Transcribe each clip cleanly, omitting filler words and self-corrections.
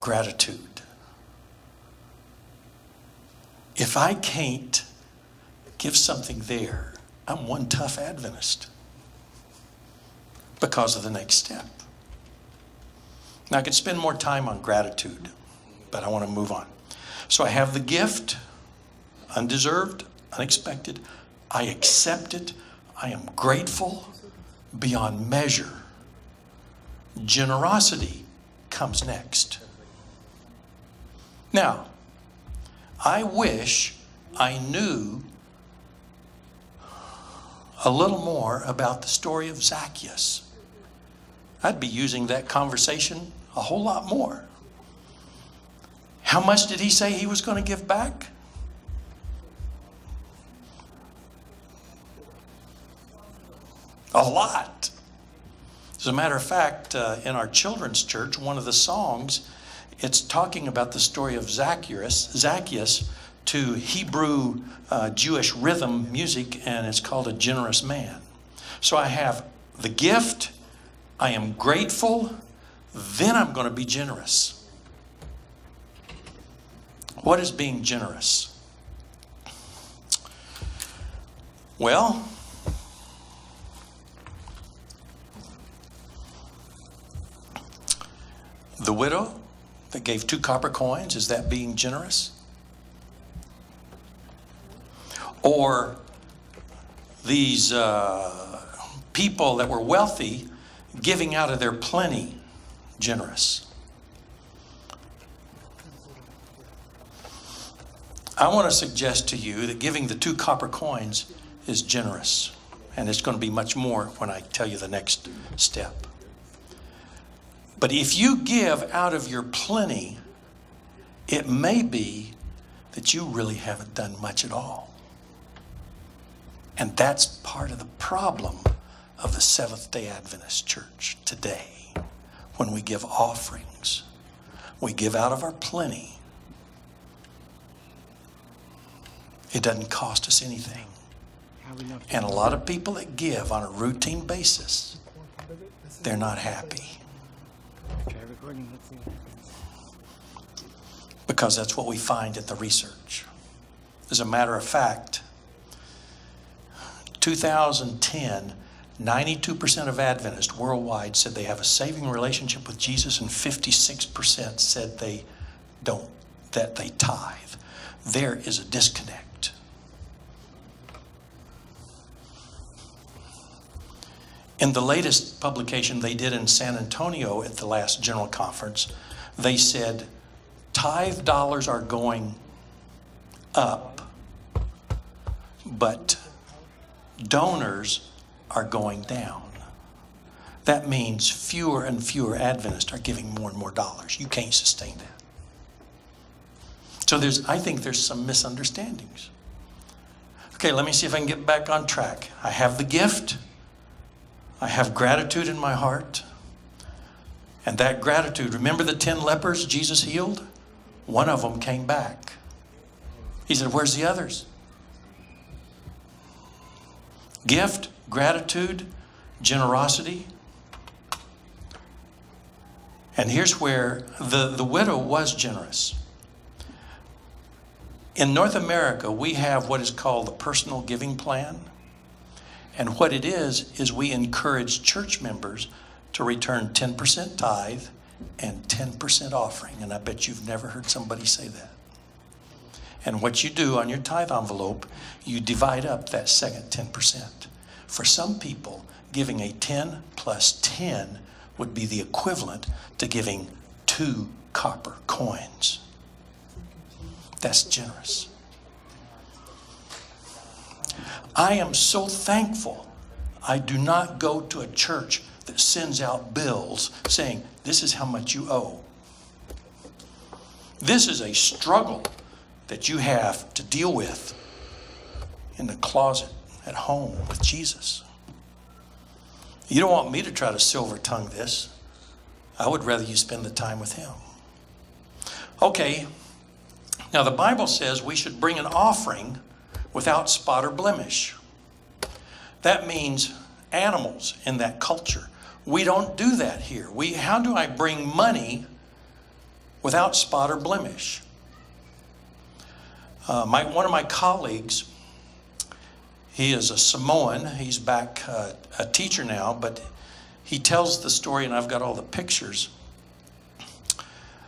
gratitude. If I can't give something there, I'm one tough Adventist because of the next step. Now, I could spend more time on gratitude, but I want to move on. So I have the gift, undeserved, unexpected. I accept it. I am grateful beyond measure. Generosity comes next. Now, I wish I knew a little more about the story of Zacchaeus. I'd be using that conversation a whole lot more. How much did he say he was going to give back? A lot. As a matter of fact, in our children's church, one of the songs, it's talking about the story of Zacchaeus to Hebrew Jewish rhythm music, and it's called A Generous Man. So I have the gift, I am grateful, then I'm going to be generous. What is being generous? Well, the widow that gave 2 copper coins, is that being generous? Or these people that were wealthy giving out of their plenty, generous? I want to suggest to you that giving the 2 copper coins is generous. And it's going to be much more when I tell you the next step. But if you give out of your plenty, it may be that you really haven't done much at all. And that's part of the problem of the Seventh-day Adventist Church today. When we give offerings, we give out of our plenty. It doesn't cost us anything. And a lot of people that give on a routine basis, they're not happy. Because that's what we find in the research. As a matter of fact, 2010, 92% of Adventists worldwide said they have a saving relationship with Jesus, and 56% said they don't, that they tithe. There is a disconnect. In the latest publication they did in San Antonio at the last General Conference, they said tithe dollars are going up, but donors are going down. That means fewer and fewer Adventists are giving more and more dollars. You can't sustain that. So I think there's some misunderstandings. Okay, let me see if I can get back on track. I have the gift. I have gratitude in my heart. And that gratitude, remember the 10 lepers Jesus healed? One of them came back. He said, where's the others? Gift, gratitude, generosity. And here's where the widow was generous. In North America, we have what is called the personal giving plan. And what it is we encourage church members to return 10% tithe and 10% offering. And I bet you've never heard somebody say that. And what you do on your tithe envelope, you divide up that second 10%. For some people, giving a 10 plus 10 would be the equivalent to giving 2 copper coins. That's generous. I am so thankful I do not go to a church that sends out bills saying, this is how much you owe. This is a struggle that you have to deal with in the closet at home with Jesus. You don't want me to try to silver tongue this. I would rather you spend the time with him. Okay, now the Bible says we should bring an offering without spot or blemish. That means animals in that culture. We don't do that here. How do I bring money without spot or blemish. One of my colleagues, he is a Samoan. He's back a teacher now, but he tells the story, and I've got all the pictures.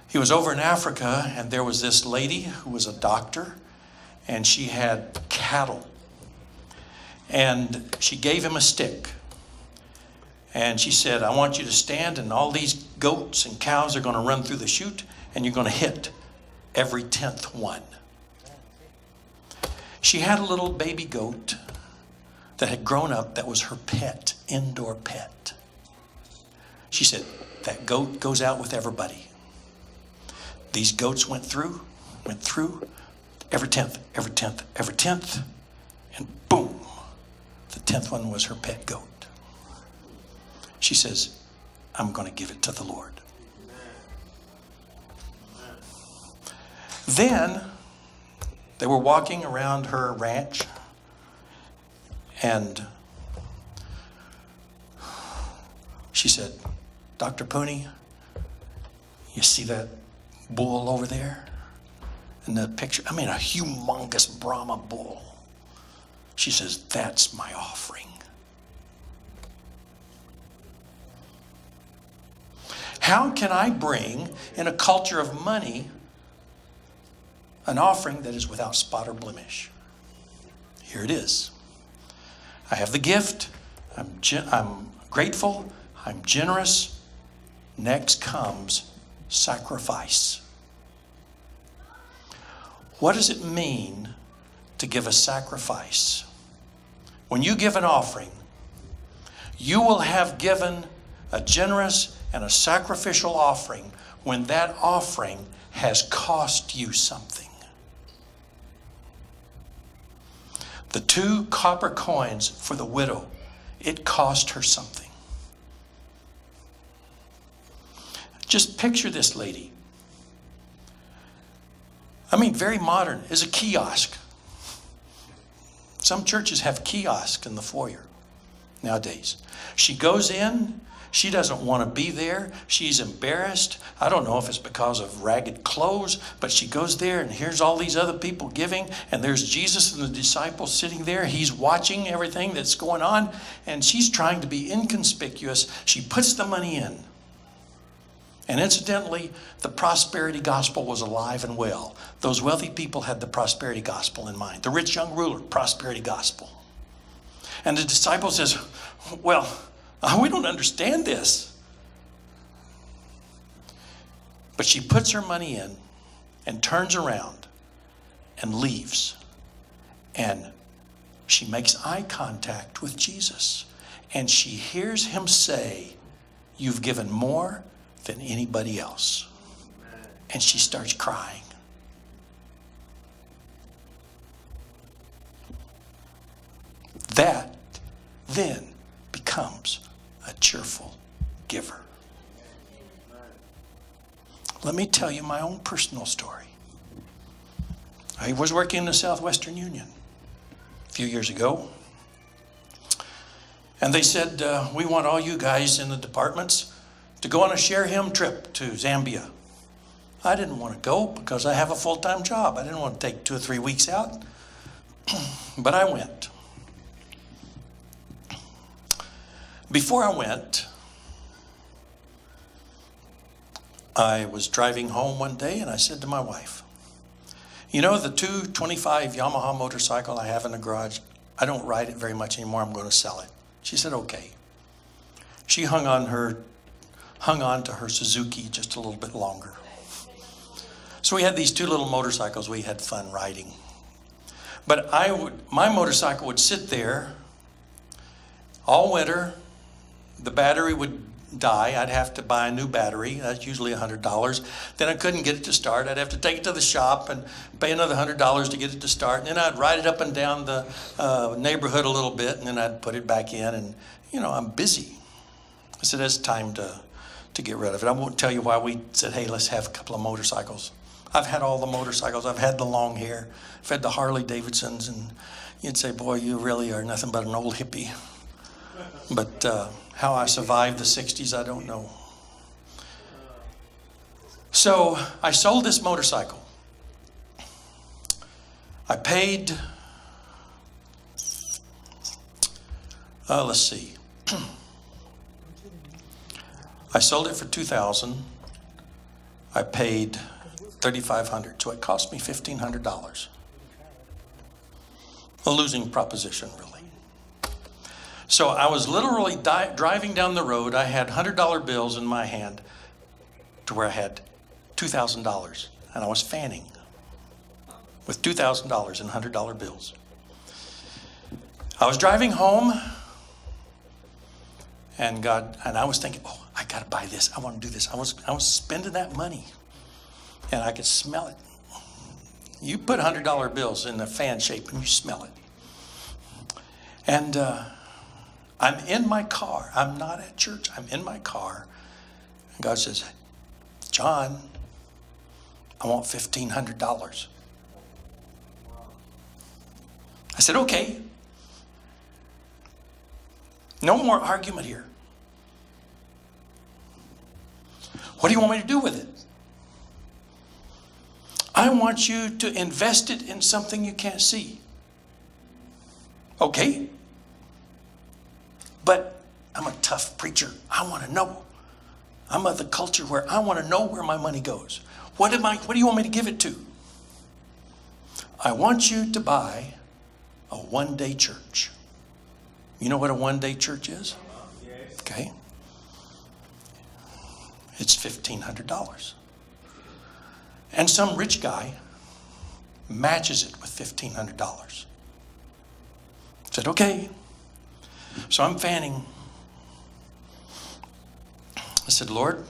He was over in Africa, and there was this lady who was a doctor, and she had cattle. And she gave him a stick. And she said, I want you to stand, and all these goats and cows are going to run through the chute, and you're going to hit every 10th one. She had a little baby goat that had grown up that was her pet, indoor pet. She said, that goat goes out with everybody. These goats went through, every 10th, every 10th, every 10th, and boom, the 10th one was her pet goat. She says, I'm going to give it to the Lord. Then they were walking around her ranch, and she said, Dr. Pooney, you see that bull over there? In the picture, I mean, a humongous Brahma bull. She says, that's my offering. How can I bring, in a culture of money, an offering that is without spot or blemish? Here it is. I have the gift. I'm grateful. I'm generous. Next comes sacrifice. What does it mean to give a sacrifice? When you give an offering, you will have given a generous and a sacrificial offering when that offering has cost you something. The 2 copper coins for the widow, it cost her something. Just picture this lady. I mean, very modern, is a kiosk. Some churches have kiosks in the foyer nowadays. She goes in. She doesn't want to be there. She's embarrassed. I don't know if it's because of ragged clothes, but she goes there, and here's all these other people giving, and there's Jesus and the disciples sitting there. He's watching everything that's going on, and she's trying to be inconspicuous. She puts the money in. And incidentally, the prosperity gospel was alive and well. Those wealthy people had the prosperity gospel in mind. The rich young ruler, prosperity gospel. And the disciple says, well, we don't understand this. But she puts her money in and turns around and leaves. And she makes eye contact with Jesus. And she hears him say, you've given more than anybody else. And she starts crying. That then becomes a cheerful giver. Let me tell you my own personal story. I was working in the Southwestern Union a few years ago. And they said, we want all you guys in the departments to go on a share him trip to Zambia. I didn't want to go because I have a full-time job. I didn't want to take 2 or 3 weeks out. But I went. Before I went, I was driving home one day and I said to my wife, you know, the 225 Yamaha motorcycle I have in the garage, I don't ride it very much anymore. I'm going to sell it. She said, okay. She hung on to her Suzuki just a little bit longer. So we had these 2 little motorcycles we had fun riding. But my motorcycle would sit there all winter. The battery would die. I'd have to buy a new battery. That's usually $100. Then I couldn't get it to start. I'd have to take it to the shop and pay another $100 to get it to start. And then I'd ride it up and down the neighborhood a little bit, and then I'd put it back in. And, you know, I'm busy. I said, it's time to get rid of it. I won't tell you why we said, hey, let's have a couple of motorcycles. I've had all the motorcycles. I've had the long hair. I've had the Harley Davidsons. And you'd say, boy, you really are nothing but an old hippie. But how I survived the 60s, I don't know. So I sold this motorcycle. I paid, let's see. I sold it for $2,000. I paid $3,500. So it cost me $1,500. A losing proposition, really. So I was literally driving down the road. I had $100 bills in my hand to where I had $2,000. And I was fanning with $2,000 in $100 bills. I was driving home, and I was thinking, oh, I got to buy this. I want to do this. I was spending that money, and I could smell it. You put $100 bills in the fan shape, and you smell it. And I'm in my car. I'm not at church. I'm in my car. And God says, John, I want $1,500. I said, okay. No more argument here. What do you want me to do with it? I want you to invest it in something you can't see. Okay. But I'm a tough preacher. I want to know. I'm of the culture where I want to know where my money goes. What do you want me to give it to? I want you to buy a one-day church. You know what a one-day church is? Okay. It's $1,500. And some rich guy matches it with $1,500. I said, okay. So I'm fanning. I said, Lord,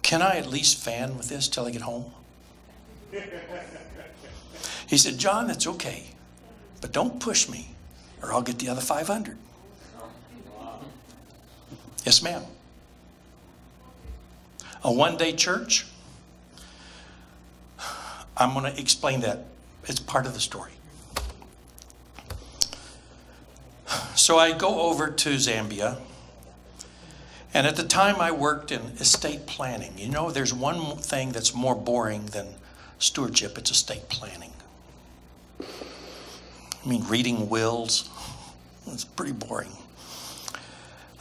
can I at least fan with this till I get home? He said, John, that's okay, but don't push me or I'll get the other 500. Yes, ma'am. A one-day church. I'm going to explain that. It's part of the story. So I go over to Zambia. And at the time I worked in estate planning. You know, there's one thing that's more boring than stewardship. It's estate planning. I mean, reading wills. It's pretty boring.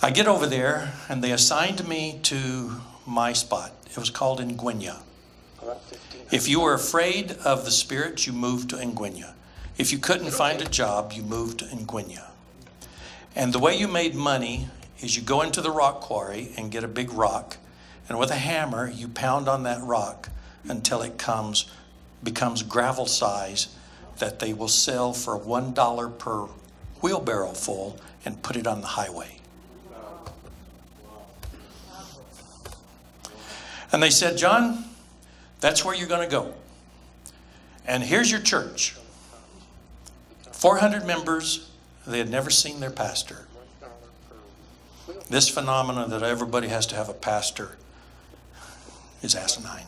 I get over there and they assigned me to my spot. It was called Ngwenya. If you were afraid of the spirits, you moved to Ngwenya. If you couldn't find a job, you moved to Ngwenya. And the way you made money is you go into the rock quarry and get a big rock, and with a hammer you pound on that rock until it becomes gravel size that they will sell for $1 per wheelbarrow full and put it on the highway. And they said, John, that's where you're going to go. And here's your church. 400 members. They had never seen their pastor. This phenomenon that everybody has to have a pastor is asinine.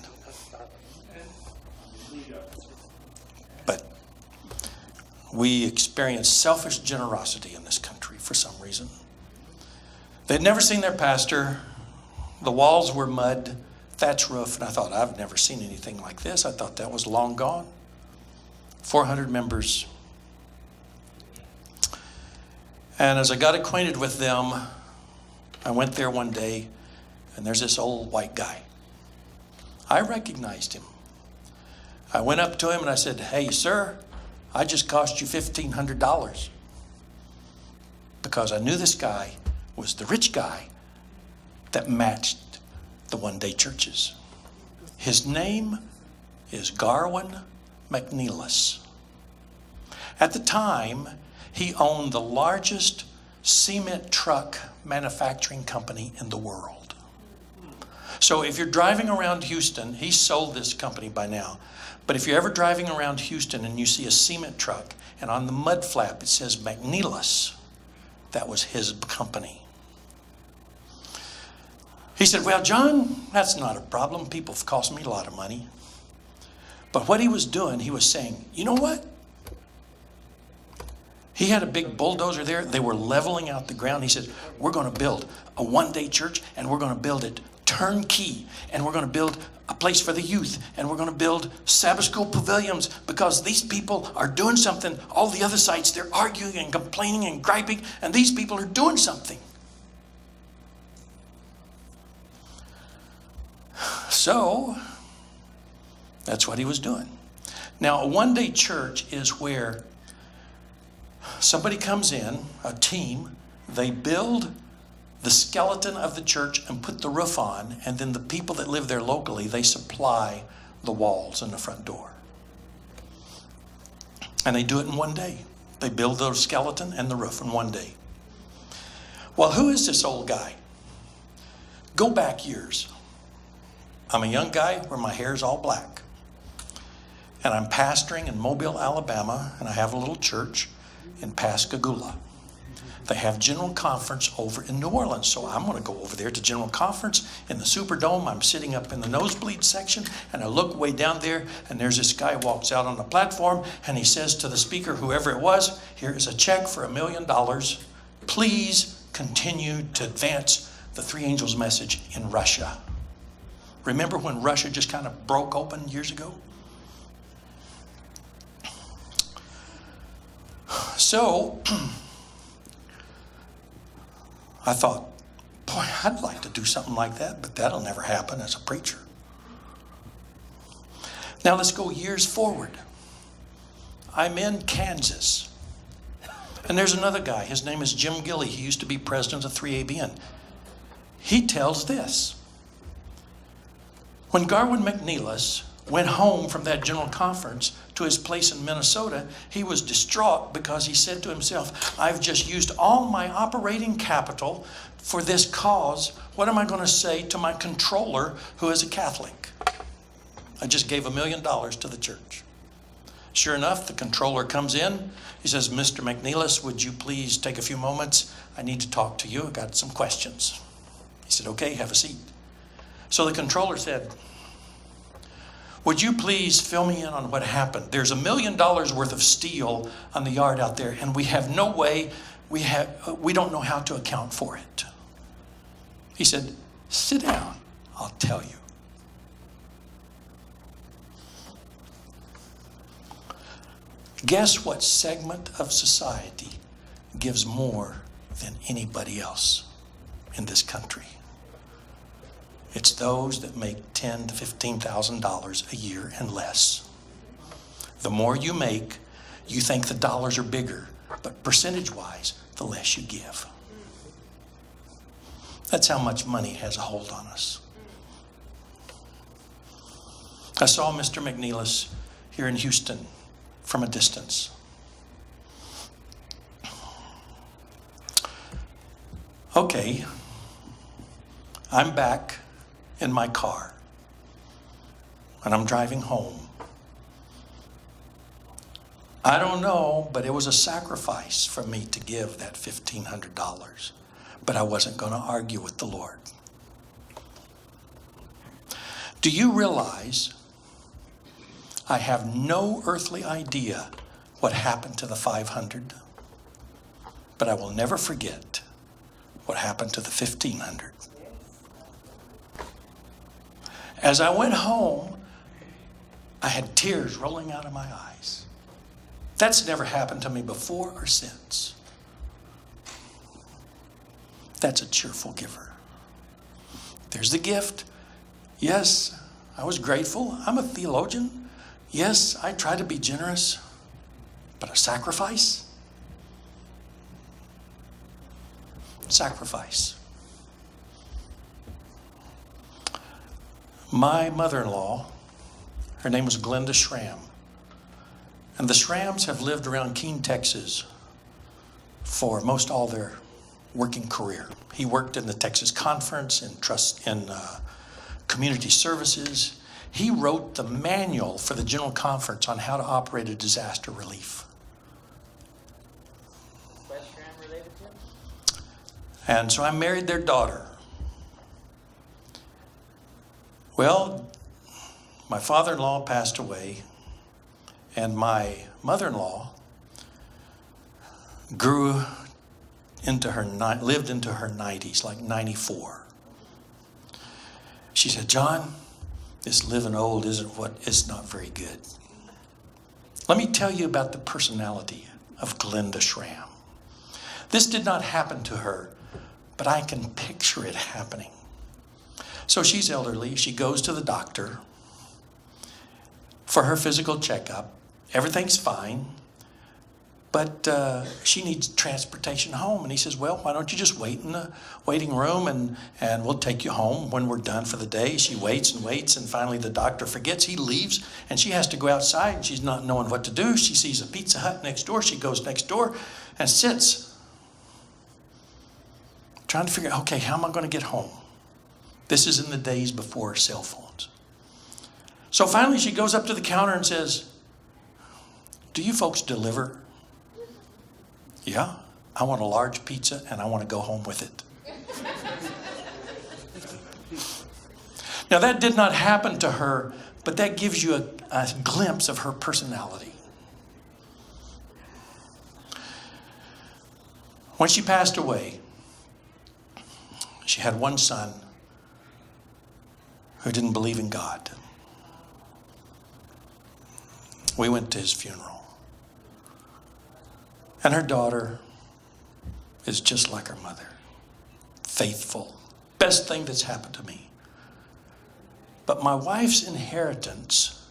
But we experience selfish generosity in this country for some reason. They'd never seen their pastor. The walls were mud, thatch roof, and I thought, I've never seen anything like this. I thought that was long gone. 400 members. And as I got acquainted with them, I went there one day, and there's this old white guy. I recognized him. I went up to him and I said, hey, sir, I just cost you $1,500. Because I knew this guy was the rich guy that matched the one-day churches. His name is Garwin McNeilis. At the time, he owned the largest cement truck manufacturing company in the world. So if you're driving around Houston, he sold this company by now. But if you're ever driving around Houston and you see a cement truck and on the mud flap it says McNeilis, that was his company. He said, well, John, that's not a problem. People have cost me a lot of money. But what he was doing, he was saying, you know what? He had a big bulldozer there. They were leveling out the ground. He said, we're going to build a one-day church, and we're going to build it turnkey, and we're going to build a place for the youth, and we're going to build Sabbath school pavilions because these people are doing something. All the other sites, they're arguing and complaining and griping, and these people are doing something. So, that's what he was doing. Now, a one-day church is where somebody comes in, a team, they build the skeleton of the church and put the roof on, and then the people that live there locally, they supply the walls and the front door. And they do it in one day. They build the skeleton and the roof in one day. Well, who is this old guy? Go back years. I'm a young guy where my hair is all black. And I'm pastoring in Mobile, Alabama, and I have a little church in Pascagoula. They have General Conference over in New Orleans, so I'm going to go over there to General Conference in the Superdome. I'm sitting up in the nosebleed section, and I look way down there, and there's this guy walks out on the platform, and he says to the speaker, whoever it was, here is a check for $1 million. Please continue to advance the three angels message in Russia. Remember when Russia just kind of broke open years ago? So, I thought, boy, I'd like to do something like that, but that'll never happen as a preacher. Now let's go years forward. I'm in Kansas. And there's another guy. His name is Jim Gilley. He used to be president of 3ABN. He tells this. When Garwin McNeilis went home from that general conference to his place in Minnesota, he was distraught because he said to himself, I've just used all my operating capital for this cause. What am I going to say to my controller who is a Catholic? I just gave $1 million to the church. Sure enough, the controller comes in. He says, Mr. McNeilis, would you please take a few moments? I need to talk to you. I've got some questions. He said, okay, have a seat. So the controller said, would you please fill me in on what happened? There's $1 million worth of steel on the yard out there, and we have no way, we don't know how to account for it. He said, sit down, I'll tell you. Guess what segment of society gives more than anybody else in this country? It's those that make $10,000 to $15,000 a year and less. The more you make, you think the dollars are bigger, but percentage-wise, the less you give. That's how much money has a hold on us. I saw Mr. McNeilis here in Houston from a distance. Okay, I'm back in my car, and I'm driving home. I don't know, but it was a sacrifice for me to give that $1,500, but I wasn't going to argue with the Lord. Do you realize I have no earthly idea what happened to the 500, but I will never forget what happened to the 1,500. As I went home, I had tears rolling out of my eyes. That's never happened to me before or since. That's a cheerful giver. There's the gift. Yes, I was grateful. I'm a theologian. Yes, I try to be generous. But a sacrifice? Sacrifice. My mother-in-law, her name was Glenda Schramm. And the Schramms have lived around Keene, Texas for most all their working career. He worked in the Texas Conference in community services. He wrote the manual for the General Conference on how to operate a disaster relief. Was Schramm related to him? And so I married their daughter. Well, my father-in-law passed away, and my mother-in-law lived into her 90s, like 94. She said, John, this living old it's not very good. Let me tell you about the personality of Glenda Schramm. This did not happen to her, but I can picture it happening. So she's elderly. She goes to the doctor for her physical checkup. Everything's fine. But she needs transportation home. And he says, well, why don't you just wait in the waiting room and we'll take you home when we're done for the day. She waits and waits, and finally the doctor forgets. He leaves, and she has to go outside, and she's not knowing what to do. She sees a Pizza Hut next door. She goes next door and sits, trying to figure out, okay, how am I going to get home? This is in the days before cell phones. So finally she goes up to the counter and says, do you folks deliver? Yeah, I want a large pizza and I want to go home with it. Now that did not happen to her, but that gives you a glimpse of her personality. When she passed away, she had one son who didn't believe in God. We went to his funeral. And her daughter is just like her mother. Faithful. Best thing that's happened to me. But my wife's inheritance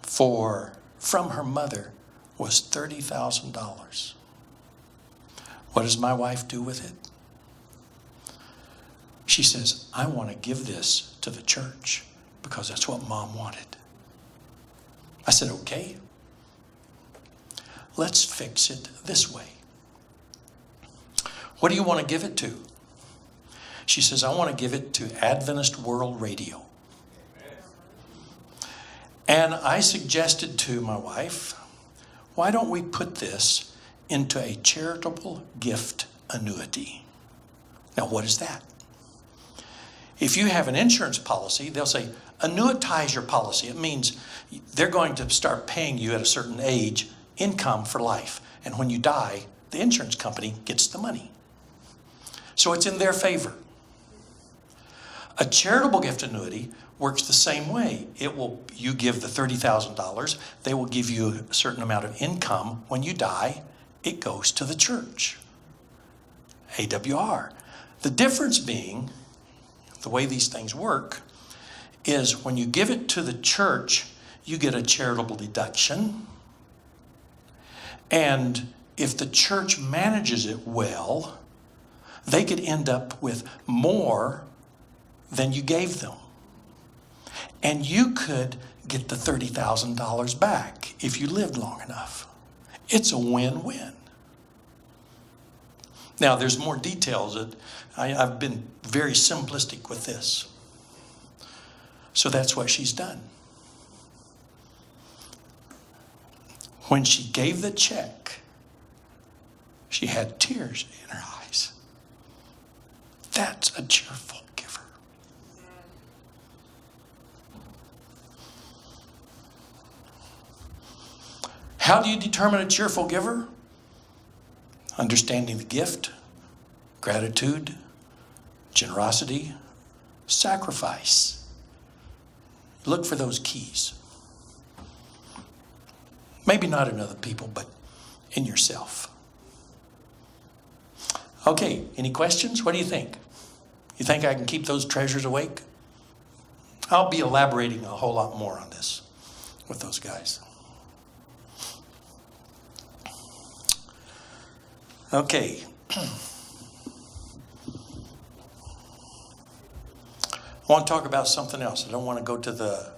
from her mother was $30,000. What does my wife do with it? She says, I want to give this to the church because that's what Mom wanted. I said, okay. Let's fix it this way. What do you want to give it to? She says, I want to give it to Adventist World Radio. And I suggested to my wife, why don't we put this into a charitable gift annuity? Now, what is that? If you have an insurance policy, they'll say, annuitize your policy. It means they're going to start paying you at a certain age income for life. And when you die, the insurance company gets the money. So it's in their favor. A charitable gift annuity works the same way. You give the $30,000, they will give you a certain amount of income. When you die, it goes to the church. AWR. The difference being, the way these things work, is when you give it to the church, you get a charitable deduction. And if the church manages it well, they could end up with more than you gave them. And you could get the $30,000 back if you lived long enough. It's a win-win. Now, there's more details. I've been very simplistic with this. So that's what she's done. When she gave the check, she had tears in her eyes. That's a cheerful giver. How do you determine a cheerful giver? Understanding the gift, gratitude, generosity, sacrifice. Look for those keys. Maybe not in other people, but in yourself. Okay, any questions? What do you think? You think I can keep those treasures awake? I'll be elaborating a whole lot more on this with those guys. Okay. I want to talk about something else. I don't want to go to the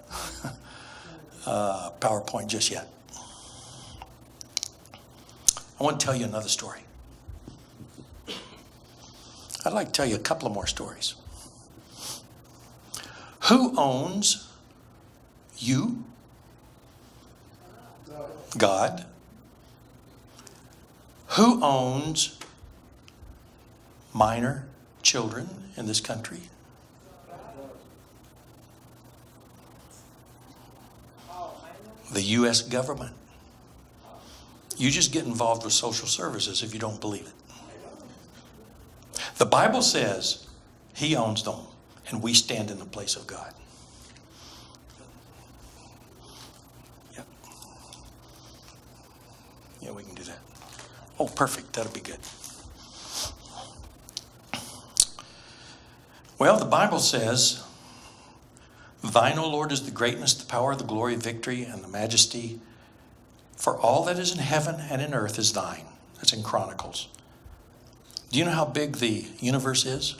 PowerPoint just yet. I want to tell you another story. I'd like to tell you a couple of more stories. Who owns you? God. Who owns minor children in this country? The U.S. government. You just get involved with social services if you don't believe it. The Bible says He owns them, and we stand in the place of God. Yep. Yeah, we can do that. Oh, perfect. That'll be good. Well, the Bible says, thine, O Lord, is the greatness, the power, the glory, victory, and the majesty. For all that is in heaven and in earth is thine. That's in Chronicles. Do you know how big the universe is?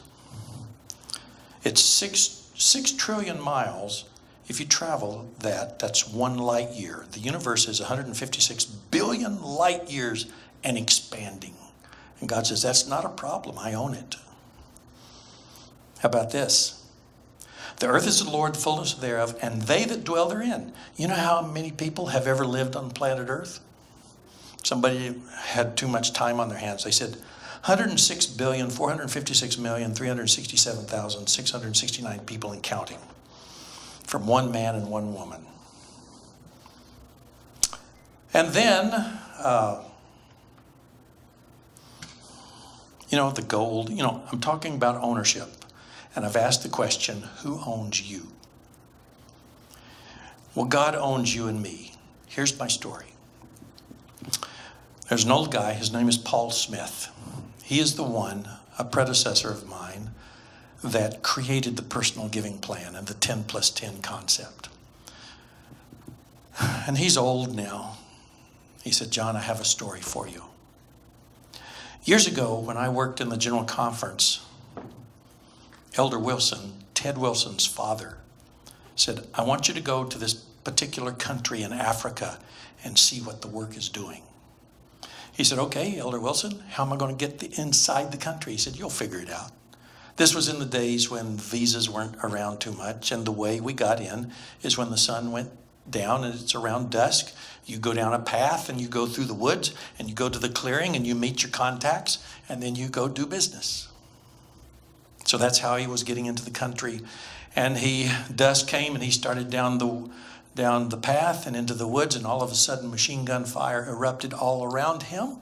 It's 6 trillion miles. If you travel that, that's 1 light year. The universe is 156 billion light years and expanding. And God says, that's not a problem. I own it. How about this? The earth is the Lord, fullness thereof, and they that dwell therein. You know how many people have ever lived on planet Earth? Somebody had too much time on their hands. They said 106,456,367,669 people and counting, from one man and one woman. And then, the gold, I'm talking about ownership. And I've asked the question, who owns you? Well, God owns you and me. Here's my story. There's an old guy, his name is Paul Smith. He is the one, a predecessor of mine, that created the personal giving plan and the 10 plus 10 concept. And he's old now. He said, John, I have a story for you. Years ago, when I worked in the General Conference, Elder Wilson, Ted Wilson's father, said, I want you to go to this particular country in Africa and see what the work is doing. He said, okay, Elder Wilson, how am I going to get inside the country? He said, you'll figure it out. This was in the days when visas weren't around too much, and the way we got in is when the sun went down and it's around dusk. You go down a path and you go through the woods and you go to the clearing and you meet your contacts and then you go do business. So that's how he was getting into the country. And dusk came and he started down the path and into the woods, and all of a sudden machine gun fire erupted all around him.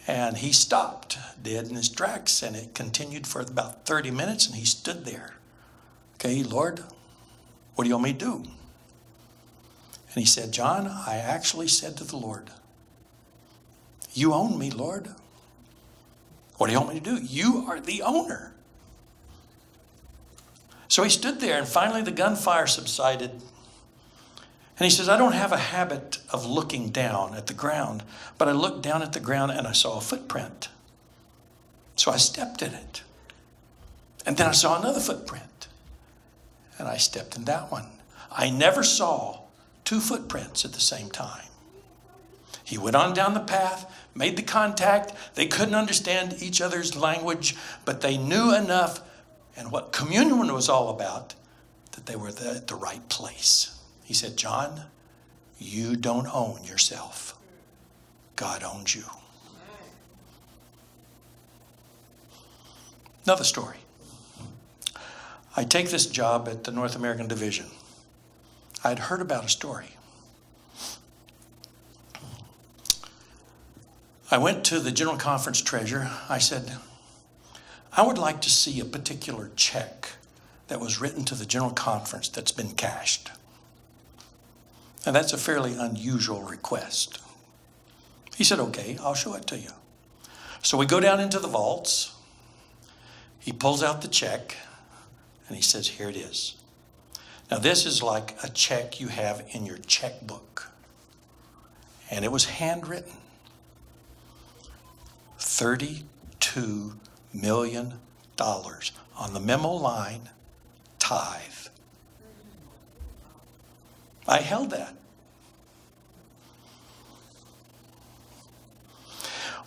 And he stopped dead in his tracks, and it continued for about 30 minutes, and he stood there. Okay, Lord, what do you want me to do? And he said, John, I actually said to the Lord, you own me, Lord. What do you want me to do? You are the owner. So he stood there, and finally the gunfire subsided. And he says, I don't have a habit of looking down at the ground, but I looked down at the ground and I saw a footprint. So I stepped in it. And then I saw another footprint. And I stepped in that one. I never saw 2 footprints at the same time. He went on down the path, made the contact. They couldn't understand each other's language, but they knew enough, and what communion was all about, that they were at the right place. He said, John, you don't own yourself. God owns you. Another story. I take this job at the North American Division. I'd heard about a story. I went to the General Conference treasurer. I said, I would like to see a particular check that was written to the General Conference that's been cashed. And that's a fairly unusual request. He said, okay, I'll show it to you. So we go down into the vaults. He pulls out the check and he says, here it is. Now this is like a check you have in your checkbook. And it was handwritten. $32 million on the memo line, tithe. I held that.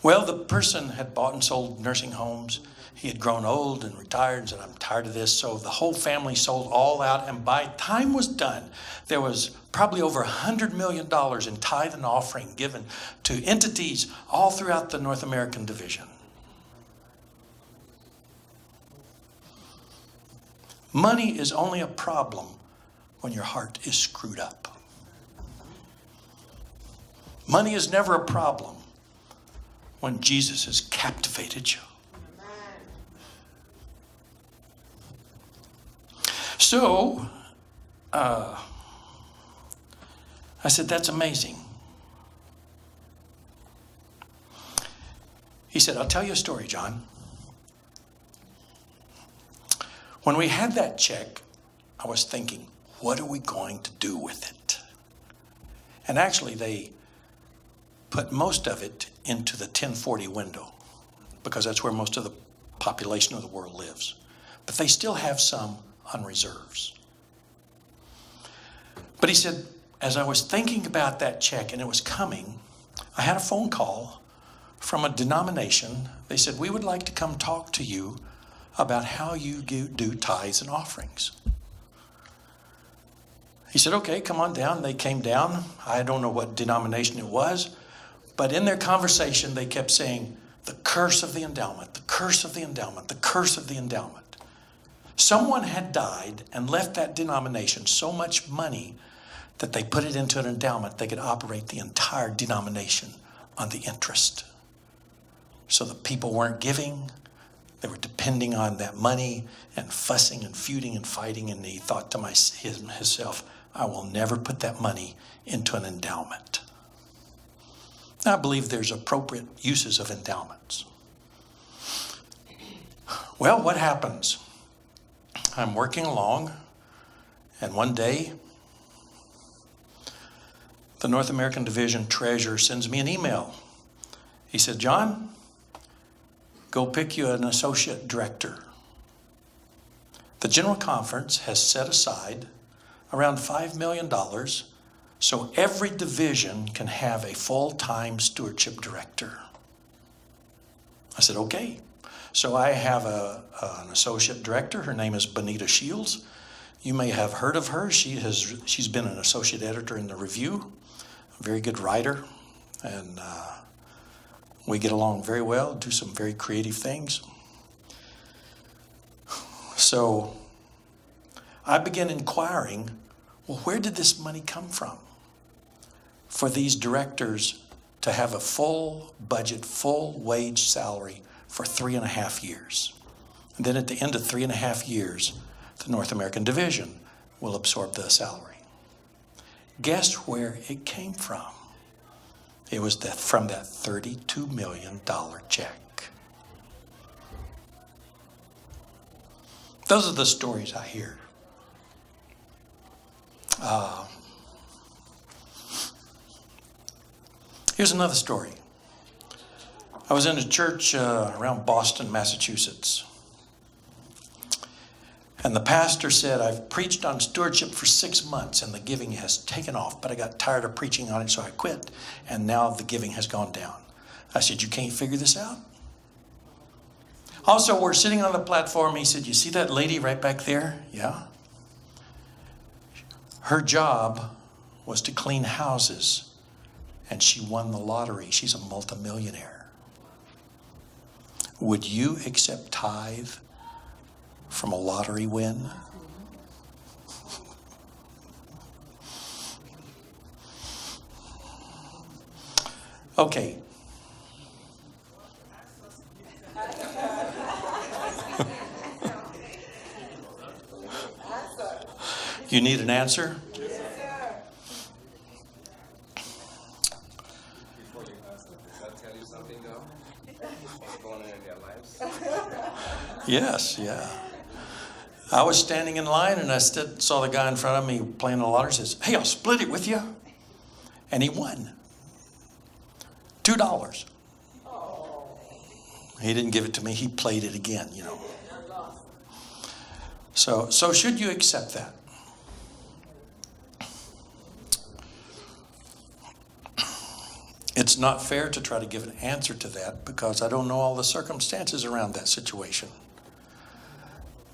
Well, the person had bought and sold nursing homes. He had grown old and retired and said, I'm tired of this. So the whole family sold all out. And by time was done, there was probably over $100 million in tithe and offering given to entities all throughout the North American Division. Money is only a problem when your heart is screwed up. Money is never a problem when Jesus has captivated you. So, I said, that's amazing. He said, I'll tell you a story, John. When we had that check, I was thinking, what are we going to do with it? And actually, they put most of it into the 1040 window because that's where most of the population of the world lives. But they still have some on reserves. But he said, as I was thinking about that check and it was coming, I had a phone call from a denomination. They said, we would like to come talk to you about how you do tithes and offerings. He said, okay, come on down. They came down. I don't know what denomination it was, but in their conversation, they kept saying, the curse of the endowment, the curse of the endowment, the curse of the endowment. Someone had died and left that denomination so much money that they put it into an endowment. They could operate the entire denomination on the interest. So the people weren't giving. They were depending on that money and fussing and feuding and fighting. And he thought to himself, I will never put that money into an endowment. I believe there's appropriate uses of endowments. Well, what happens? I'm working along, and one day, the North American Division treasurer sends me an email. He said, John, go pick you an associate director. The General Conference has set aside around $5 million so every division can have a full-time stewardship director. I said, okay. So I have an associate director. Her name is Bonita Shields. You may have heard of her. She's been an associate editor in the Review, a very good writer, and we get along very well, do some very creative things. So I began inquiring, well, where did this money come from for these directors to have a full budget, full wage salary for 3.5 years? And then at the end of 3.5 years, the North American Division will absorb the salary. Guess where it came from? It was from that $32 million check. Those are the stories I hear. Here's another story. I was in a church around Boston, Massachusetts. And the pastor said, I've preached on stewardship for 6 months and the giving has taken off, but I got tired of preaching on it, so I quit. And now the giving has gone down. I said, you can't figure this out? Also, we're sitting on the platform. He said, you see that lady right back there? Yeah. Her job was to clean houses, and she won the lottery. She's a multimillionaire. Would you accept tithe from a lottery win? Okay. You need an answer? Yes, sir. Before you ask them, does that tell you something though? What's going on in their lives? Yes, yeah. I was standing in line and I saw the guy in front of me playing the lottery. He says, hey, I'll split it with you. And he won. $2. Oh. He didn't give it to me. He played it again, you know. So should you accept that? It's not fair to try to give an answer to that because I don't know all the circumstances around that situation.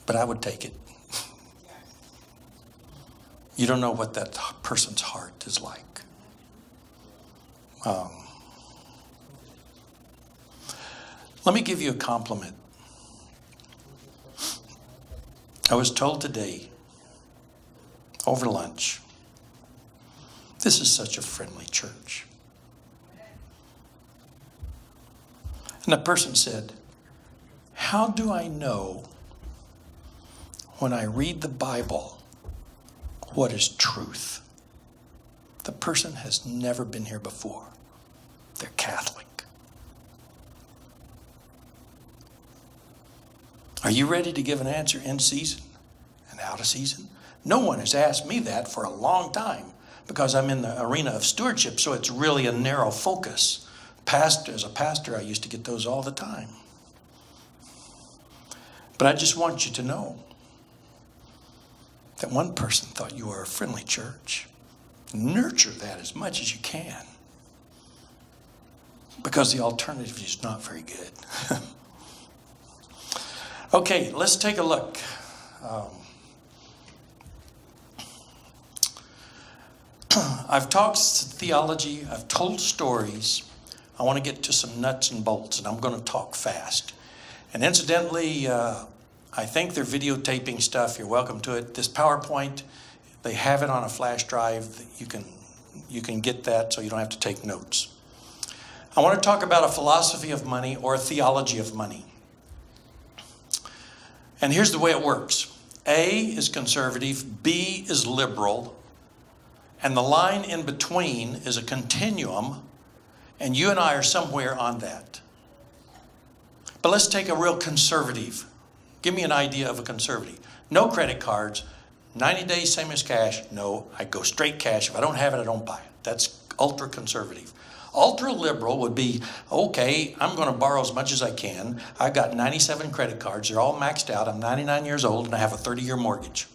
But I would take it. You don't know what that person's heart is like. Let me give you a compliment. I was told today over lunch, this is such a friendly church. And the person said, how do I know when I read the Bible what is truth. The person has never been here before. They're Catholic. Are you ready to give an answer in season and out of season? No one has asked me that for a long time because I'm in the arena of stewardship, so it's really a narrow focus. As a pastor, I used to get those all the time. But I just want you to know that one person thought you were a friendly church. Nurture that as much as you can, because the alternative is not very good. Okay, let's take a look. I've talked theology, I've told stories. I want to get to some nuts and bolts, and I'm going to talk fast. And incidentally, I think they're videotaping stuff. You're welcome to it. This PowerPoint, they have it on a flash drive. You can get that so you don't have to take notes. I want to talk about a philosophy of money or a theology of money. And here's the way it works. A is conservative, B is liberal, and the line in between is a continuum, and you and I are somewhere on that. But let's take a real conservative. Give me an idea of a conservative. No credit cards, 90 days same as cash. No, I go straight cash. If I don't have it, I don't buy it. That's ultra conservative. Ultra liberal would be, okay, I'm going to borrow as much as I can. I've got 97 credit cards. They're all maxed out. I'm 99 years old and I have a 30-year mortgage.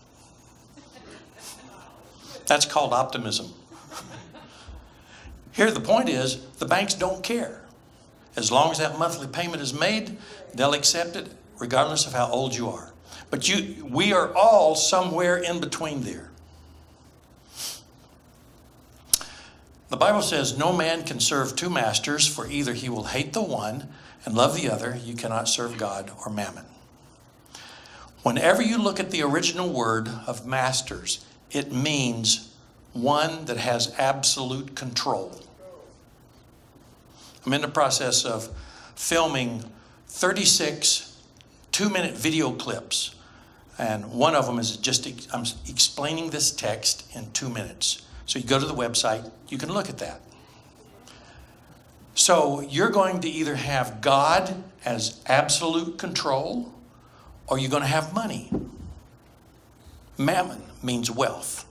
That's called optimism. Here, the point is, the banks don't care. As long as that monthly payment is made, they'll accept it regardless of how old you are. But we are all somewhere in between there. The Bible says no man can serve two masters, for either he will hate the one and love the other. You cannot serve God or mammon. Whenever you look at the original word of masters, it means one that has absolute control. I'm in the process of filming 36 2-minute video clips. And one of them is I'm explaining this text in 2 minutes. So you go to the website, you can look at that. So you're going to either have God as absolute control, or you're going to have money. Mammon means wealth.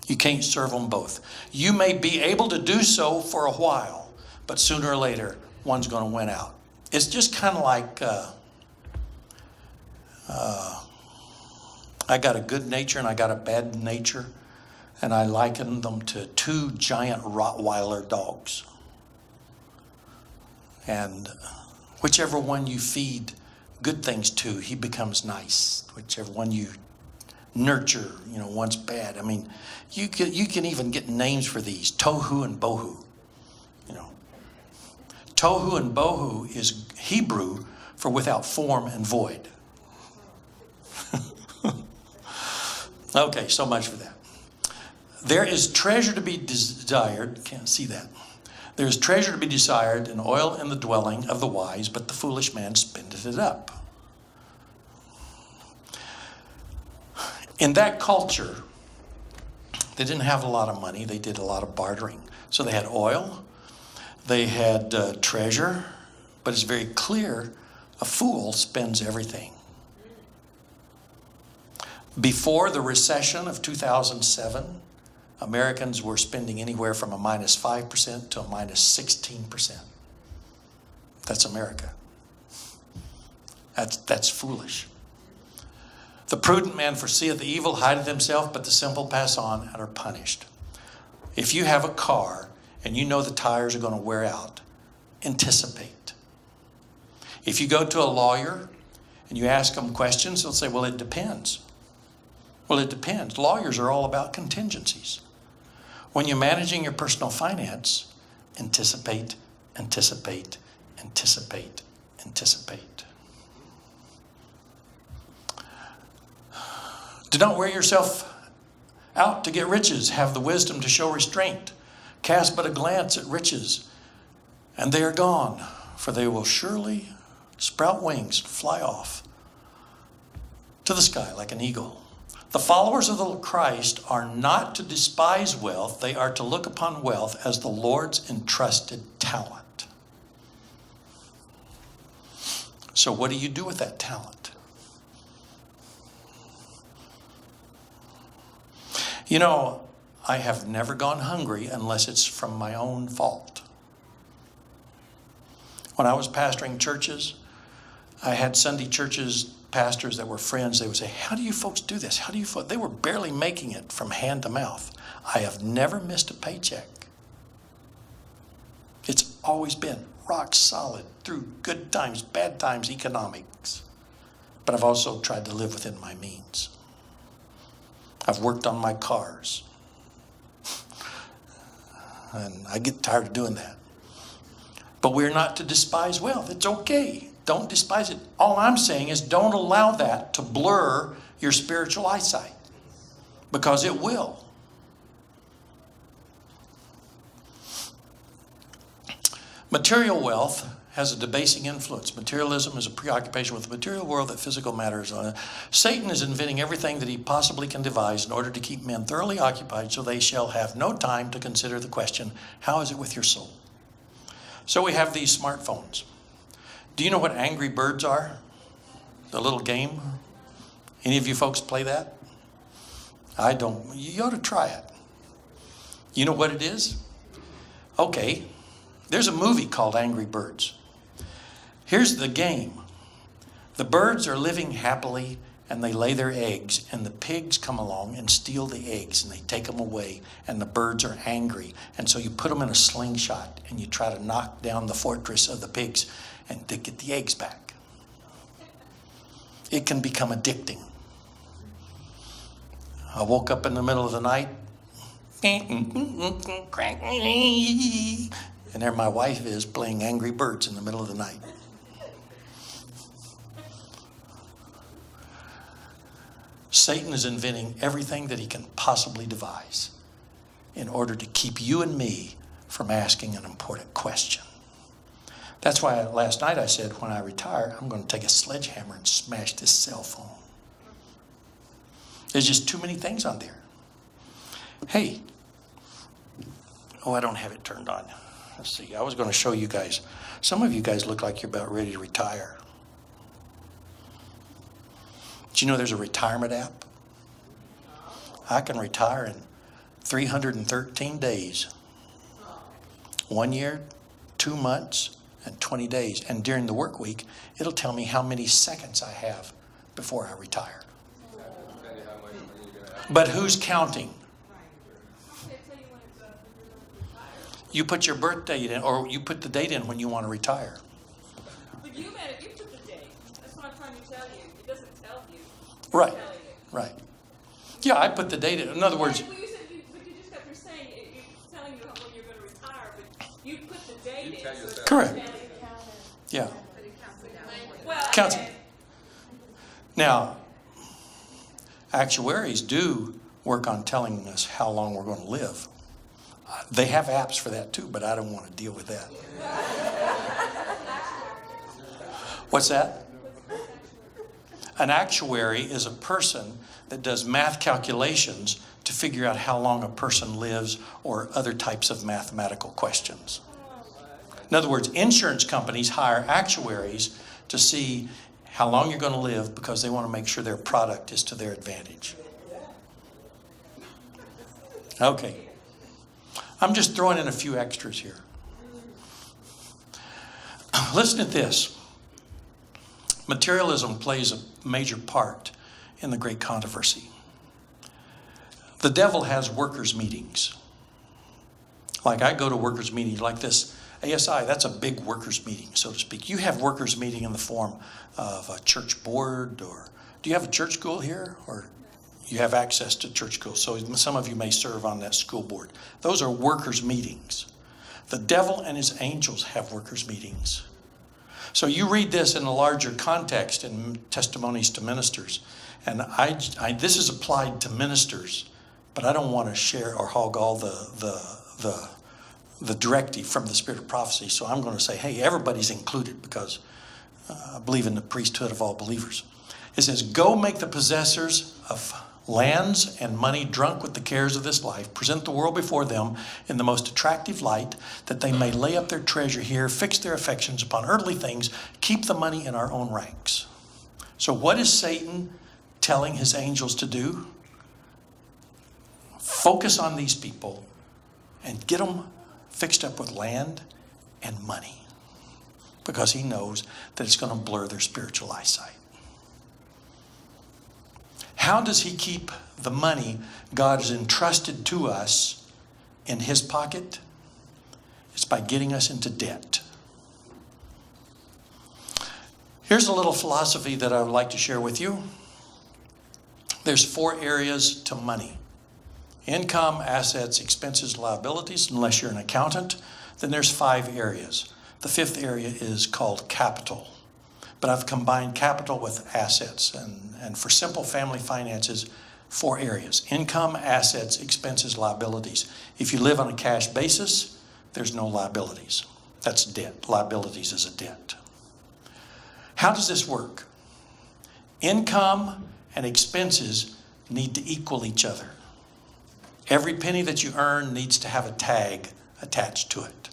You can't serve them both. You may be able to do so for a while, but sooner or later, one's going to win out. It's just kind of like I got a good nature and I got a bad nature, and I liken them to two giant Rottweiler dogs. And whichever one you feed good things to, he becomes nice. Whichever one you nurture, one's bad. I mean, you can even get names for these, tohu and bohu. Tohu and bohu is Hebrew for without form and void. Okay, so much for that. There is treasure to be desired. Can't see that. There is treasure to be desired and oil in the dwelling of the wise, but the foolish man spendeth it up. In that culture, they didn't have a lot of money. They did a lot of bartering. So they had oil. They had treasure. But it's very clear a fool spends everything. Before the recession of 2007, Americans were spending anywhere from a minus 5% to a minus 16%. That's America. That's foolish. The prudent man foreseeth the evil, hideth himself, but the simple pass on and are punished. If you have a car and you know the tires are going to wear out, anticipate. If you go to a lawyer and you ask them questions, they'll say, well, it depends. Well, it depends. Lawyers are all about contingencies. When you're managing your personal finance, anticipate, anticipate, anticipate, anticipate. Do not wear yourself out to get riches. Have the wisdom to show restraint. Cast but a glance at riches, and they are gone, for they will surely sprout wings, fly off to the sky like an eagle. The followers of the Christ are not to despise wealth. They are to look upon wealth as the Lord's entrusted talent. So what do you do with that talent? You know, I have never gone hungry unless it's from my own fault. When I was pastoring churches, I had Sunday churches, pastors that were friends. They would say, how do you folks do this? How do you folks? They were barely making it from hand to mouth. I have never missed a paycheck. It's always been rock solid through good times, bad times, economics. But I've also tried to live within my means. I've worked on my cars. And I get tired of doing that. But we're not to despise wealth. It's okay. Don't despise it. All I'm saying is don't allow that to blur your spiritual eyesight, because it will. Material wealth has a debasing influence. Materialism is a preoccupation with the material world that physical matter is on it. Satan is inventing everything that he possibly can devise in order to keep men thoroughly occupied so they shall have no time to consider the question, how is it with your soul? So we have these smartphones. Do you know what Angry Birds are? The little game? Any of you folks play that? I don't. You ought to try it. You know what it is? Okay. There's a movie called Angry Birds. Here's the game. The birds are living happily and they lay their eggs, and the pigs come along and steal the eggs and they take them away, and the birds are angry. And so you put them in a slingshot and you try to knock down the fortress of the pigs and to get the eggs back. It can become addicting. I woke up in the middle of the night, and there my wife is playing Angry Birds in the middle of the night. Satan is inventing everything that he can possibly devise in order to keep you and me from asking an important question. That's why last night I said, when I retire, I'm going to take a sledgehammer and smash this cell phone. There's just too many things on there. Hey. Oh, I don't have it turned on. Let's see. I was going to show you guys. Some of you guys look like you're about ready to retire. Do you know there's a retirement app? I can retire in 313 days. 1 year, 2 months, and 20 days. And during the work week, it'll tell me how many seconds I have before I retire. But who's counting? You put your birth date in, or you put the date in when you want to retire. But you put the date. That's what I'm trying to tell you. It doesn't tell you. Right, right. Yeah, I put the date in. In other words, Well, you said but you just got through saying it's telling you when you're going to retire, but you put the date You in. tell So yourself. it's Correct. telling you. yeah. Well, Counts. okay. Now, actuaries do work on telling us how long we're going to live. They have apps for that too, but I don't want to deal with that. What's that? An actuary is a person that does math calculations to figure out how long a person lives, or other types of mathematical questions. In other words, insurance companies hire actuaries to see how long you're going to live, because they want to make sure their product is to their advantage. Okay. I'm just throwing in a few extras here. Listen to this. Materialism plays a major part in the great controversy. The devil has workers' meetings. Like I go to workers' meetings like this. ASI, that's a big workers' meeting, so to speak. You have workers' meeting in the form of a church board, or do you have a church school here? Or you have access to church school, so some of you may serve on that school board. Those are workers' meetings. The devil and his angels have workers' meetings. So you read this in a larger context in Testimonies to Ministers. And this is applied to ministers, but I don't want to share or hog all the directive from the Spirit of Prophecy. So I'm going to say, hey, everybody's included, because I believe in the priesthood of all believers. It says, go make the possessors of lands and money drunk with the cares of this life, present the world before them in the most attractive light, that they may lay up their treasure here, fix their affections upon earthly things, keep the money in our own ranks. So what is Satan telling his angels to do? Focus on these people and get them fixed up with land and money, because he knows that it's going to blur their spiritual eyesight. How does he keep the money God has entrusted to us in his pocket? It's by getting us into debt. Here's a little philosophy that I would like to share with you. There's 4 areas to money: income, assets, expenses, liabilities. Unless you're an accountant, then there's 5 areas. The 5th area is called capital. But I've combined capital with assets. And for simple family finances, 4 areas: income, assets, expenses, liabilities. If you live on a cash basis, there's no liabilities. That's debt. Liabilities is a debt. How does this work? Income and expenses need to equal each other. Every penny that you earn needs to have a tag attached to it.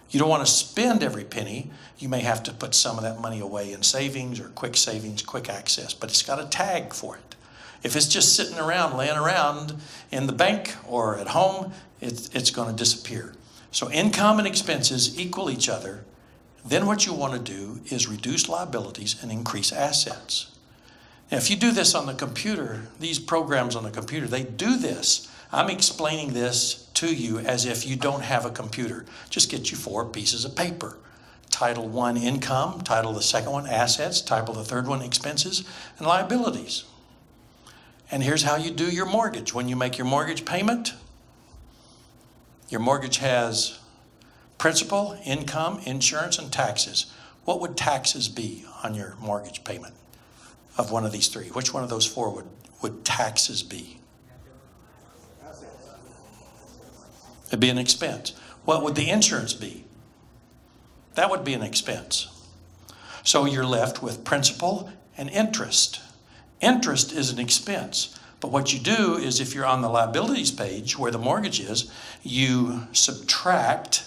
You don't want to spend every penny. You may have to put some of that money away in savings or quick savings, quick access, but it's got a tag for it. If it's just sitting around, laying around in the bank or at home, it's going to disappear. So income and expenses equal each other. Then what you want to do is reduce liabilities and increase assets. Now, if you do this on the computer, these programs on the computer, they do this. I'm explaining this to you as if you don't have a computer. Just get you 4 pieces of paper. Title 1, income. Title the second one, assets. Title the third one, expenses and liabilities. And here's how you do your mortgage. When you make your mortgage payment, your mortgage has principal, income, insurance, and taxes. What would taxes be on your mortgage payment of one of these 3? Which one of those 4 would taxes be? It'd be an expense. What would the insurance be? That would be an expense. So you're left with principal and interest. Interest is an expense. But what you do is, if you're on the liabilities page where the mortgage is, you subtract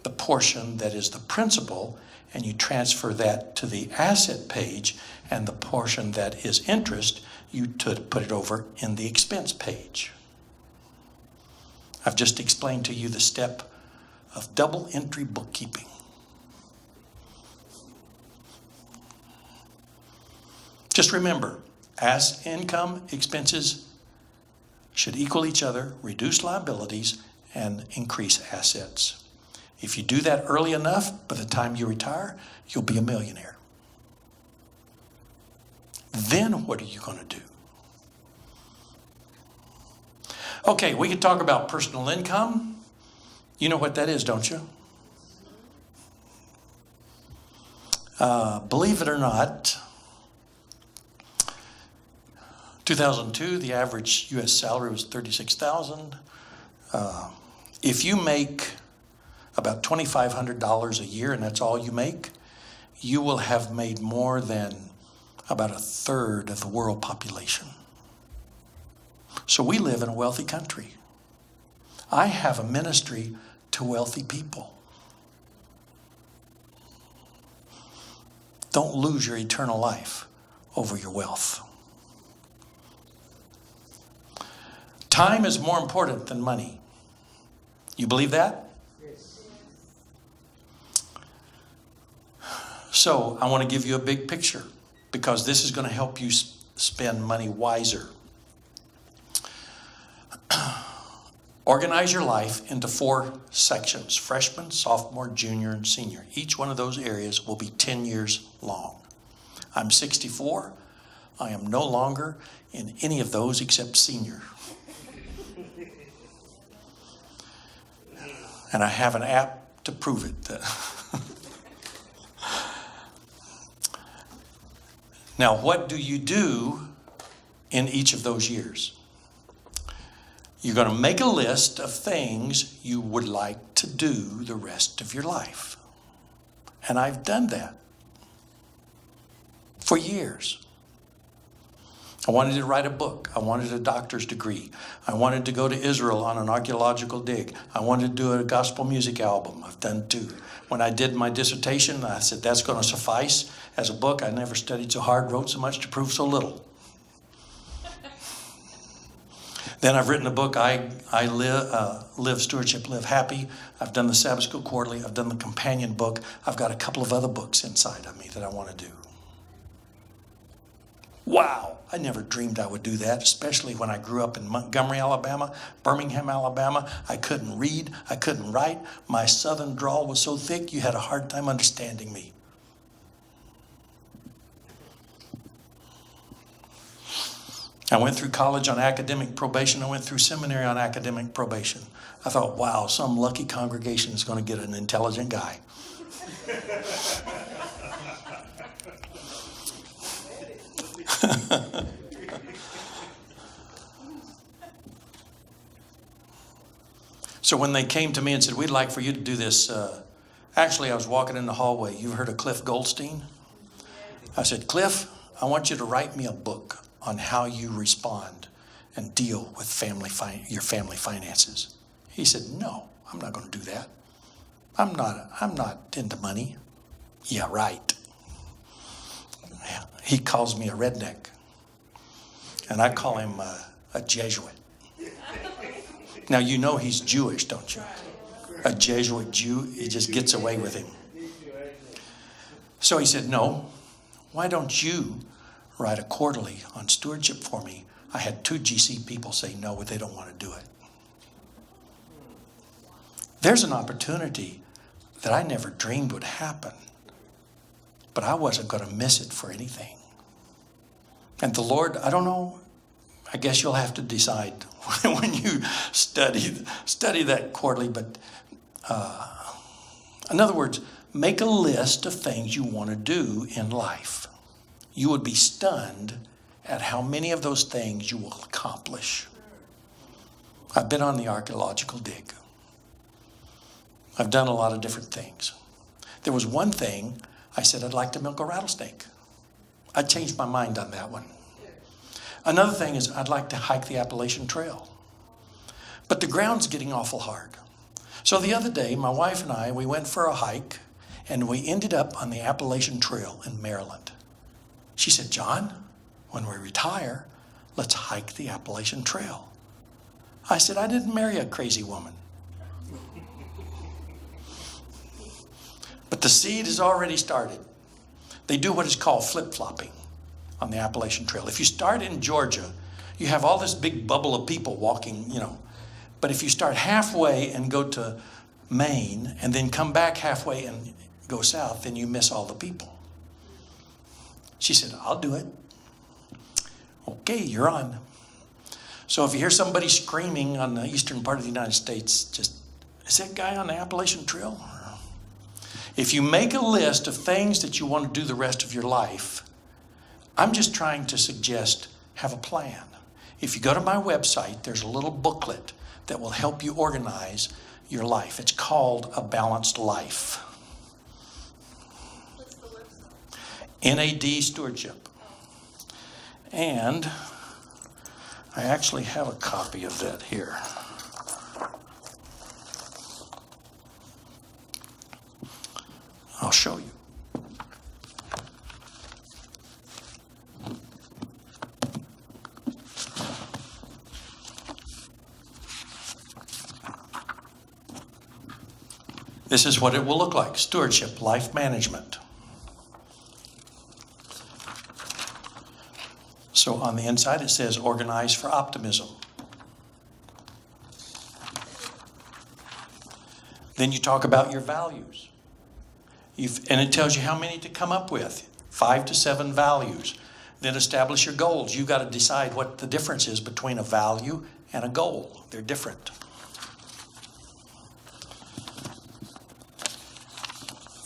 the portion that is the principal and you transfer that to the asset page, and the portion that is interest, you put it over in the expense page. I've just explained to you the step of double entry bookkeeping. Just remember, as income, expenses should equal each other, reduce liabilities, and increase assets. If you do that early enough, by the time you retire, you'll be a millionaire. Then what are you going to do? Okay, we can talk about personal income. You know what that is, don't you? Believe it or not, 2002, the average U.S. salary was $36,000. If you make about $2,500 a year, and that's all you make, you will have made more than about 1/3 of the world population. So we live in a wealthy country. I have a ministry to wealthy people. Don't lose your eternal life over your wealth. Time is more important than money. You believe that? So I want to give you a big picture, because this is going to help you spend money wiser. Organize your life into 4 sections: freshman, sophomore, junior, and senior. Each one of those areas will be 10 years long. I'm 64. I am no longer in any of those except senior. And I have an app to prove it. Now, what do you do in each of those years? You're going to make a list of things you would like to do the rest of your life. And I've done that for years. I wanted to write a book. I wanted a doctor's degree. I wanted to go to Israel on an archaeological dig. I wanted to do a gospel music album. I've done 2. When I did my dissertation, I said, that's going to suffice as a book. I never studied so hard, wrote so much to prove so little. Then I've written a book, I Live Stewardship, Live Happy. I've done the Sabbath School Quarterly. I've done the companion book. I've got a couple of other books inside of me that I want to do. Wow, I never dreamed I would do that, especially when I grew up in Montgomery, Alabama, Birmingham, Alabama. I couldn't read. I couldn't write. My southern drawl was so thick, you had a hard time understanding me. I went through college on academic probation. I went through seminary on academic probation. I thought, wow, some lucky congregation is going to get an intelligent guy. So when they came to me and said, we'd like for you to do this, actually I was walking in the hallway. You've heard of Cliff Goldstein? I said, Cliff, I want you to write me a book on how you respond and deal with your family finances. He said, no, I'm not going to do that. I'm not into money. Yeah, right. He calls me a redneck. And I call him a Jesuit. Now, you know he's Jewish, don't you? A Jesuit Jew, he just gets away with him. So he said, no, why don't you write a quarterly on stewardship for me? I had 2 GC people say no, but they don't want to do it. There's an opportunity that I never dreamed would happen, but I wasn't going to miss it for anything. And the Lord, I don't know, I guess you'll have to decide when you study that quarterly, but in other words, make a list of things you want to do in life. You would be stunned at how many of those things you will accomplish. I've been on the archaeological dig. I've done a lot of different things. There was one thing I said I'd like to milk a rattlesnake. I changed my mind on that one. Another thing is I'd like to hike the Appalachian Trail. But the ground's getting awful hard. So the other day, my wife and I, we went for a hike, and we ended up on the Appalachian Trail in Maryland. She said, John, when we retire, let's hike the Appalachian Trail. I said, I didn't marry a crazy woman. But the seed has already started. They do what is called flip-flopping on the Appalachian Trail. If you start in Georgia, you have all this big bubble of people walking, But if you start halfway and go to Maine and then come back halfway and go south, then you miss all the people. She said, I'll do it. Okay, you're on. So if you hear somebody screaming on the eastern part of the United States, just, is that guy on the Appalachian Trail? If you make a list of things that you want to do the rest of your life, I'm just trying to suggest have a plan. If you go to my website, there's a little booklet that will help you organize your life. It's called A Balanced Life. What's the website? NAD Stewardship. And I actually have a copy of that here. I'll show you. This is what it will look like. Stewardship, life management. So on the inside it says organize for optimism. Then you talk about your values. And it tells you how many to come up with. 5 to 7 values. Then establish your goals. You've got to decide what the difference is between a value and a goal. They're different.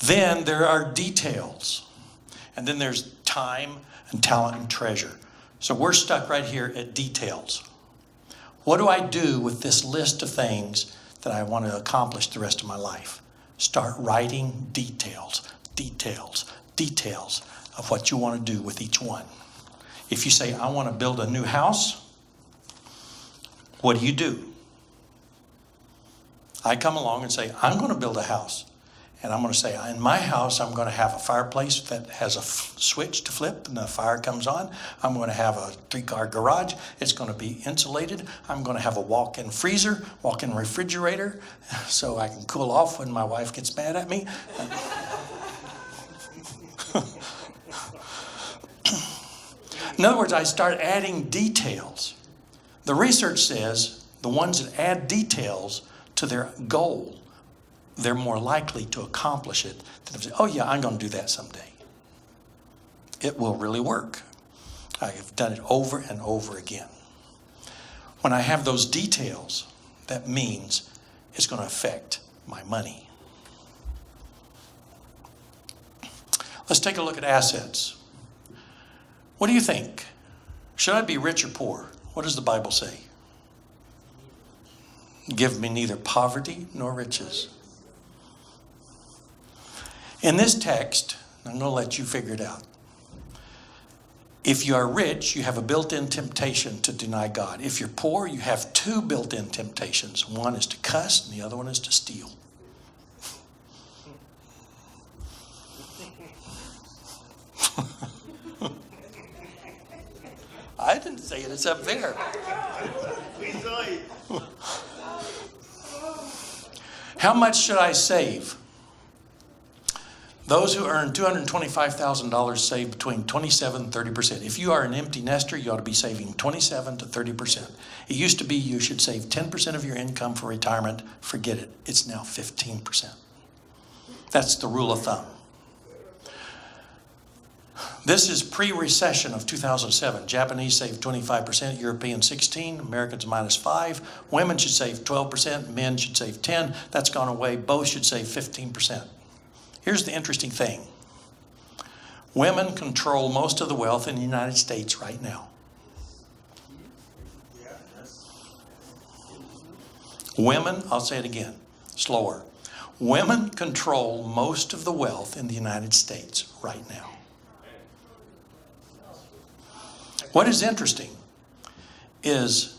Then there are details. And then there's time and talent and treasure. So we're stuck right here at details. What do I do with this list of things that I want to accomplish the rest of my life? Start writing details of what you want to do with each one. If you say, I want to build a new house, what do? I come along and say, I'm going to build a house. And I'm going to say, in my house, I'm going to have a fireplace that has a switch to flip and the fire comes on. I'm going to have a 3-car garage. It's going to be insulated. I'm going to have a walk-in freezer, walk-in refrigerator, so I can cool off when my wife gets mad at me. In other words, I start adding details. The research says the ones that add details to their goal, they're more likely to accomplish it than if they say, oh yeah, I'm going to do that someday. It will really work. I have done it over and over again. When I have those details, that means it's going to affect my money. Let's take a look at assets. What do you think? Should I be rich or poor? What does the Bible say? Give me neither poverty nor riches. In this text, I'm going to let you figure it out. If you are rich, you have a built-in temptation to deny God. If you're poor, you have 2 built-in temptations. One is to cuss and the other one is to steal. I didn't say it, it's up there. How much should I save? Those who earn $225,000 save between 27 and 30%. If you are an empty nester, you ought to be saving 27 to 30%. It used to be you should save 10% of your income for retirement. Forget it. It's now 15%. That's the rule of thumb. This is pre-recession of 2007. Japanese saved 25%, European 16%, Americans minus 5%. Women should save 12%, men should save 10%. That's gone away. Both should save 15%. Here's the interesting thing. Women control most of the wealth in the United States right now. Women, I'll say it again, slower. Women control most of the wealth in the United States right now. What is interesting is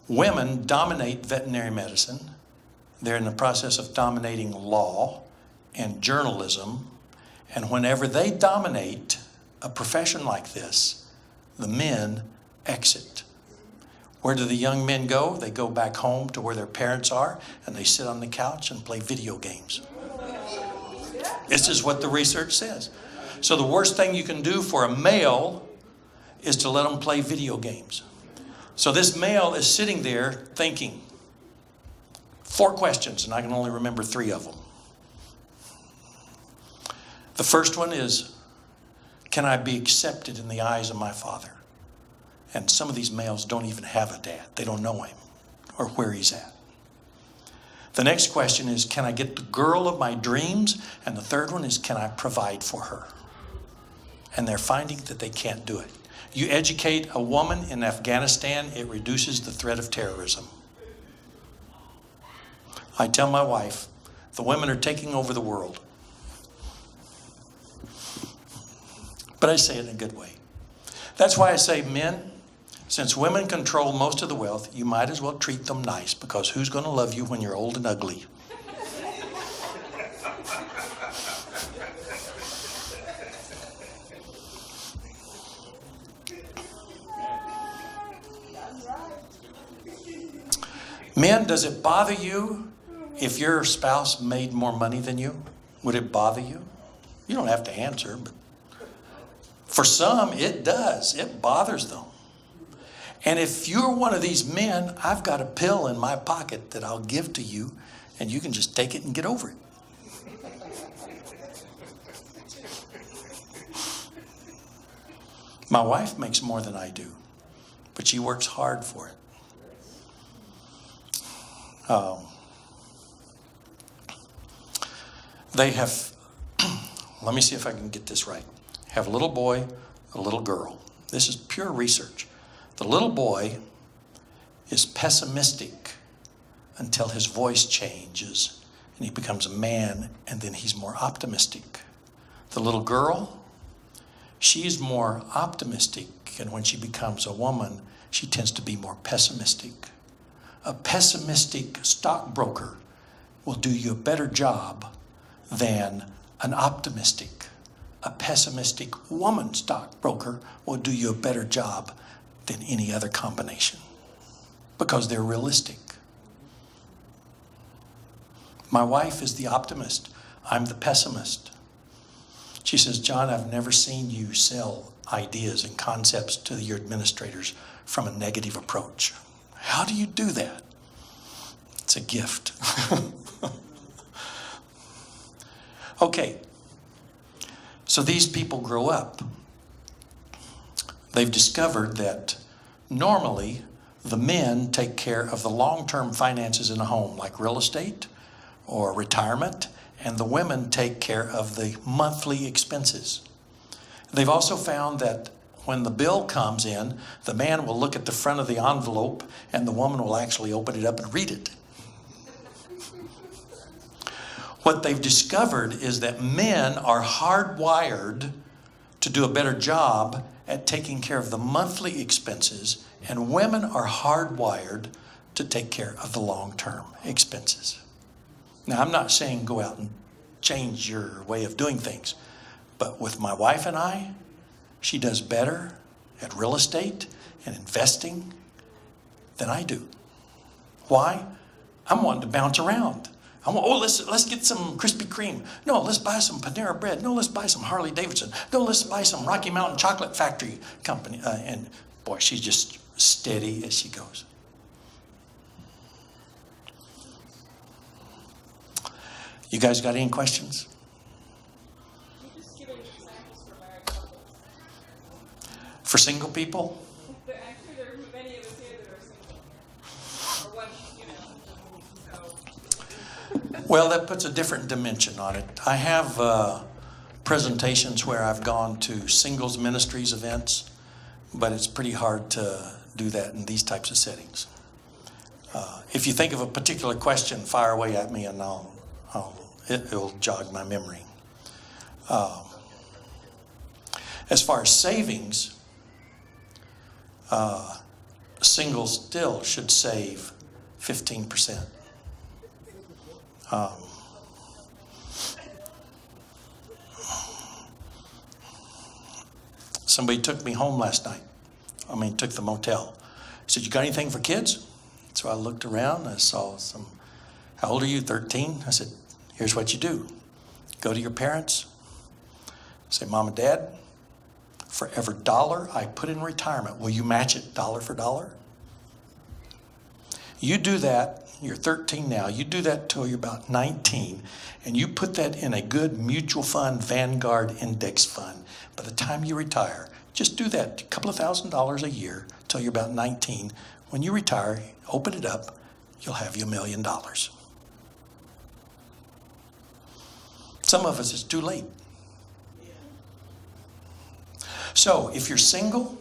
women dominate veterinary medicine. They're in the process of dominating law and journalism. And whenever they dominate a profession like this, the men exit. Where do the young men go? They go back home to where their parents are, and they sit on the couch and play video games. This is what the research says. So the worst thing you can do for a male is to let them play video games. So this male is sitting there thinking, 4 questions, and I can only remember 3 of them. The first one is, can I be accepted in the eyes of my father? And some of these males don't even have a dad. They don't know him or where he's at. The next question is, can I get the girl of my dreams? And the third one is, can I provide for her? And they're finding that they can't do it. You educate a woman in Afghanistan, it reduces the threat of terrorism. I tell my wife, the women are taking over the world. But I say it in a good way. That's why I say, men, since women control most of the wealth, you might as well treat them nice, because who's going to love you when you're old and ugly? Men, does it bother you if your spouse made more money than you? Would it bother you? You don't have to answer, but for some, it does. It bothers them. And if you're one of these men, I've got a pill in my pocket that I'll give to you, and you can just take it and get over it. My wife makes more than I do, but she works hard for it. They have, let me see if I can get this right. Have a little boy, a little girl. This is pure research. The little boy is pessimistic until his voice changes and he becomes a man, and then he's more optimistic. The little girl, She's more optimistic, and when she becomes a woman, she tends to be more pessimistic. A pessimistic stockbroker will do you a better job than an optimistic. A pessimistic woman stockbroker will do you a better job than any other combination because they're realistic. My wife is the optimist. I'm the pessimist. She says, John, I've never seen you sell ideas and concepts to your administrators from a negative approach. How do you do that? It's a gift. Okay. So these people grow up. They've discovered that normally the men take care of the long-term finances in a home, like real estate or retirement, and the women take care of the monthly expenses. They've also found that when the bill comes in, the man will look at the front of the envelope and the woman will actually open it up and read it. What they've discovered is that men are hardwired to do a better job at taking care of the monthly expenses, and women are hardwired to take care of the long-term expenses. Now, I'm not saying go out and change your way of doing things, but with my wife and I, she does better at real estate and investing than I do. Why? I'm wanting to bounce around. Let's get some Krispy Kreme. No, let's buy some Panera Bread. No, let's buy some Harley Davidson. No, let's buy some Rocky Mountain Chocolate Factory company. And boy, she's just steady as she goes. You guys got any questions? You just giving examples for married couples. For single people? Actually, there are many of us here that are single. Or one, so. Well, that puts a different dimension on it. I have presentations where I've gone to singles ministries events, but it's pretty hard to do that in these types of settings. If you think of a particular question, fire away at me and it'll jog my memory. As far as savings, singles still should save 15%. Somebody took me home last night. Took the motel. He said, you got anything for kids? So I looked around, I saw some, how old are you, 13? I said, here's what you do. Go to your parents, say, Mom and Dad, for every dollar I put in retirement, will you match it dollar for dollar? You do that, you're 13 now, you do that till you're about 19, and you put that in a good mutual fund, Vanguard index fund. By the time you retire, just do that, a couple of $1,000s a year till you're about 19. When you retire, open it up, you'll have you $1 million. Some of us, it's too late. So if you're single,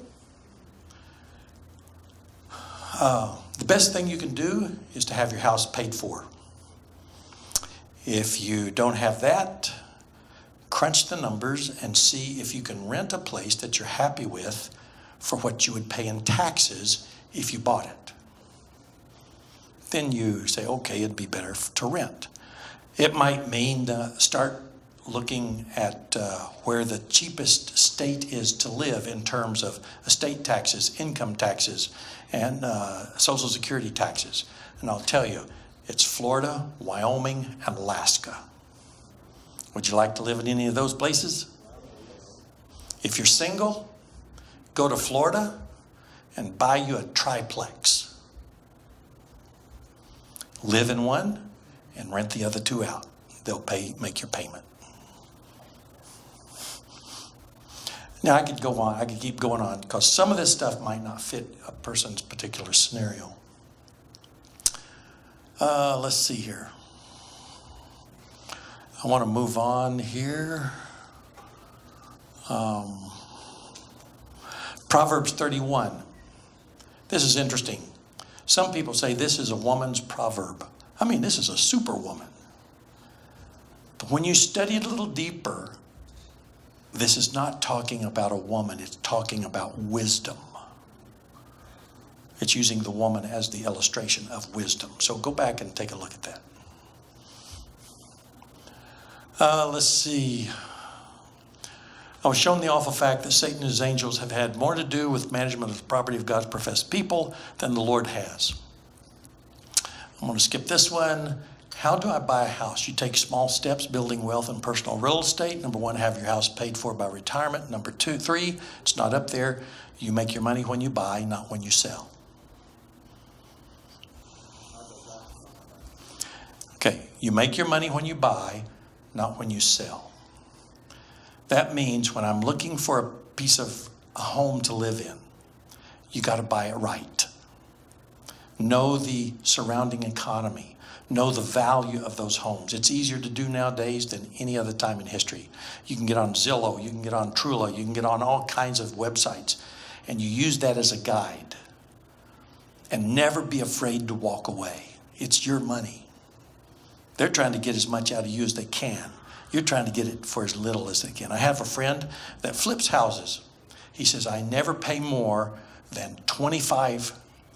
the best thing you can do is to have your house paid for. If you don't have that, crunch the numbers and see if you can rent a place that you're happy with for what you would pay in taxes if you bought it. Then you say, okay, it'd be better to rent. It might mean start looking at where the cheapest state is to live in terms of estate taxes, income taxes, and Social Security taxes. And I'll tell you, it's Florida, Wyoming, and Alaska. Would you like to live in any of those places? If you're single, go to Florida and buy you a triplex. Live in one and rent the other two out. They'll make your payment. Now I could go on, I could keep going on because some of this stuff might not fit a person's particular scenario. Let's see here. I want to move on here. Proverbs 31. This is interesting. Some people say this is a woman's proverb. This is a superwoman. But when you study it a little deeper, This is not talking about a woman. It's talking about wisdom. It's using the woman as the illustration of wisdom. So go back and take a look at that. Let's see. I was shown the awful fact that Satan and his angels have had more to do with management of the property of God's professed people than the Lord has. I'm going to skip this one. How do I buy a house? You take small steps, building wealth and personal real estate. Number one, have your house paid for by retirement. Number two, three, it's not up there. You make your money when you buy, not when you sell. Okay, you make your money when you buy, not when you sell. That means when I'm looking for a piece of a home to live in, you got to buy it right. Know the surrounding economy. Know the value of those homes. It's easier to do nowadays than any other time in history. You can get on Zillow, you can get on Trullo, you can get on all kinds of websites, and you use that as a guide. And never be afraid to walk away. It's your money. They're trying to get as much out of you as they can. You're trying to get it for as little as they can. I have a friend that flips houses. He says, I never pay more than 25.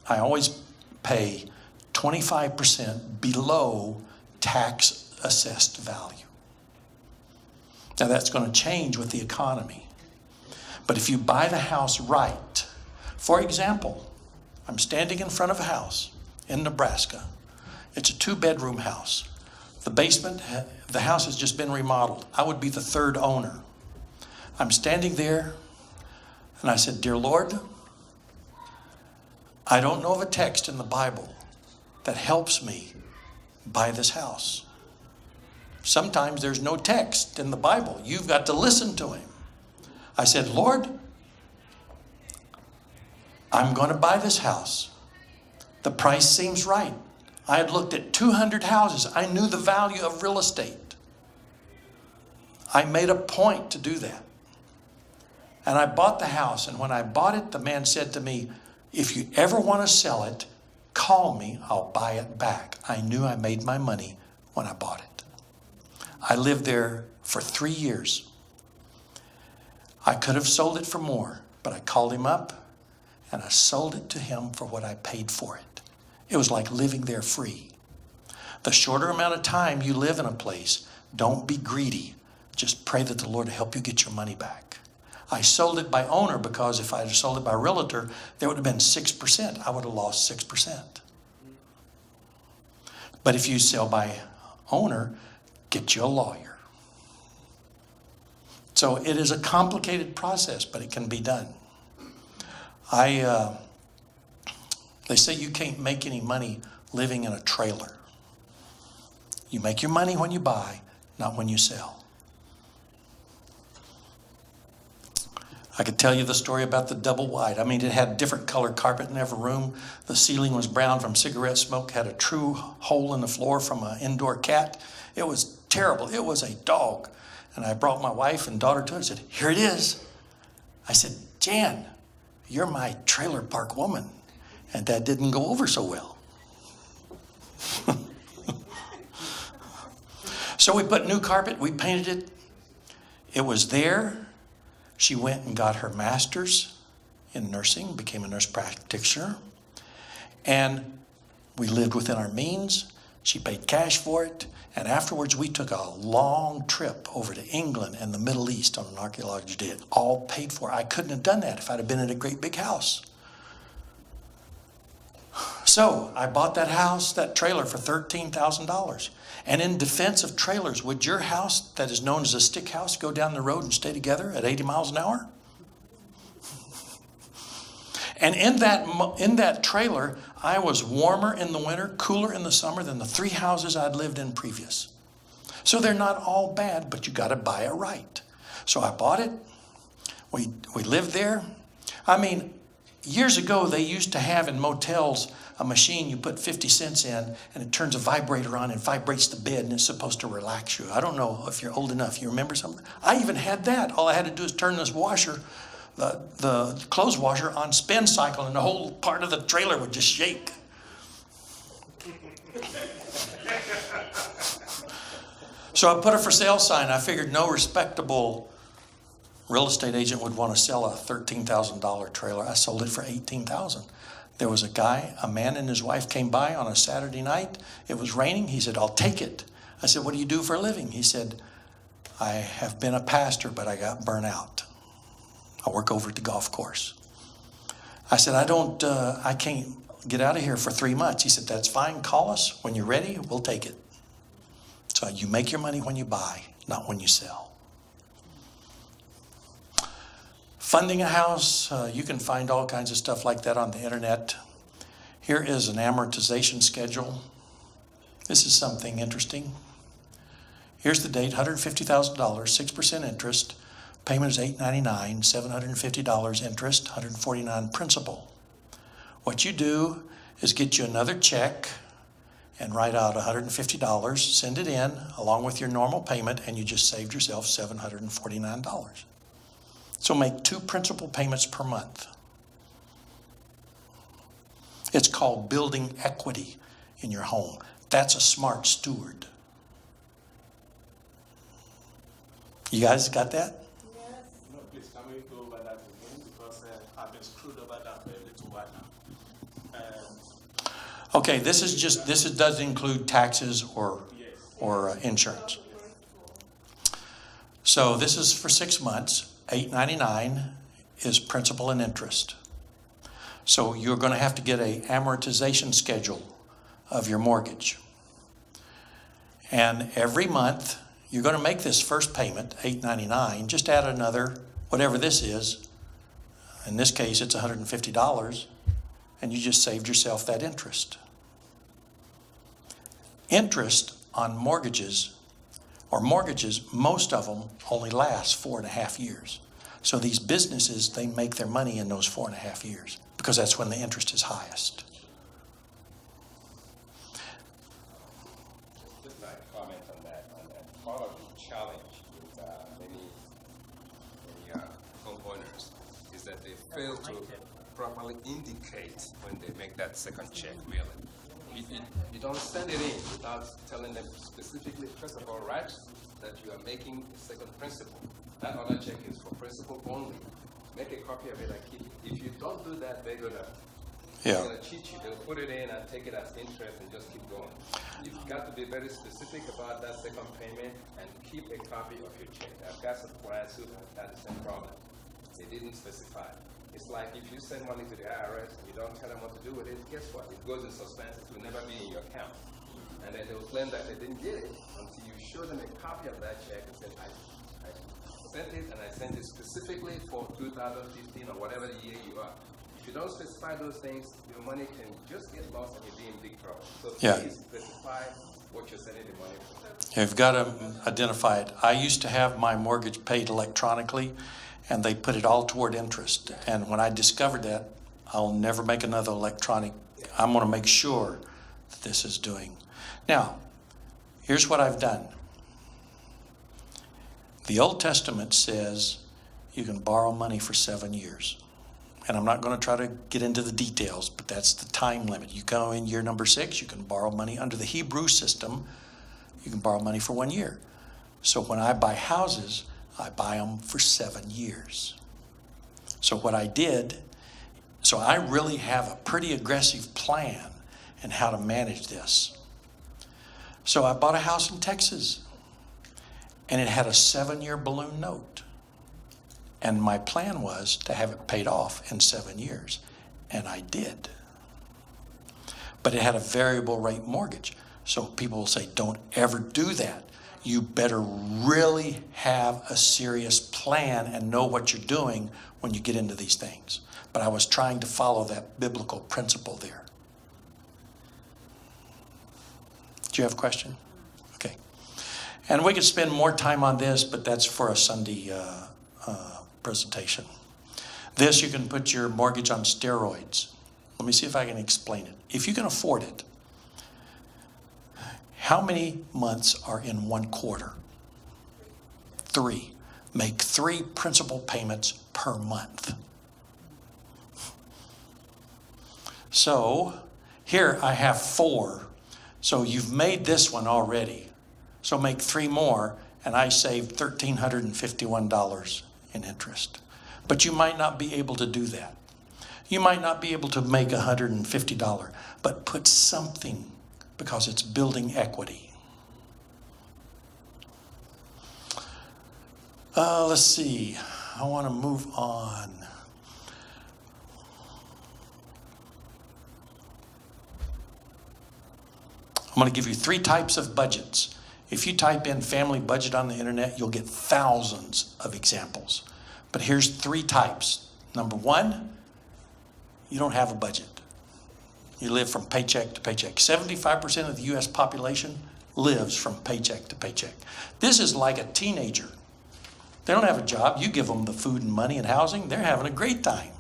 I always pay 25% below tax assessed value. Now that's going to change with the economy. But if you buy the house right, for example, I'm standing in front of a house in Nebraska. It's a 2-bedroom house. The basement, the house has just been remodeled. I would be the third owner. I'm standing there and I said, Dear Lord, I don't know of a text in the Bible that helps me buy this house. Sometimes there's no text in the Bible. You've got to listen to him. I said, Lord, I'm going to buy this house. The price seems right. I had looked at 200 houses. I knew the value of real estate. I made a point to do that. And I bought the house. And when I bought it, the man said to me, if you ever want to sell it, call me. I'll buy it back. I knew I made my money when I bought it. I lived there for 3 years. I could have sold it for more, but I called him up and I sold it to him for what I paid for it. It was like living there free. The shorter amount of time you live in a place, don't be greedy. Just pray that the Lord will help you get your money back. I sold it by owner because if I had sold it by realtor, there would have been 6%. I would have lost 6%. But if you sell by owner, get you a lawyer. So it is a complicated process, but it can be done. They say you can't make any money living in a trailer. You make your money when you buy, not when you sell. I could tell you the story about the double wide. I mean, it had different color carpet in every room. The ceiling was brown from cigarette smoke, had a true hole in the floor from an indoor cat. It was terrible. It was a dog. And I brought my wife and daughter to it and said, here it is. I said, Jan, you're my trailer park woman. And that didn't go over so well. So we put new carpet, we painted it. It was there. She went and got her master's in nursing, became a nurse practitioner. And we lived within our means. She paid cash for it. And afterwards, we took a long trip over to England and the Middle East on an archaeology dig, all paid for. I couldn't have done that if I'd have been in a great big house. So I bought that house, that trailer for $13,000. And in defense of trailers, would your house that is known as a stick house go down the road and stay together at 80 miles an hour? And in that trailer, I was warmer in the winter, cooler in the summer than the 3 houses I'd lived in previous. So they're not all bad, but you got to buy it right. So I bought it. We lived there. I mean, years ago, they used to have in motels a machine you put 50 cents in and it turns a vibrator on and vibrates the bed and it's supposed to relax you. I don't know if you're old enough. You remember something? I even had that. All I had to do is turn this washer, the clothes washer on spin cycle and the whole part of the trailer would just shake. So I put a for sale sign. I figured no respectable Real estate agent would want to sell a $13,000 trailer. I sold it for $18,000. There was a man and his wife came by on a Saturday night. It was raining. He said, I'll take it. I said, what do you do for a living? He said, I have been a pastor, but I got burnt out. I work over at the golf course. I said, I can't get out of here for 3 months. He said, that's fine. Call us. When you're ready, we'll take it. So you make your money when you buy, not when you sell. Funding a house, you can find all kinds of stuff like that on the internet. Here is an amortization schedule. This is something interesting. Here's the date, $150,000, 6% interest. Payment is $899, $750 interest, $149 principal. What you do is get you another check and write out $150, send it in along with your normal payment, and you just saved yourself $749. So make 2 principal payments per month. It's called building equity in your home. That's a smart steward. You guys got that? No, please, can we go over that again? Because I've been screwed over that for a little while now. Okay, this does include taxes or insurance. So this is for 6 months. $899 is principal and interest. So you're going to have to get an amortization schedule of your mortgage. And every month, you're going to make this first payment, $899. Just add another, whatever this is. In this case, it's $150. And you just saved yourself that interest. Interest on mortgages, most of them only last 4.5 years. So these businesses, they make their money in those 4.5 years because that's when the interest is highest. Just like a comment on that. Part of the challenge with many homeowners is that they fail to properly indicate when they make that second check, really. You don't send it in without telling them specifically, first of all, right, that you are making a second principal. That other check is for principal only. Make a copy of it and keep it. If you don't do that, they're gonna cheat you. They'll put it in and take it as interest and just keep going. You've got to be very specific about that second payment and keep a copy of your check. I've got some clients who have had the same problem. They didn't specify. It's like if you send money to the IRS and you don't tell them what to do with it, guess what? It goes in suspense. It will never be in your account. And then they'll claim that they didn't get it until you show them a copy of that check and say, I sent it and I sent it specifically for 2015 or whatever the year you are. If you don't specify those things, your money can just get lost and you'll be in big trouble. So please specify what you're sending the money for. You've got to identify it. I used to have my mortgage paid electronically, and they put it all toward interest. And when I discovered that, I'll never make another electronic. I'm going to make sure that this is doing. Now, here's what I've done. The Old Testament says you can borrow money for 7 years. And I'm not going to try to get into the details, but that's the time limit. You go in year number 6, you can borrow money. Under the Hebrew system, you can borrow money for 1 year. So when I buy houses, I buy them for 7 years. So what I did, so I really have a pretty aggressive plan in how to manage this. So I bought a house in Texas, and it had a 7-year balloon note. And my plan was to have it paid off in 7 years. And I did. But it had a variable rate mortgage. So people will say, don't ever do that. You better really have a serious plan and know what you're doing when you get into these things. But I was trying to follow that biblical principle there. Do you have a question? Okay. And we could spend more time on this, but that's for a Sunday presentation. This, you can put your mortgage on steroids. Let me see if I can explain it. If you can afford it, how many months are in 1 quarter? 3. Make 3 principal payments per month. So here I have 4. So you've made this one already. So make 3 more, and I saved $1,351 in interest. But you might not be able to do that. You might not be able to make $150, but put something, because it's building equity. Let's see. I want to move on. I'm going to give you 3 types of budgets. If you type in family budget on the internet, you'll get thousands of examples. But here's 3 types. Number 1, you don't have a budget. You live from paycheck to paycheck. 75% of the U.S. population lives from paycheck to paycheck. This is like a teenager. They don't have a job. You give them the food and money and housing. They're having a great time.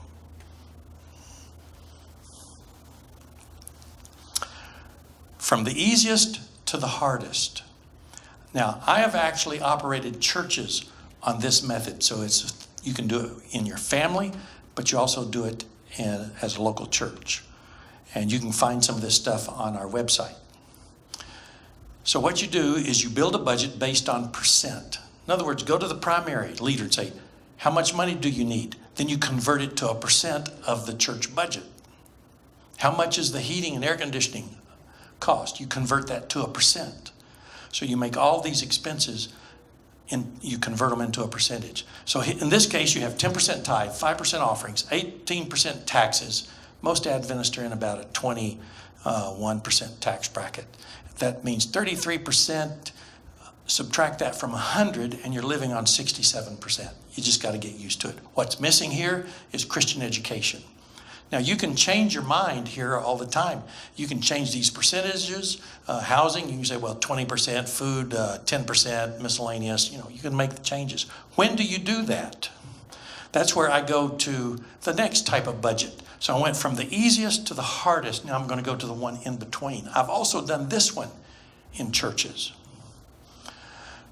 From the easiest to the hardest. Now, I have actually operated churches on this method. So you can do it in your family, but you also do it as a local church. And you can find some of this stuff on our website. So what you do is you build a budget based on percent. In other words, go to the primary leader and say, how much money do you need? Then you convert it to a percent of the church budget. How much is the heating and air conditioning cost? You convert that to a percent. So you make all these expenses and you convert them into a percentage. So in this case, you have 10% tithe, 5% offerings, 18% taxes. Most Adventists are in about a 21% tax bracket. That means 33%. Subtract that from 100 and you're living on 67%. You just got to get used to it. What's missing here is Christian education. Now you can change your mind here all the time. You can change these percentages. Housing, you can say, well, 20%, food, 10%, miscellaneous. You can make the changes. When do you do that? That's where I go to the next type of budget. So I went from the easiest to the hardest. Now I'm going to go to the one in between. I've also done this one in churches.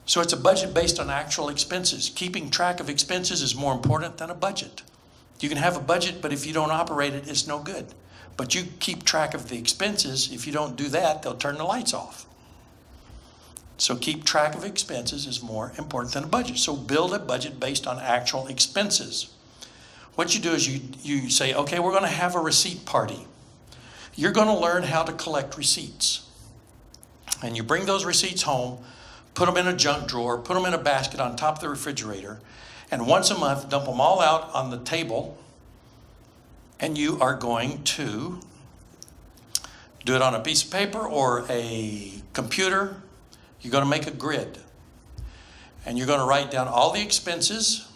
So it's a budget based on actual expenses. Keeping track of expenses is more important than a budget. You can have a budget, but if you don't operate it, it's no good. But you keep track of the expenses. If you don't do that, they'll turn the lights off. So keep track of expenses is more important than a budget. So build a budget based on actual expenses. What you do is you say, okay, we're going to have a receipt party. You're going to learn how to collect receipts. And you bring those receipts home, put them in a junk drawer, put them in a basket on top of the refrigerator, and once a month, dump them all out on the table, and you are going to do it on a piece of paper or a computer. You're going to make a grid, and you're going to write down all the expenses,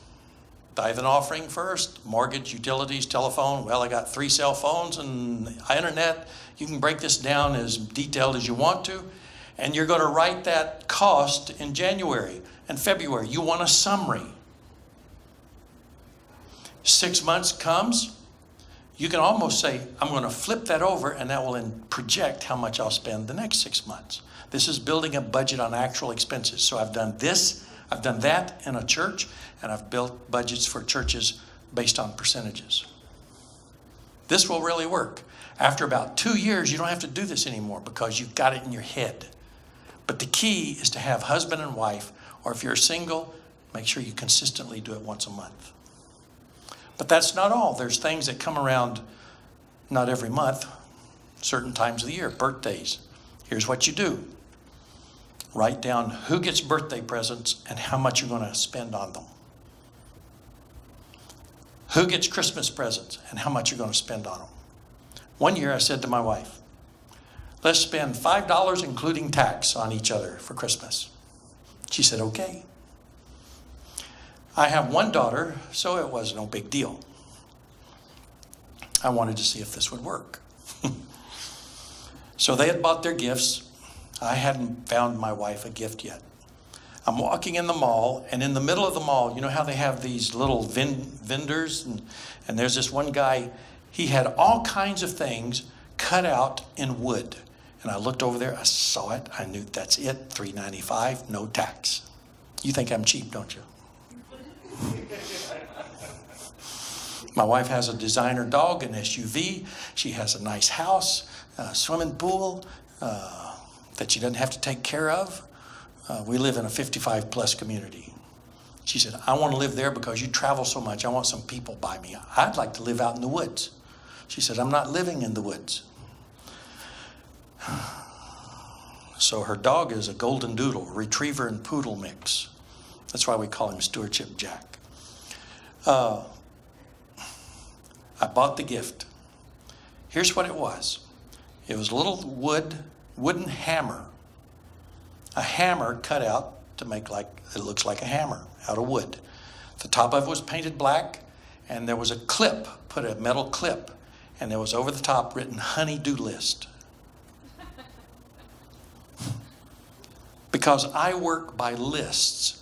tithe and offering first, mortgage, utilities, telephone. Well, I got 3 cell phones and internet. You can break this down as detailed as you want to. And you're going to write that cost in January and February. You want a summary. 6 months comes, you can almost say, I'm going to flip that over, and that will then project how much I'll spend the next 6 months. This is building a budget on actual expenses. So I've done this, I've done that in a church, and I've built budgets for churches based on percentages. This will really work. After about 2 years, you don't have to do this anymore because you've got it in your head. But the key is to have husband and wife, or if you're single, make sure you consistently do it once a month. But that's not all. There's things that come around not every month, certain times of the year, birthdays. Here's what you do. Write down who gets birthday presents and how much you're going to spend on them. Who gets Christmas presents and how much you're going to spend on them. One year I said to my wife, let's spend $5 including tax on each other for Christmas. She said, okay. I have one daughter, so it was no big deal. I wanted to see if this would work. So they had bought their gifts. I hadn't found my wife a gift yet. I'm walking in the mall, and in the middle of the mall, you know how they have these little vendors? And there's this one guy, he had all kinds of things cut out in wood. And I looked over there, I saw it, I knew that's it, $3.95, no tax. You think I'm cheap, don't you? My wife has a designer dog, an SUV. She has a nice house, a swimming pool that she doesn't have to take care of. We live in a 55-plus community. She said, I want to live there because you travel so much. I want some people by me. I'd like to live out in the woods. She said, I'm not living in the woods. So her dog is a golden doodle, retriever and poodle mix. That's why we call him Stewardship Jack. I bought the gift. Here's what it was. It was a little wooden hammer. A hammer cut out to make like, it looks like a hammer out of wood. The top of it was painted black, and there was a clip, put a metal clip, and there was over the top written honey-do list. Because I work by lists.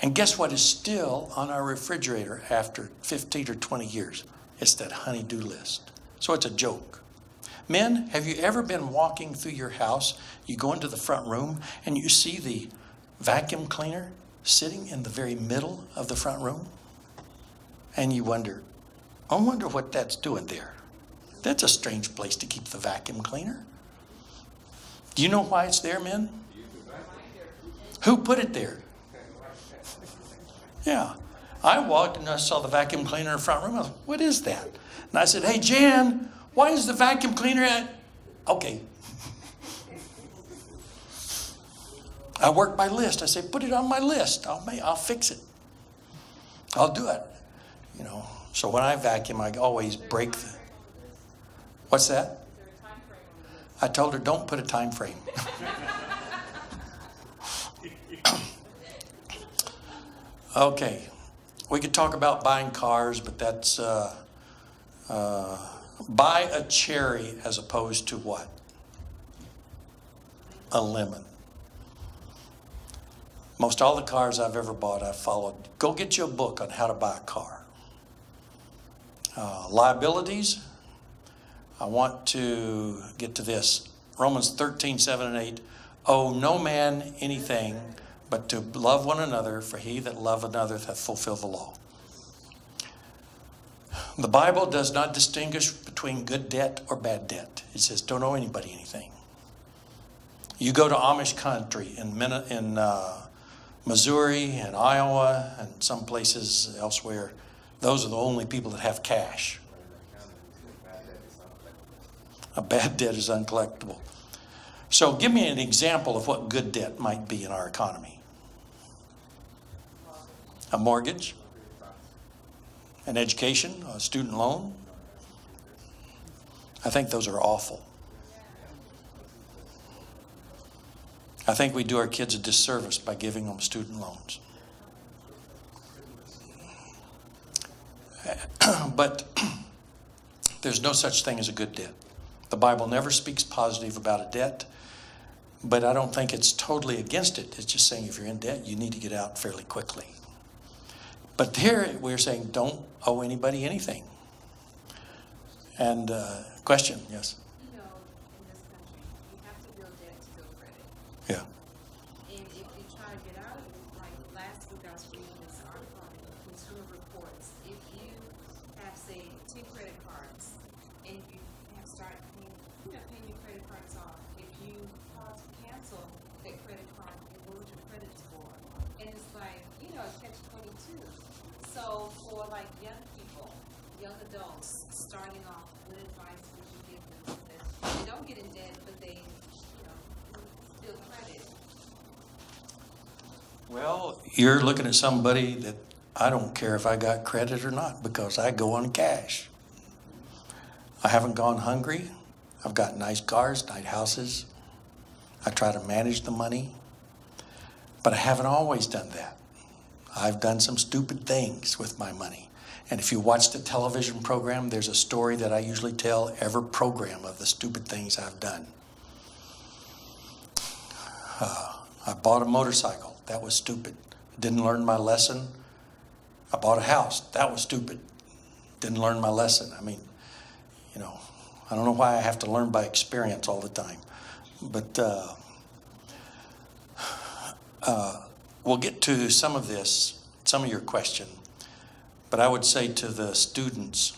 And guess what is still on our refrigerator after 15 or 20 years? It's that honey-do list. So it's a joke. Men, have you ever been walking through your house, you go into the front room, and you see the vacuum cleaner sitting in the very middle of the front room? And you wonder, I wonder what that's doing there. That's a strange place to keep the vacuum cleaner. Do you know why it's there, men? Who put it there? Yeah. I walked and I saw the vacuum cleaner in the front room. I was like, what is that? And I said, hey, Jan, why is the vacuum cleaner at? Okay. I work by list. I say, put it on my list. I'll fix it. I'll do it. You know. So when I vacuum, I always break the. What's that? I told her, don't put a time frame. Okay. We could talk about buying cars, but that's buy a cherry as opposed to what? A lemon. Most all the cars I've ever bought, I've followed. Go get you a book on how to buy a car. Liabilities. I want to get to this. Romans 13, 7 and 8. Owe no man anything but to love one another, for he that loveth another hath fulfilled the law. The Bible does not distinguish between good debt or bad debt. It says don't owe anybody anything. You go to Amish country in Missouri and Iowa and some places elsewhere, those are the only people that have cash. A bad debt is uncollectible. So give me an example of what good debt might be in our economy. A mortgage, an education, a student loan. I think those are awful. I think we do our kids a disservice by giving them student loans. But there's no such thing as a good debt. The Bible never speaks positive about a debt, but I don't think it's totally against it. It's just saying if you're in debt, you need to get out fairly quickly. But here we're saying don't owe anybody anything. And question, yes? You know, in this country, you have to build debt to build credit. Yeah. And if you try to get out of it, like last week I was reading this article in Consumer Reports. If you have, say, 2 credit cards and you have started paying your credit cards off, if you pause to cancel that credit card, you lose your credit score. And it's like, catch-22. So for like young people, young adults starting off, what advice would you give them that they don't get in debt, but they, build credit? Well, you're looking at somebody that I don't care if I got credit or not because I go on cash. I haven't gone hungry. I've got nice cars, nice houses. I try to manage the money, but I haven't always done that. I've done some stupid things with my money. And if you watch the television program, there's a story that I usually tell every program of the stupid things I've done. I bought a motorcycle. That was stupid. Didn't learn my lesson. I bought a house. That was stupid. Didn't learn my lesson. I mean, I don't know why I have to learn by experience all the time. But we'll get to some of this, some of your question. But I would say to the students,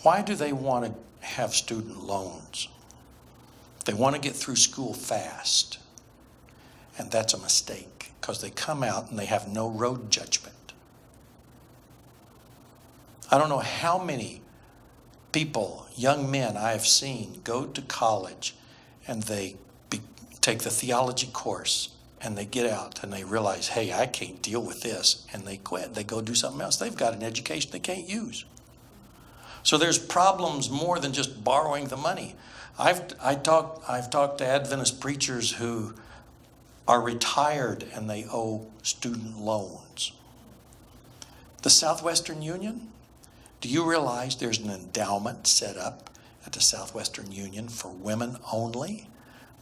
why do they want to have student loans? They want to get through school fast. And that's a mistake. because they come out and they have no road judgment. I don't know how many people, young men I have seen go to college and they take the theology course and they get out and they realize, hey, I can't deal with this, and they quit. They go do something else. They've got an education they can't use. So there's problems more than just borrowing the money. I've talked to Adventist preachers who are retired and they owe student loans. The Southwestern Union, do you realize there's an endowment set up at the Southwestern Union for women only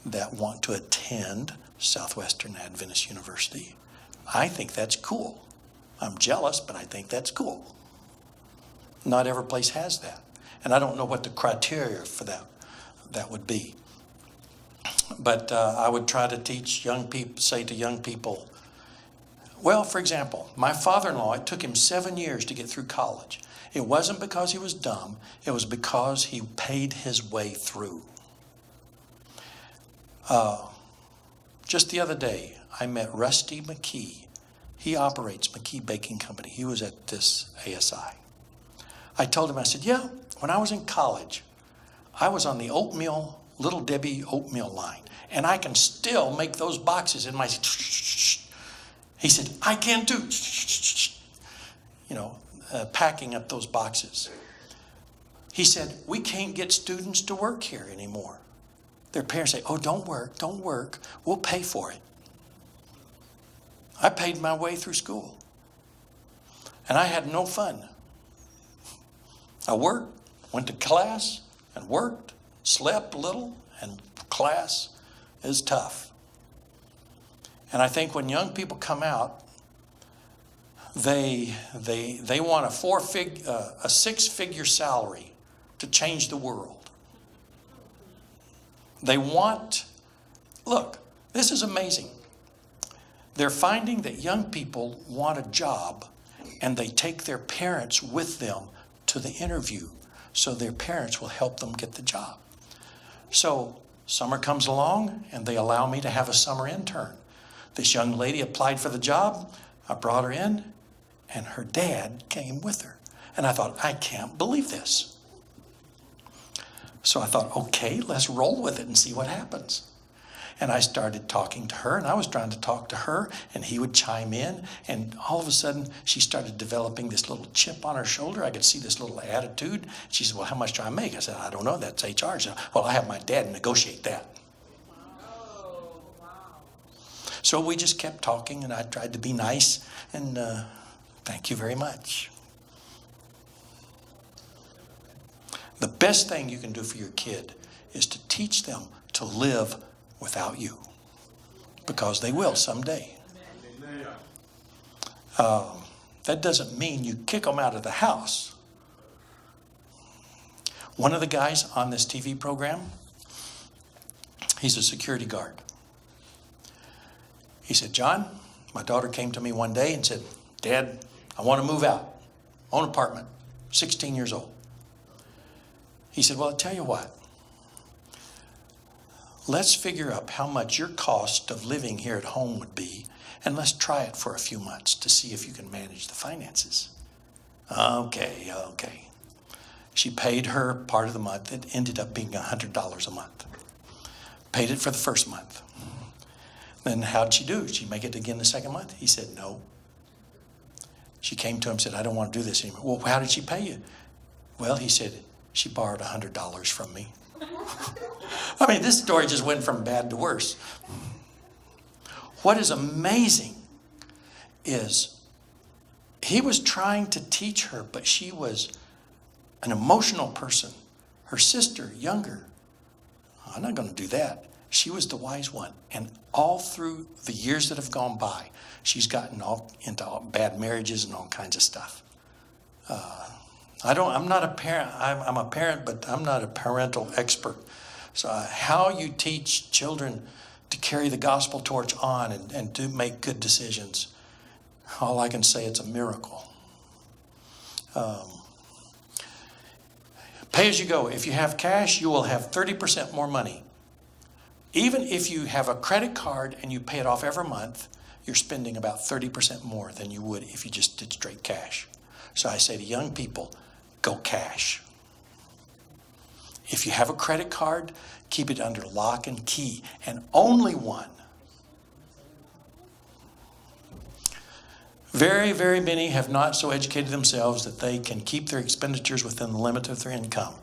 that want to attend Southwestern Adventist University? I think that's cool. I'm jealous, but I think that's cool. Not every place has that. And I don't know what the criteria for that would be. But I would try to teach young people, say to young people, well, for example, my father-in-law, it took him 7 years to get through college. It wasn't because he was dumb. It was because he paid his way through. Just the other day, I met Rusty McKee. He operates McKee Baking Company. He was at this ASI. I told him, I said, yeah, when I was in college, I was on the oatmeal, Little Debbie oatmeal line, and I can still make those boxes in my... He said, I can too. Packing up those boxes. He said, we can't get students to work here anymore. Their parents say, oh, don't work. We'll pay for it. I paid my way through school. And I had no fun. I worked, went to class, and worked, slept a little, and class is tough. And I think when young people come out, they want a six-figure salary to change the world. They want, look, this is amazing. They're finding that young people want a job and they take their parents with them to the interview so their parents will help them get the job. So summer comes along and they allow me to have a summer intern. This young lady applied for the job. I brought her in and her dad came with her. And I thought, I can't believe this. So I thought, okay, let's roll with it and see what happens. And I started talking to her, and I was trying to talk to her, and he would chime in, and all of a sudden, she started developing this little chip on her shoulder. I could see this little attitude. She said, well, how much do I make? I said, I don't know, that's HR. She said, well, I have my dad negotiate that. So we just kept talking, and I tried to be nice, and thank you very much. The best thing you can do for your kid is to teach them to live without you, because they will someday. That doesn't mean you kick them out of the house. One of the guys on this TV program, he's a security guard. He said, John, my daughter came to me one day and said, Dad, I want to move out. Own apartment, 16 years old. He said, well, I'll tell you what. Let's figure out how much your cost of living here at home would be, and let's try it for a few months to see if you can manage the finances. Okay. She paid her part of the month. It ended up being $100 a month. Paid it for the first month. Then how'd she do? Did she make it again the second month? He said, no. She came to him and said, I don't want to do this anymore. Well, how did she pay you? Well, he said, she borrowed $100 from me. I mean, this story just went from bad to worse. What is amazing is he was trying to teach her, but she was an emotional person. Her sister, younger, I'm not going to do that. She was the wise one. And all through the years that have gone by, she's gotten into bad marriages and all kinds of stuff. I'm not a parent. I'm a parent, but I'm not a parental expert. So how you teach children to carry the gospel torch on and to make good decisions, all I can say, it's a miracle. Pay as you go. If you have cash, you will have 30% more money. Even if you have a credit card and you pay it off every month, you're spending about 30% more than you would if you just did straight cash. So I say to young people, go cash. If you have a credit card, keep it under lock and key, and only one. Very, very many have not so educated themselves that they can keep their expenditures within the limit of their income.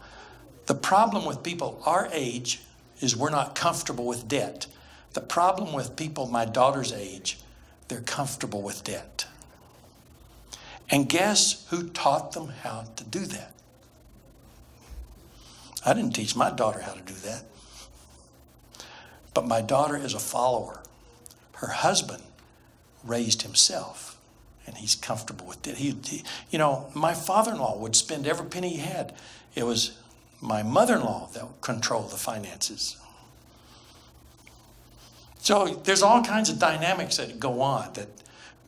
The problem with people our age is we're not comfortable with debt. The problem with people my daughter's age, they're comfortable with debt. And guess who taught them how to do that? I didn't teach my daughter how to do that. But my daughter is a follower. Her husband raised himself, and he's comfortable with it. My father-in-law would spend every penny he had. It was my mother-in-law that would control the finances. So there's all kinds of dynamics that go on that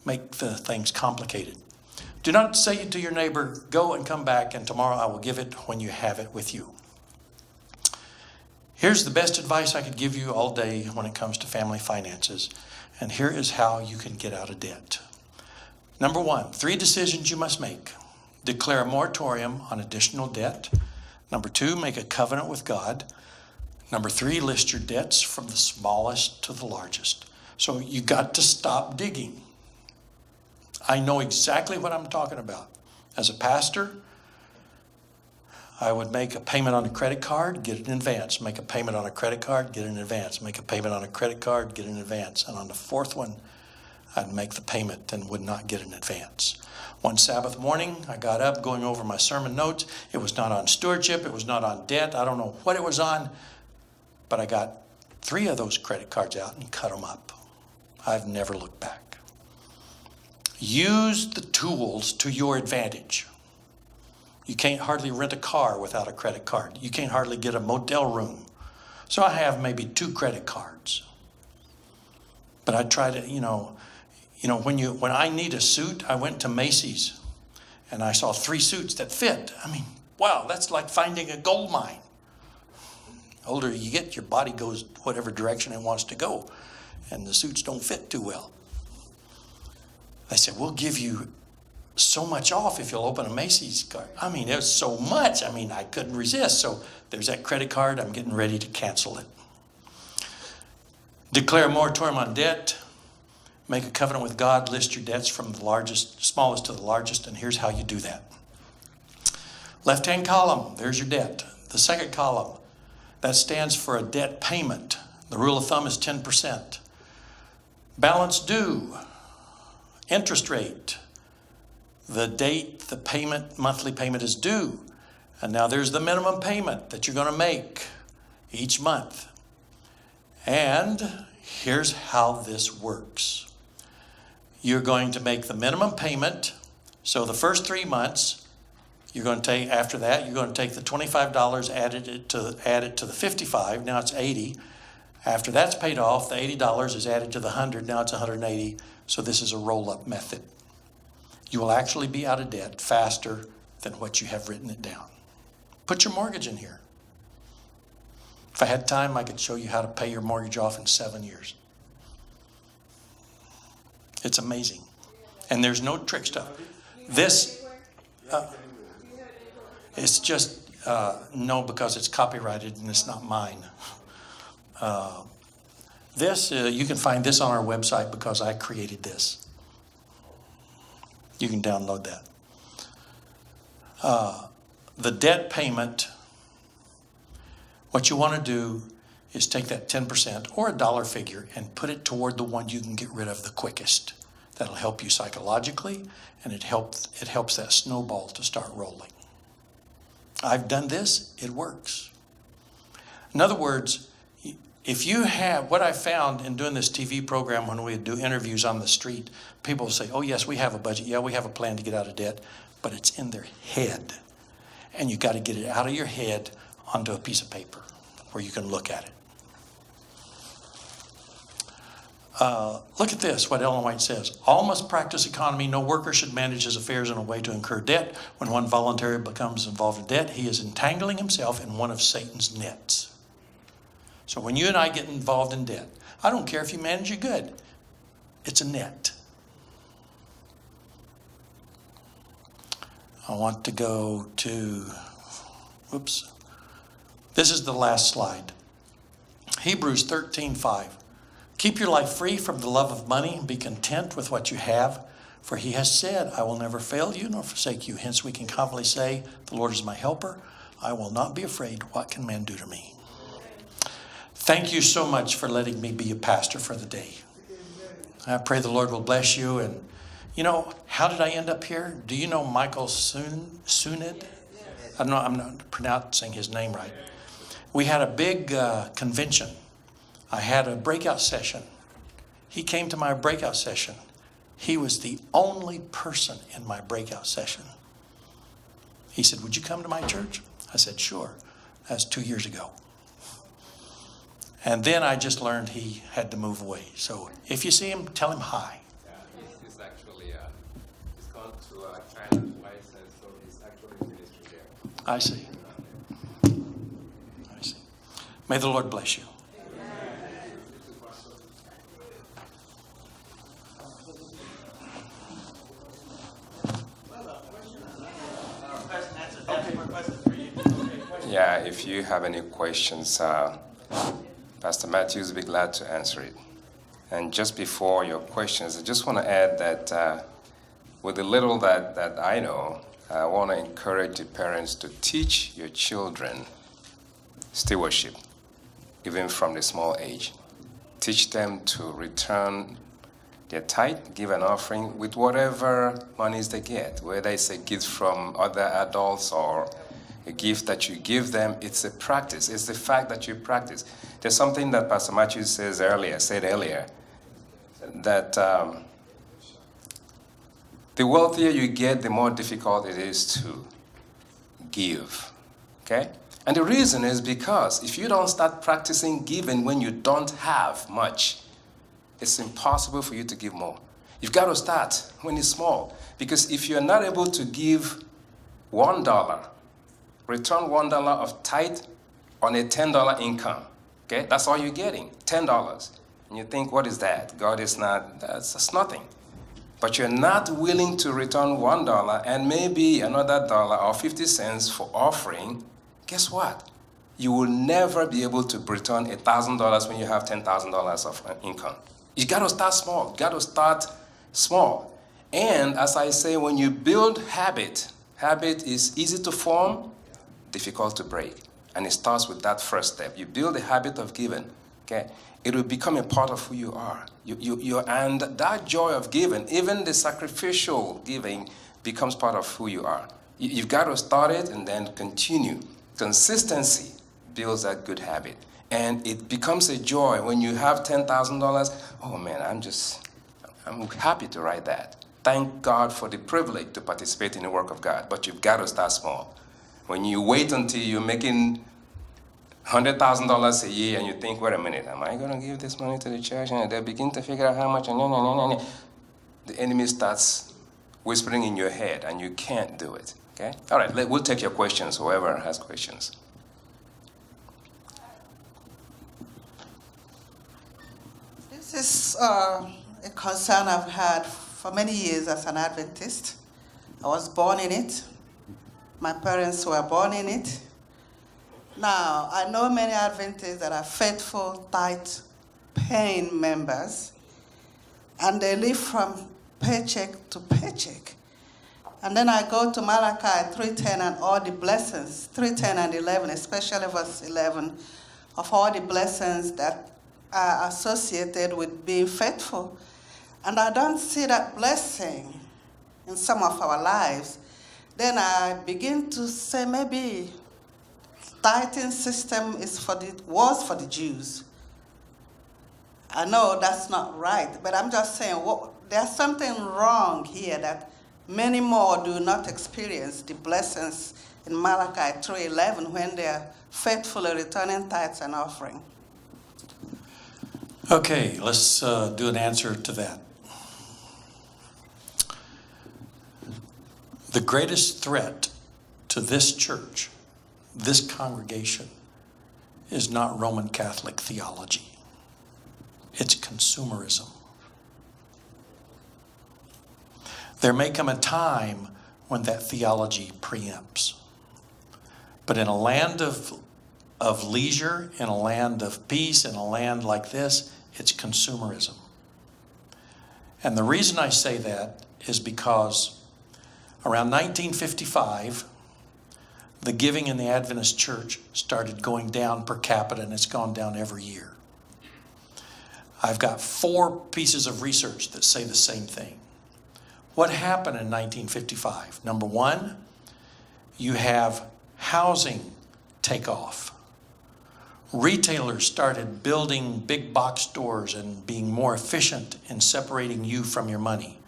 make the things complicated. Do not say to your neighbor, go and come back, and tomorrow I will give it when you have it with you. Here's the best advice I could give you all day when it comes to family finances. And here is how you can get out of debt. Number 1, 3 decisions you must make. Declare a moratorium on additional debt. Number 2, make a covenant with God. Number 3, list your debts from the smallest to the largest. So you got to stop digging. I know exactly what I'm talking about. As a pastor, I would make a payment on a credit card, get it in advance. Make a payment on a credit card, get it in advance. Make a payment on a credit card, get it in advance. And on the 4th one, I'd make the payment and would not get it in advance. One Sabbath morning, I got up going over my sermon notes. It was not on stewardship. It was not on debt. I don't know what it was on. But I got 3 of those credit cards out and cut them up. I've never looked back. Use the tools to your advantage. You can't hardly rent a car without a credit card. You can't hardly get a motel room. So I have maybe 2 credit cards. But I try to, when I need a suit, I went to Macy's and I saw 3 suits that fit. I mean, wow, that's like finding a gold mine. The older you get, your body goes whatever direction it wants to go, and the suits don't fit too well. They said, we'll give you so much off if you'll open a Macy's card. I mean, it was so much. I mean, I couldn't resist. So there's that credit card. I'm getting ready to cancel it. Declare a moratorium on debt. Make a covenant with God. List your debts from the smallest to the largest. And here's how you do that. Left-hand column, there's your debt. The second column, that stands for a debt payment. The rule of thumb is 10%. Balance due. Interest rate. The date the monthly payment is due. And now there's the minimum payment that you're going to make each month. And here's how this works. You're going to make the minimum payment. So the first 3 months, after that, you're going to take the $25, add it to the $55. Now it's $80. After that's paid off, the $80 is added to the $100. Now it's $180. So this is a roll-up method. You will actually be out of debt faster than what you have written it down. Put your mortgage in here. If I had time, I could show you how to pay your mortgage off in 7 years. It's amazing. And there's no trick stuff. This, it's just, no, because it's copyrighted and it's not mine. You can find this on our website because I created this. You can download that. The debt payment, what you want to do is take that 10% or a dollar figure and put it toward the one you can get rid of the quickest. That'll help you psychologically, and it helps that snowball to start rolling. I've done this, it works. In other words, if you have, what I found in doing this TV program when we do interviews on the street, people will say, oh yes, we have a budget. Yeah, we have a plan to get out of debt, but it's in their head. And you got to get it out of your head onto a piece of paper where you can look at it. Look at this, what Ellen White says. All must practice economy. No worker should manage his affairs in a way to incur debt. When one voluntarily becomes involved in debt, he is entangling himself in one of Satan's nets. So when you and I get involved in debt, I don't care if you manage it good. It's a net. I want to go to, whoops. This is the last slide. Hebrews 13:5. Keep your life free from the love of money and be content with what you have. For he has said, I will never fail you nor forsake you. Hence we can confidently say, the Lord is my helper. I will not be afraid. What can man do to me? Thank you so much for letting me be a pastor for the day. I pray the Lord will bless you. And you know, how did I end up here? Do you know Michael Sunid? I'm not pronouncing his name right. We had a big convention. I had a breakout session. He came to my breakout session. He was the only person in my breakout session. He said, would you come to my church? I said, sure. That's 2 years ago. And then I just learned he had to move away. So if you see him, tell him hi. Yeah, he's actually, he's gone to China twice, and so he's actually in ministry there. I see. I see. May the Lord bless you. Yeah, if you have any questions, Pastor Mathews will be glad to answer it. And just before your questions, I just want to add that with the little that I know, I want to encourage the parents to teach your children stewardship, even from the small age. Teach them to return their tithe, give an offering with whatever monies they get, whether it's a gift from other adults or a gift that you give them. It's a practice. It's the fact that you practice. There's something that Pastor Mathews said earlier, that the wealthier you get, the more difficult it is to give. Okay? And the reason is because if you don't start practicing giving when you don't have much, it's impossible for you to give more. You've got to start when it's small. Because if you're not able to give $1, return $1 of tithe on a $10 income. Okay, that's all you're getting, $10. And you think, what is that? God is not, that's nothing. But you're not willing to return $1 and maybe another $1 or 50 cents for offering. Guess what? You will never be able to return $1,000 when you have $10,000 of income. You got to start small. You got to start small. And as I say, when you build habit is easy to form, difficult to break. And it starts with that first step. You build a habit of giving, okay? It will become a part of who you are. And that joy of giving, even the sacrificial giving, becomes part of who you are. You've got to start it and then continue. Consistency builds that good habit. And it becomes a joy when you have $10,000. Oh man, I'm happy to write that. Thank God for the privilege to participate in the work of God. But you've got to start small. When you wait until you're making $100,000 a year and you think, wait a minute, am I going to give this money to the church? And they begin to figure out how much, and the enemy starts whispering in your head and you can't do it. Okay? All right, we'll take your questions, whoever has questions. This is a concern I've had for many years as an Adventist. I was born in it. My parents were born in it. Now, I know many Adventists that are faithful, tithe-paying members, and they live from paycheck to paycheck. And then I go to Malachi 3:10 and all the blessings, 3:10 and 11, especially verse 11, of all the blessings that are associated with being faithful. And I don't see that blessing in some of our lives. Then I begin to say maybe tithing system was for the Jews. I know that's not right, but I'm just saying there's something wrong here that many more do not experience the blessings in Malachi 3:11 when they are faithfully returning tithes and offering. Okay, let's do an answer to that. The greatest threat to this church, this congregation, is not Roman Catholic theology. It's consumerism. There may come a time when that theology preempts. But in a land of leisure, in a land of peace, in a land like this, it's consumerism. And the reason I say that is because around 1955, the giving in the Adventist church started going down per capita, and it's gone down every year. I've got 4 pieces of research that say the same thing. What happened in 1955? Number 1, you have housing take off. Retailers started building big box stores and being more efficient in separating you from your money.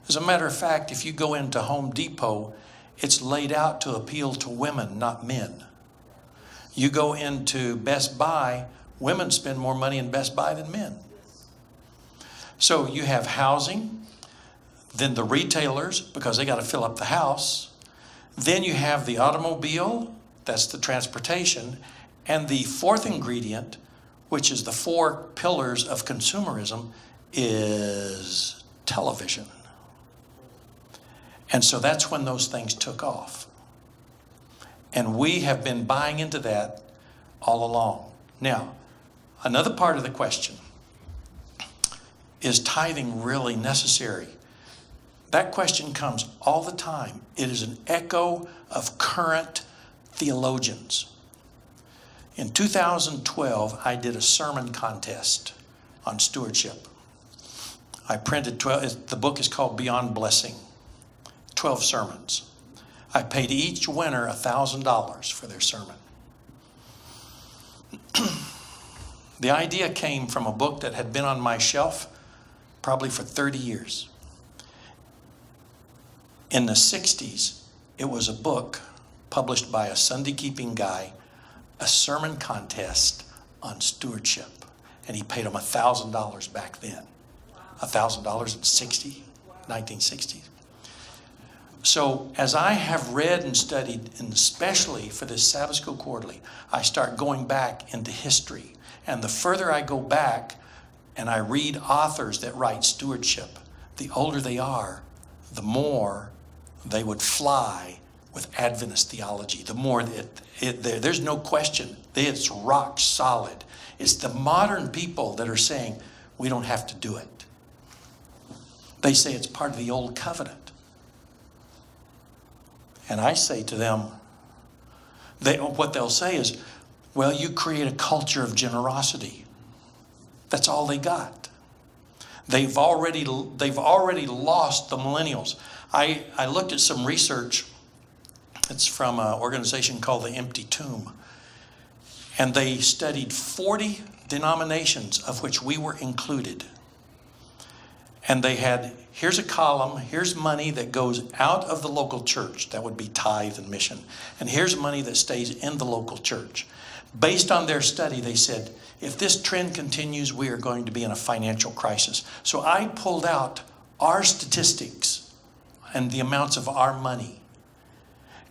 As a matter of fact, if you go into Home Depot, it's laid out to appeal to women, not men. You go into Best Buy, women spend more money in Best Buy than men. So you have housing, then the retailers, because they got to fill up the house. Then you have the automobile, that's the transportation. And the 4th ingredient, which is the 4 pillars of consumerism, is television. And so that's when those things took off. And we have been buying into that all along. Now, another part of the question, is tithing really necessary? That question comes all the time. It is an echo of current theologians. In 2012, I did a sermon contest on stewardship. I printed 12, the book is called Beyond Blessing, 12 sermons. I paid each winner $1,000 for their sermon. The idea came from a book that had been on my shelf probably for 30 years. In the 60s, it was a book published by a Sunday keeping guy, a sermon contest on stewardship. And he paid him $1,000 back then. $1,000 in 1960s. So as I have read and studied, and especially for this Sabbath School Quarterly, I start going back into history. And the further I go back and I read authors that write stewardship, the older they are, the more they would fly with Adventist theology. The more there's no question, it's rock solid. It's the modern people that are saying, we don't have to do it. They say it's part of the old covenant. And I say to them, what they'll say is, well, you create a culture of generosity. That's all they got. They've already lost the millennials. I looked at some research. It's from an organization called the Empty Tomb. And they studied 40 denominations, of which we were included. And they had, here's a column, here's money that goes out of the local church. That would be tithe and mission. And here's money that stays in the local church. Based on their study, they said, if this trend continues, we are going to be in a financial crisis. So I pulled out our statistics and the amounts of our money.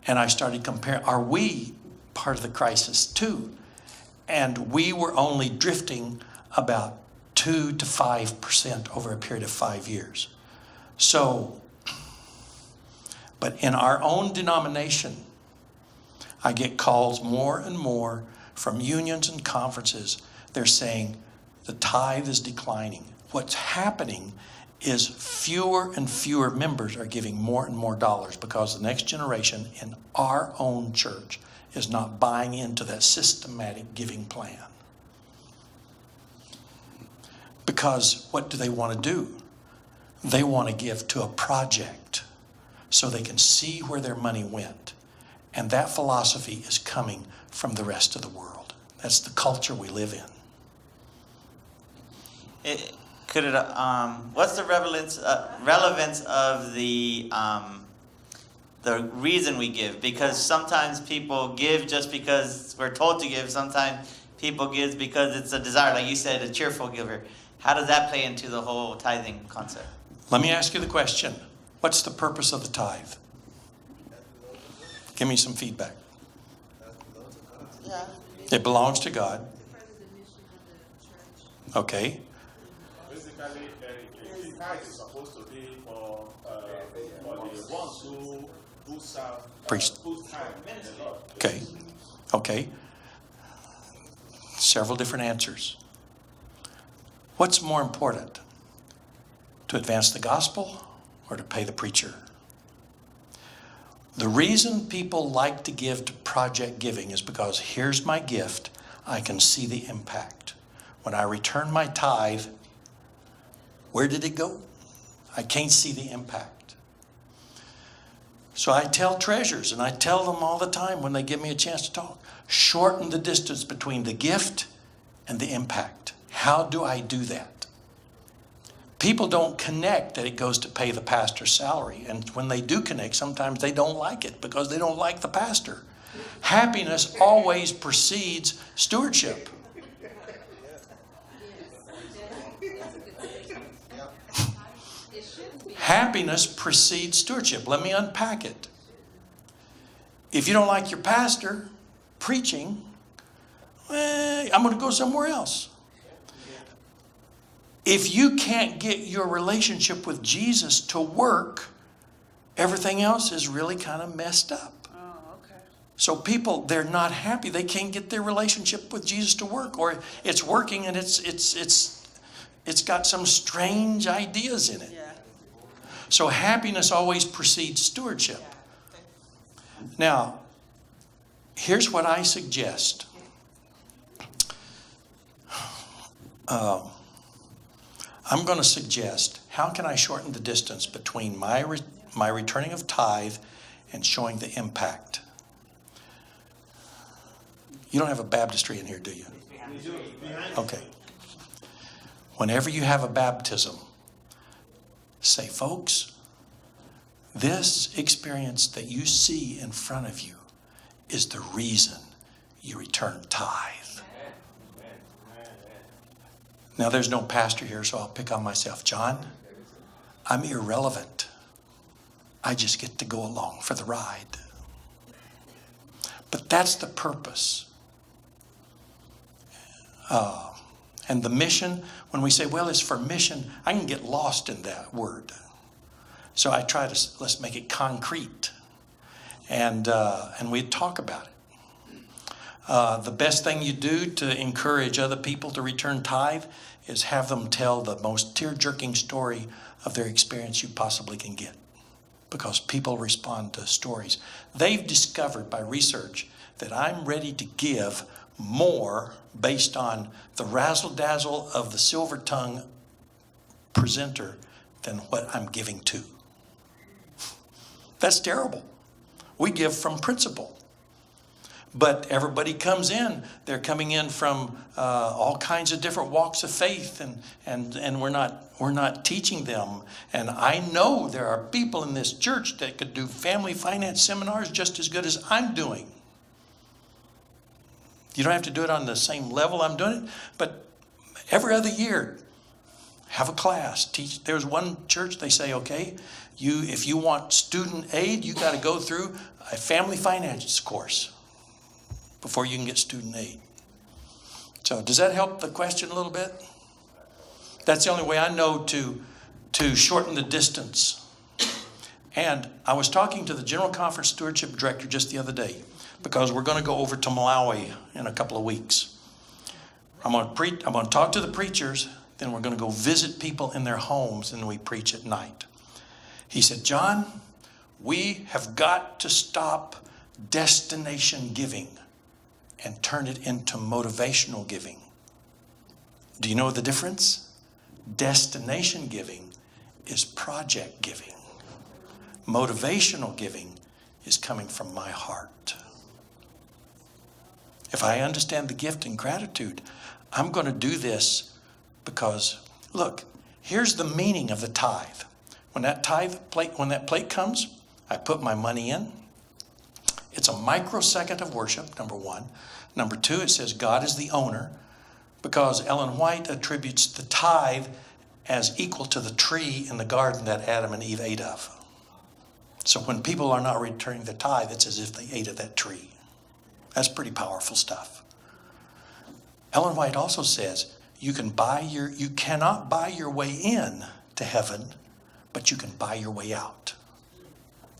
And I started comparing, are we part of the crisis too? And we were only drifting about 2 to 5% over a period of 5 years. So, but in our own denomination, I get calls more and more from unions and conferences. They're saying the tithe is declining. What's happening is fewer and fewer members are giving more and more dollars because the next generation in our own church is not buying into that systematic giving plan. Because what do they want to do? They want to give to a project so they can see where their money went. And that philosophy is coming from the rest of the world. That's the culture we live in. What's the relevance of the reason we give? Because sometimes people give just because we're told to give. Sometimes people give because it's a desire, like you said, a cheerful giver. How does that play into the whole tithing concept? Let me ask you the question. What's the purpose of the tithe? Give me some feedback. Yeah. It belongs to God. Okay. Basically, tithe is supposed to be for the ones who serve, Priest. who time in the Lord. Okay. Okay. Several different answers. What's more important? To advance the gospel or to pay the preacher? The reason people like to give to project giving is because here's my gift, I can see the impact. When I return my tithe, where did it go? I can't see the impact. So I tell treasurers, and I tell them all the time when they give me a chance to talk, shorten the distance between the gift and the impact. How do I do that? People don't connect that it goes to pay the pastor's salary. And when they do connect, sometimes they don't like it because they don't like the pastor. Happiness always precedes stewardship. Happiness precedes stewardship. Let me unpack it. If you don't like your pastor preaching, I'm going to go somewhere else. If you can't get your relationship with Jesus to work, everything else is really kind of messed up. Oh, okay. So people, they're not happy. They can't get their relationship with Jesus to work, or it's working and it's got some strange ideas in it. Yeah. So happiness always precedes stewardship. Now, here's what I suggest. I'm going to suggest, how can I shorten the distance between my returning of tithe and showing the impact? You don't have a baptistry in here, do you? Okay. Whenever you have a baptism, say, folks, this experience that you see in front of you is the reason you return tithe. Now, there's no pastor here, so I'll pick on myself. John, I'm irrelevant. I just get to go along for the ride. But that's the purpose. And the mission, when we say, well, it's for mission, I can get lost in that word. So I try to, let's make it concrete. And we talk about it. The best thing you do to encourage other people to return tithe is have them tell the most tear-jerking story of their experience you possibly can get. Because people respond to stories. They've discovered by research that I'm ready to give more based on the razzle-dazzle of the silver-tongue presenter than what I'm giving to. That's terrible. We give from principle. But everybody comes in. They're coming in from all kinds of different walks of faith, and we're not teaching them. And I know there are people in this church that could do family finance seminars just as good as I'm doing. You don't have to do it on the same level I'm doing it, but every other year, have a class. Teach. There's one church, they say, okay, if you want student aid, you got to go through a family finance course before you can get student aid. So does that help the question a little bit? That's the only way I know to shorten the distance. And I was talking to the General Conference Stewardship Director just the other day, because we're going to go over to Malawi in a couple of weeks. I'm going to talk to the preachers, then we're going to go visit people in their homes, and we preach at night. He said, John, we have got to stop destination giving and turn it into motivational giving. Do you know the difference? Destination giving is project giving. Motivational giving is coming from my heart. If I understand the gift and gratitude, I'm going to do this because, look, here's the meaning of the tithe. When that plate comes, I put my money in. It's a microsecond of worship, number one. Number two, it says God is the owner, because Ellen White attributes the tithe as equal to the tree in the garden that Adam and Eve ate of. So when people are not returning the tithe, it's as if they ate of that tree. That's pretty powerful stuff. Ellen White also says you cannot buy your way in to heaven, but you can buy your way out.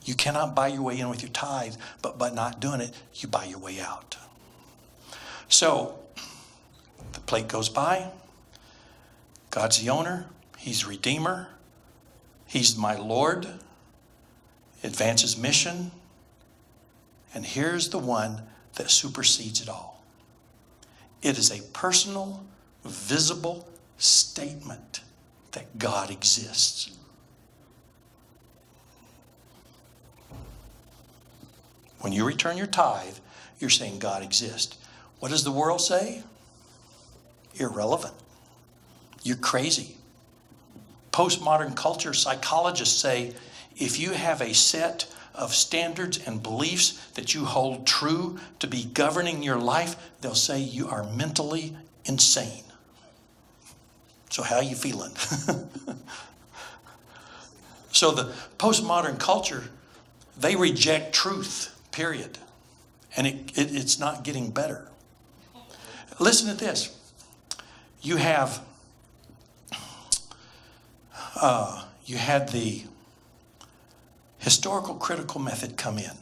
You cannot buy your way in with your tithe, but by not doing it, you buy your way out. So, the plate goes by. God's the owner. He's the Redeemer. He's my Lord. Advances mission. And here's the one that supersedes it all. It is a personal, visible statement that God exists. When you return your tithe, you're saying God exists. What does the world say? Irrelevant. You're crazy. Postmodern culture psychologists say if you have a set of standards and beliefs that you hold true to be governing your life, they'll say you are mentally insane. So how are you feeling? So the postmodern culture, they reject truth, period. And it's not getting better. Listen to this. You had the historical critical method come in.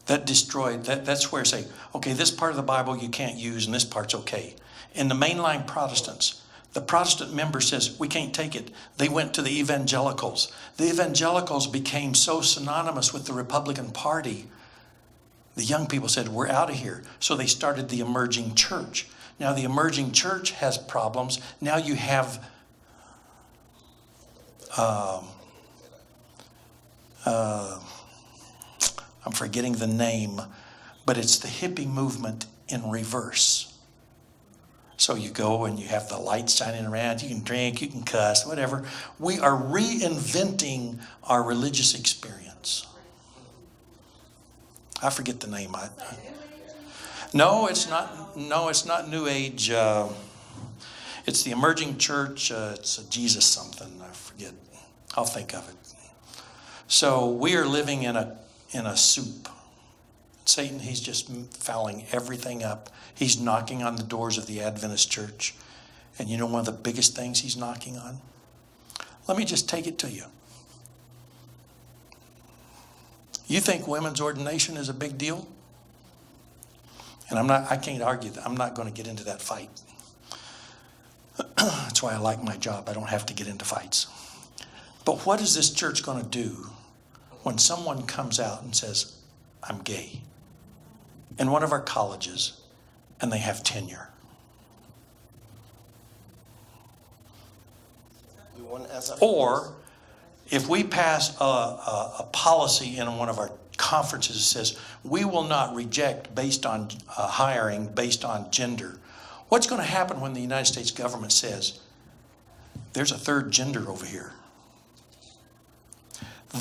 That destroyed, that's where say, okay, this part of the Bible you can't use and this part's okay. In the mainline Protestants, the Protestant member says, we can't take it. They went to the evangelicals. The evangelicals became so synonymous with the Republican Party. The young people said, we're out of here. So they started the emerging church. Now the emerging church has problems. Now you have I'm forgetting the name, but it's the hippie movement in reverse. So you go and you have the lights shining around, you can drink, you can cuss, whatever. We are reinventing our religious experience. I forget the name. No, it's not New Age. It's the emerging church. It's a Jesus something. I forget. I'll think of it. So we are living in a soup. Satan, he's just fouling everything up. He's knocking on the doors of the Adventist church. And you know one of the biggest things he's knocking on? Let me just take it to you. You think women's ordination is a big deal? And I can't argue that. I'm not going to get into that fight. That's why I like my job. I don't have to get into fights. But what is this church going to do when someone comes out and says, I'm gay, in one of our colleges, and they have tenure? You want to answer? Or if we pass a policy in one of our conferences that says we will not reject based on hiring based on gender, what's going to happen when the United States government says there's a third gender over here?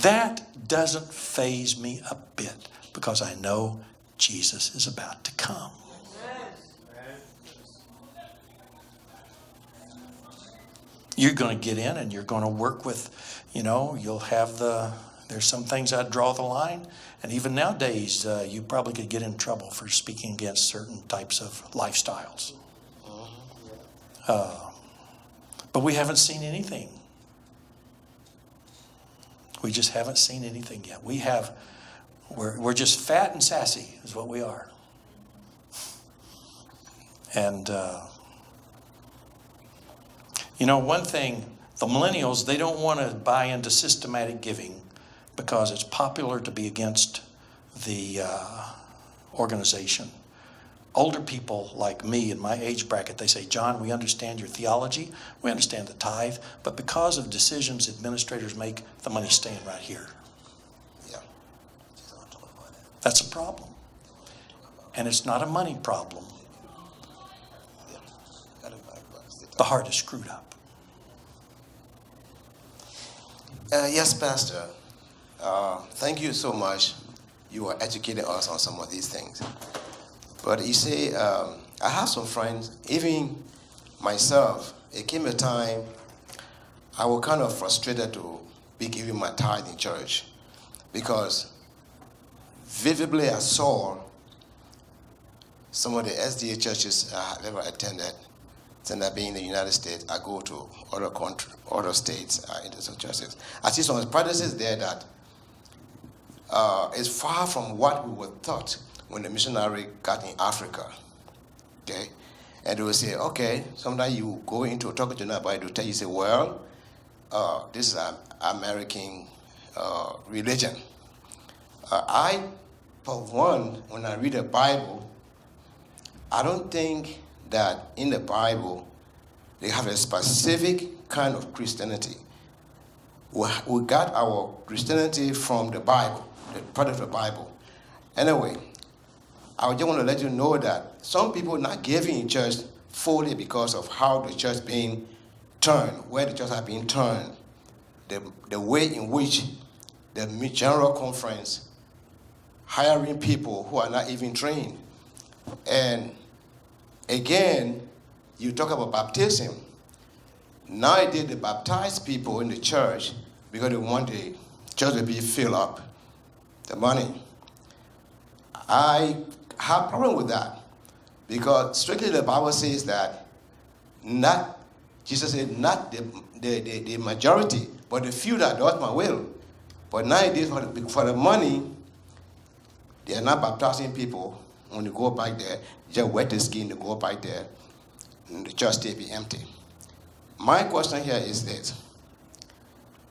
That doesn't faze me a bit because I know Jesus is about to come. You're going to get in and you're going to work with, you'll have there's some things I'd draw the line. And even nowadays, you probably could get in trouble for speaking against certain types of lifestyles. But we haven't seen anything. We just haven't seen anything yet. We're just fat and sassy is what we are. And, one thing, the millennials, they don't want to buy into systematic giving because it's popular to be against the organization. Older people like me in my age bracket, they say, John, we understand your theology, we understand the tithe, but because of decisions administrators make, the money's staying right here. Yeah. That's a problem. And it's not a money problem. The heart is screwed up. Yes, Pastor. Thank you so much. You are educating us on some of these things. But you see, I have some friends, even myself, it came a time I was kind of frustrated to be giving my tithe in church because vividly I saw some of the SDA churches I've ever attended. Instead of being in the United States, I go to other states into some churches. I see some practices there that is far from what we were taught when the missionary got in Africa. Okay? And they will say, okay, sometimes you go into talking to somebody, they'll tell you, say, well, this is an American religion. I, for one, when I read the Bible, I don't think that in the Bible they have a specific kind of Christianity. We got our Christianity from the Bible, the part of the Bible. Anyway, I just want to let you know that some people are not giving in church fully because of how the church being turned, where the church has been turned, the way in which the general conference hiring people who are not even trained. And again, you talk about baptism. Nowadays, they baptize people in the church because they want the church to be filled up, the money. I have a problem with that because strictly the Bible says that not, Jesus said, not the majority, but the few that does my will. But nowadays, for the money, they are not baptizing people. When you go back there, just wet the skin to go back there, and the church stay be empty. My question here is this.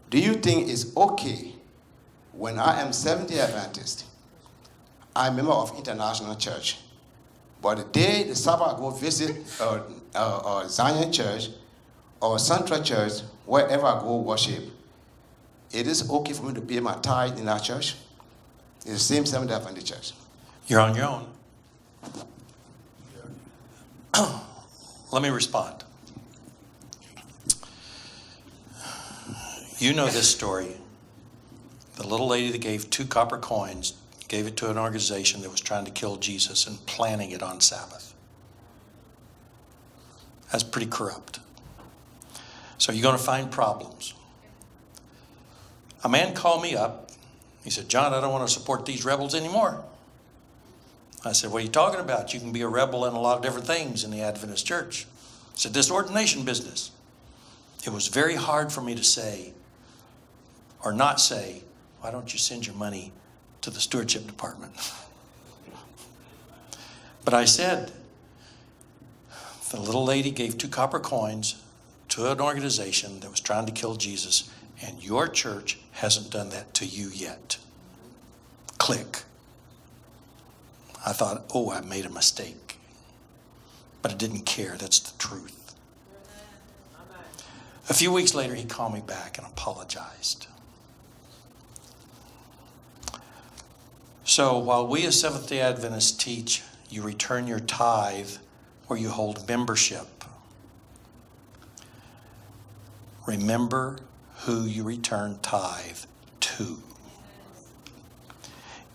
Do you think it's okay when I am Seventh-day Adventist, I'm a member of International Church, but the day the Sabbath I go visit Zion Church or Central Church, wherever I go worship, it is okay for me to pay my tithe in that church? It's the same Seventh-day Adventist church. You're on your own. Let me respond. You know this story. The little lady that gave 2 copper coins gave it to an organization that was trying to kill Jesus and planning it on Sabbath. That's pretty corrupt. So you're going to find problems. A man called me up. He said, John, I don't want to support these rebels anymore. I said, what are you talking about? You can be a rebel in a lot of different things in the Adventist church. I said, this ordination business. It was very hard for me to say or not say, why don't you send your money to the stewardship department? But I said, the little lady gave 2 copper coins to an organization that was trying to kill Jesus, and your church hasn't done that to you yet. Click. I thought, oh, I made a mistake. But I didn't care. That's the truth. A few weeks later, he called me back and apologized. So while we as Seventh-day Adventists teach you return your tithe or you hold membership, remember who you return tithe to.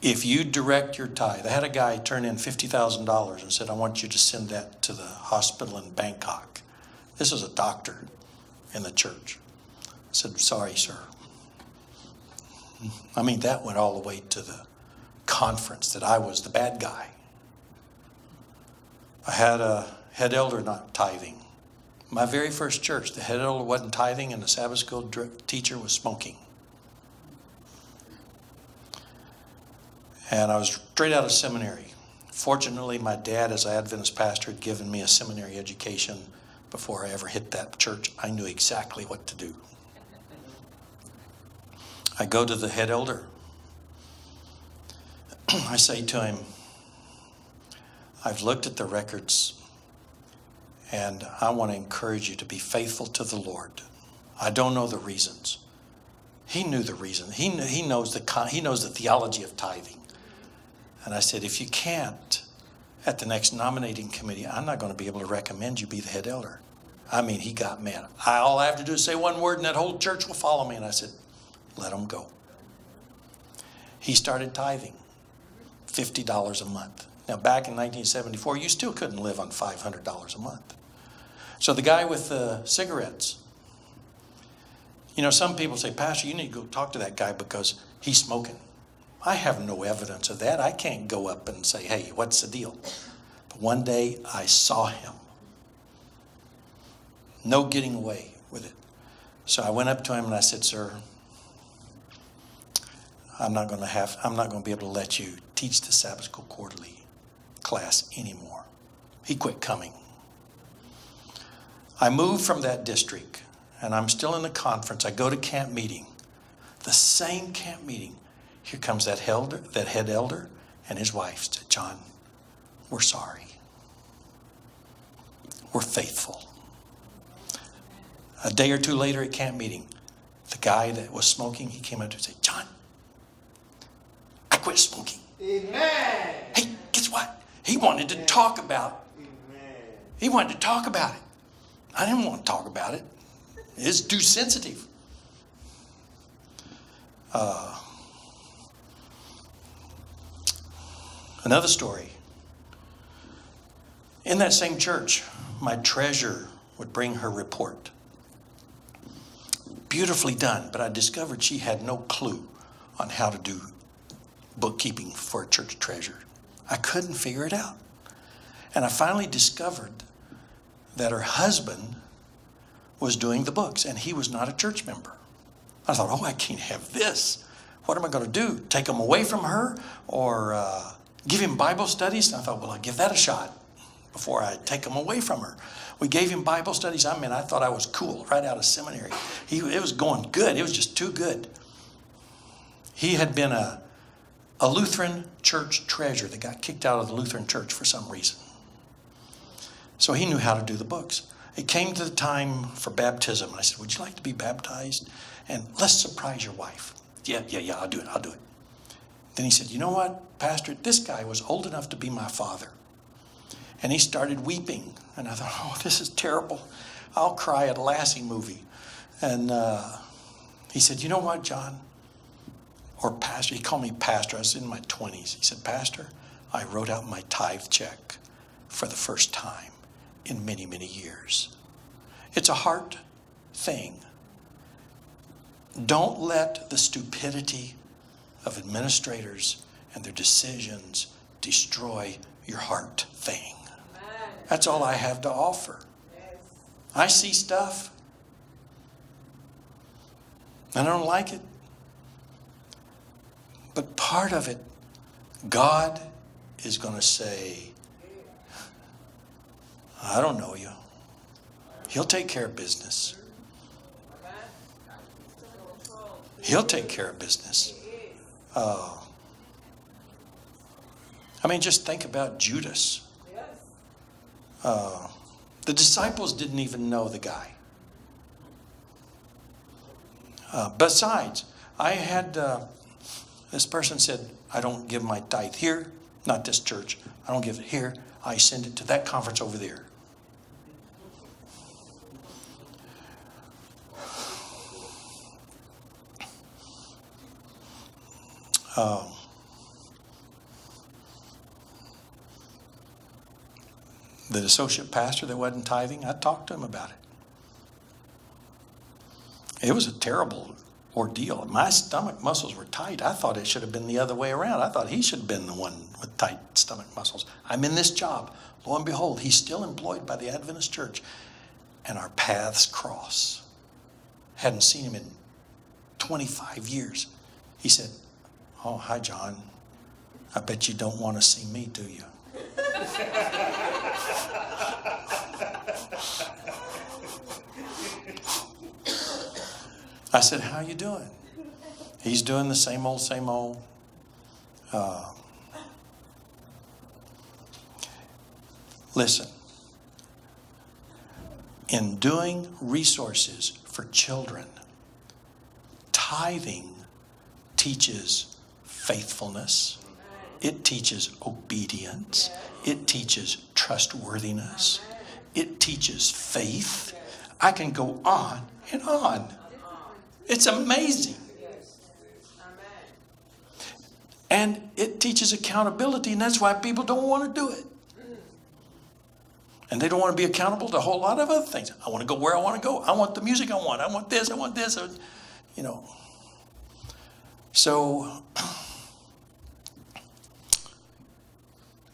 If you direct your tithe, I had a guy turn in $50,000 and said, I want you to send that to the hospital in Bangkok. This is a doctor in the church. I said, sorry, sir. I mean, that went all the way to the conference that I was the bad guy. I had a head elder not tithing. My very first church, the head elder wasn't tithing and the Sabbath school teacher was smoking. And I was straight out of seminary. Fortunately, my dad, as an Adventist pastor, had given me a seminary education before I ever hit that church. I knew exactly what to do. I go to the head elder. I say to him, I've looked at the records and I want to encourage you to be faithful to the Lord. I don't know the reasons. He knew the reason. He knows the theology of tithing. And I said, if you can't, at the next nominating committee, I'm not going to be able to recommend you be the head elder. I mean, he got mad. All I have to do is say one word and that whole church will follow me. And I said, let him go. He started tithing $50 a month. Now, back in 1974, you still couldn't live on $500 a month. So the guy with the cigarettes, you know, some people say, Pastor, you need to go talk to that guy because he's smoking. I have no evidence of that. I can't go up and say, hey, what's the deal? But one day I saw him. No getting away with it. So I went up to him and I said, sir, I'm not going to be able to let you teach the Sabbath School Quarterly class anymore. He quit coming. I moved from that district, and I'm still in the conference. I go to camp meeting. The same camp meeting. Here comes that head elder and his wife. Said, John, we're sorry. We're faithful. A day or two later at camp meeting, the guy that was smoking, he came up to me and said, John, I quit smoking. Amen. Hey, guess what? He wanted to talk about it. He wanted to talk about it. I didn't want to talk about it. It's too sensitive. Another story. In that same church, my treasurer would bring her report. Beautifully done, but I discovered she had no clue on how to do bookkeeping for a church treasurer. I couldn't figure it out. And I finally discovered that her husband was doing the books, and he was not a church member. I thought, oh, I can't have this. What am I going to do? Take him away from her or give him Bible studies? And I thought, well, I'll give that a shot before I take him away from her. We gave him Bible studies. I mean, I thought I was cool right out of seminary. It was going good. It was just too good. He had been a Lutheran church treasurer that got kicked out of the Lutheran church for some reason. So he knew how to do the books. It came to the time for baptism. I said, would you like to be baptized? And let's surprise your wife. Yeah, I'll do it. Then he said, you know what, Pastor, this guy was old enough to be my father. And he started weeping. And I thought, oh, this is terrible. I'll cry at a Lassie movie. And he said, you know what, John? Or Pastor, he called me Pastor. I was in my 20s. He said, Pastor, I wrote out my tithe check for the first time in many, many years. It's a heart thing. Don't let the stupidity of administrators and their decisions destroy your heart thing. That's all I have to offer. I see stuff and I don't like it. But part of it, God is going to say, I don't know you. He'll take care of business. He'll take care of business. Just think about Judas. The disciples didn't even know the guy. Besides, I had, this person said, I don't give my tithe here, not this church. I don't give it here. I send it to that conference over there. The associate pastor that wasn't tithing, I talked to him about it. It was a terrible ordeal. My stomach muscles were tight. I thought it should have been the other way around. I thought he should have been the one with tight stomach muscles. I'm in this job. Lo and behold, he's still employed by the Adventist Church. And our paths cross. Hadn't seen him in 25 years. He said, oh, hi, John. I bet you don't want to see me, do you? I said, how you doing? He's doing the same old, same old. Listen, in doing resources for children, tithing teaches faithfulness. It teaches obedience. It teaches trustworthiness. It teaches faith. I can go on and on. It's amazing. And it teaches accountability, and that's why people don't want to do it. And they don't want to be accountable to a whole lot of other things. I want to go where I want to go. I want the music I want. I want this. You know. So,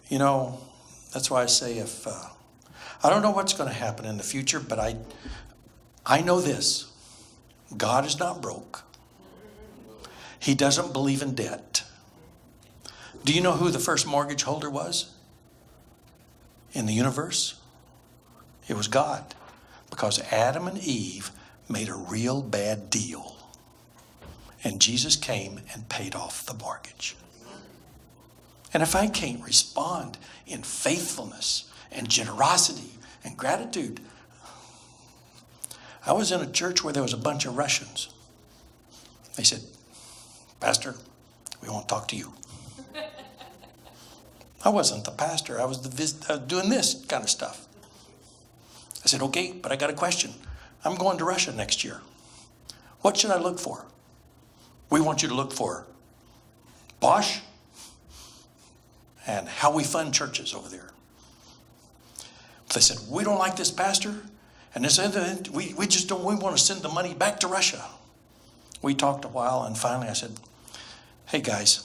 you know, that's why I say if I don't know what's going to happen in the future, but I know this. God is not broke. He doesn't believe in debt. Do you know who the first mortgage holder was in the universe? It was God, because Adam and Eve made a real bad deal. And Jesus came and paid off the mortgage. And if I can't respond in faithfulness and generosity and gratitude. I was in a church where there was a bunch of Russians. They said, "Pastor, we won't talk to you." I wasn't the pastor. I was doing this kind of stuff. I said, "Okay, but I got a question. I'm going to Russia next year. What should I look for?" "We want you to look for Bosch and how we fund churches over there." They said, "We don't like this pastor, and this, we want to send the money back to Russia." We talked a while, and finally I said, "Hey guys,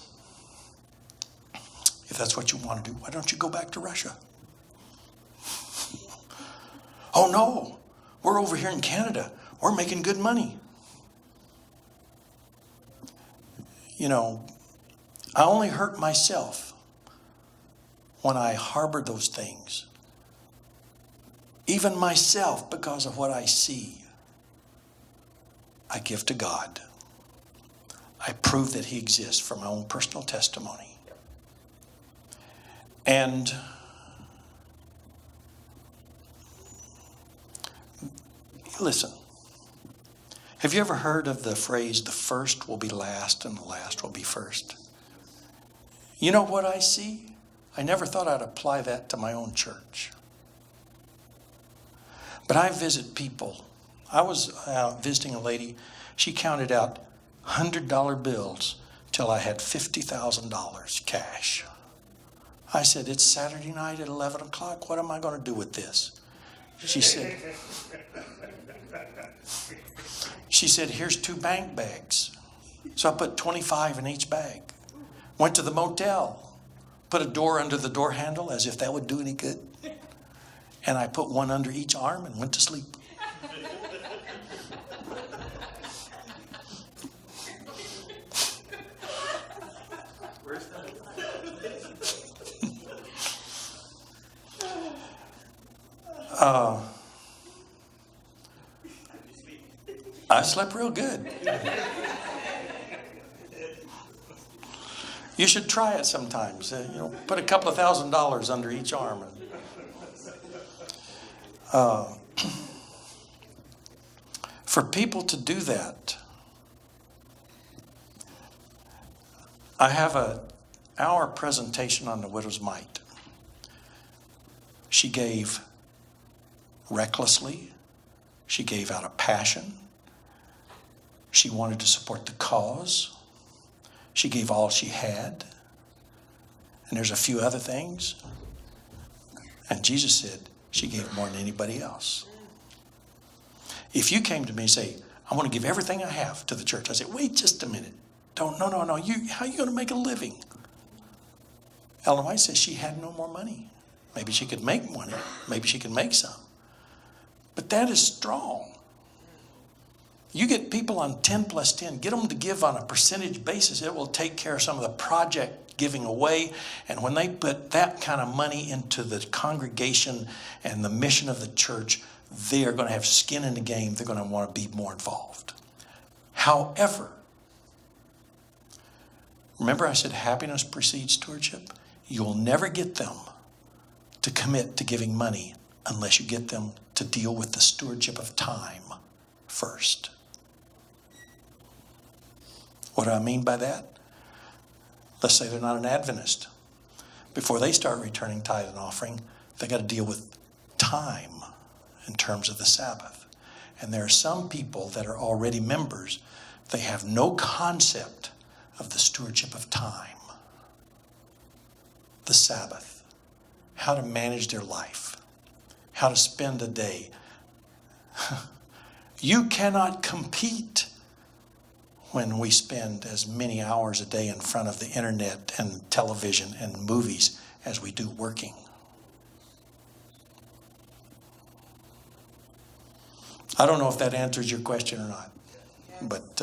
if that's what you want to do, why don't you go back to Russia?" "Oh no, we're over here in Canada. We're making good money." You know, I only hurt myself when I harbor those things. Even myself, because of what I see, I give to God. I prove that He exists from my own personal testimony. And listen, have you ever heard of the phrase, "the first will be last and the last will be first"? You know what I see? I never thought I'd apply that to my own church. But I visit people. I was out visiting a lady. She counted out $100 bills till I had $50,000 cash. I said, "It's Saturday night at 11 o'clock. What am I going to do with this?" She said, "Here's 2 bank bags." So I put 25 in each bag. Went to the motel, put a door under the door handle as if that would do any good. And I put one under each arm and went to sleep. I slept real good. You should try it sometimes. Put a couple of $1,000s under each arm. For people to do that, I have an hour presentation on the widow's mite. She gave recklessly. She gave out of passion. She wanted to support the cause. She gave all she had. And there's a few other things. And Jesus said she gave more than anybody else. If you came to me and say, "I want to give everything I have to the church," I say, "Wait just a minute. No. How are you going to make a living?" Ellen White says she had no more money. Maybe she could make money. Maybe she could make some. But that is strong. You get people on 10 plus 10, get them to give on a percentage basis. It will take care of some of the project giving away. And when they put that kind of money into the congregation and the mission of the church, they are going to have skin in the game. They're going to want to be more involved. However, remember I said happiness precedes stewardship? You'll never get them to commit to giving money unless you get them to deal with the stewardship of time first. What do I mean by that? Let's say they're not an Adventist. Before they start returning tithe and offering, they got to deal with time in terms of the Sabbath. And there are some people that are already members. They have no concept of the stewardship of time, the Sabbath, how to manage their life, how to spend a day. You cannot compete when we spend as many hours a day in front of the internet and television and movies as we do working. I don't know if that answers your question or not, but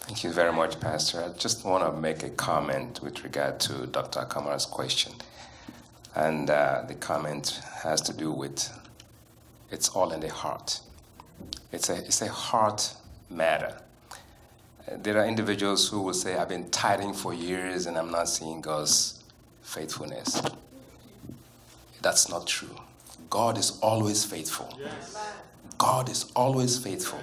Thank you very much, Pastor. I just want to make a comment with regard to Dr. Kamara's question. And the comment has to do with it's all in the heart. It's a heart matter. There are individuals who will say, I've been tithing for years and I'm not seeing God's faithfulness. That's not true. God is always faithful. Yes. God is always faithful.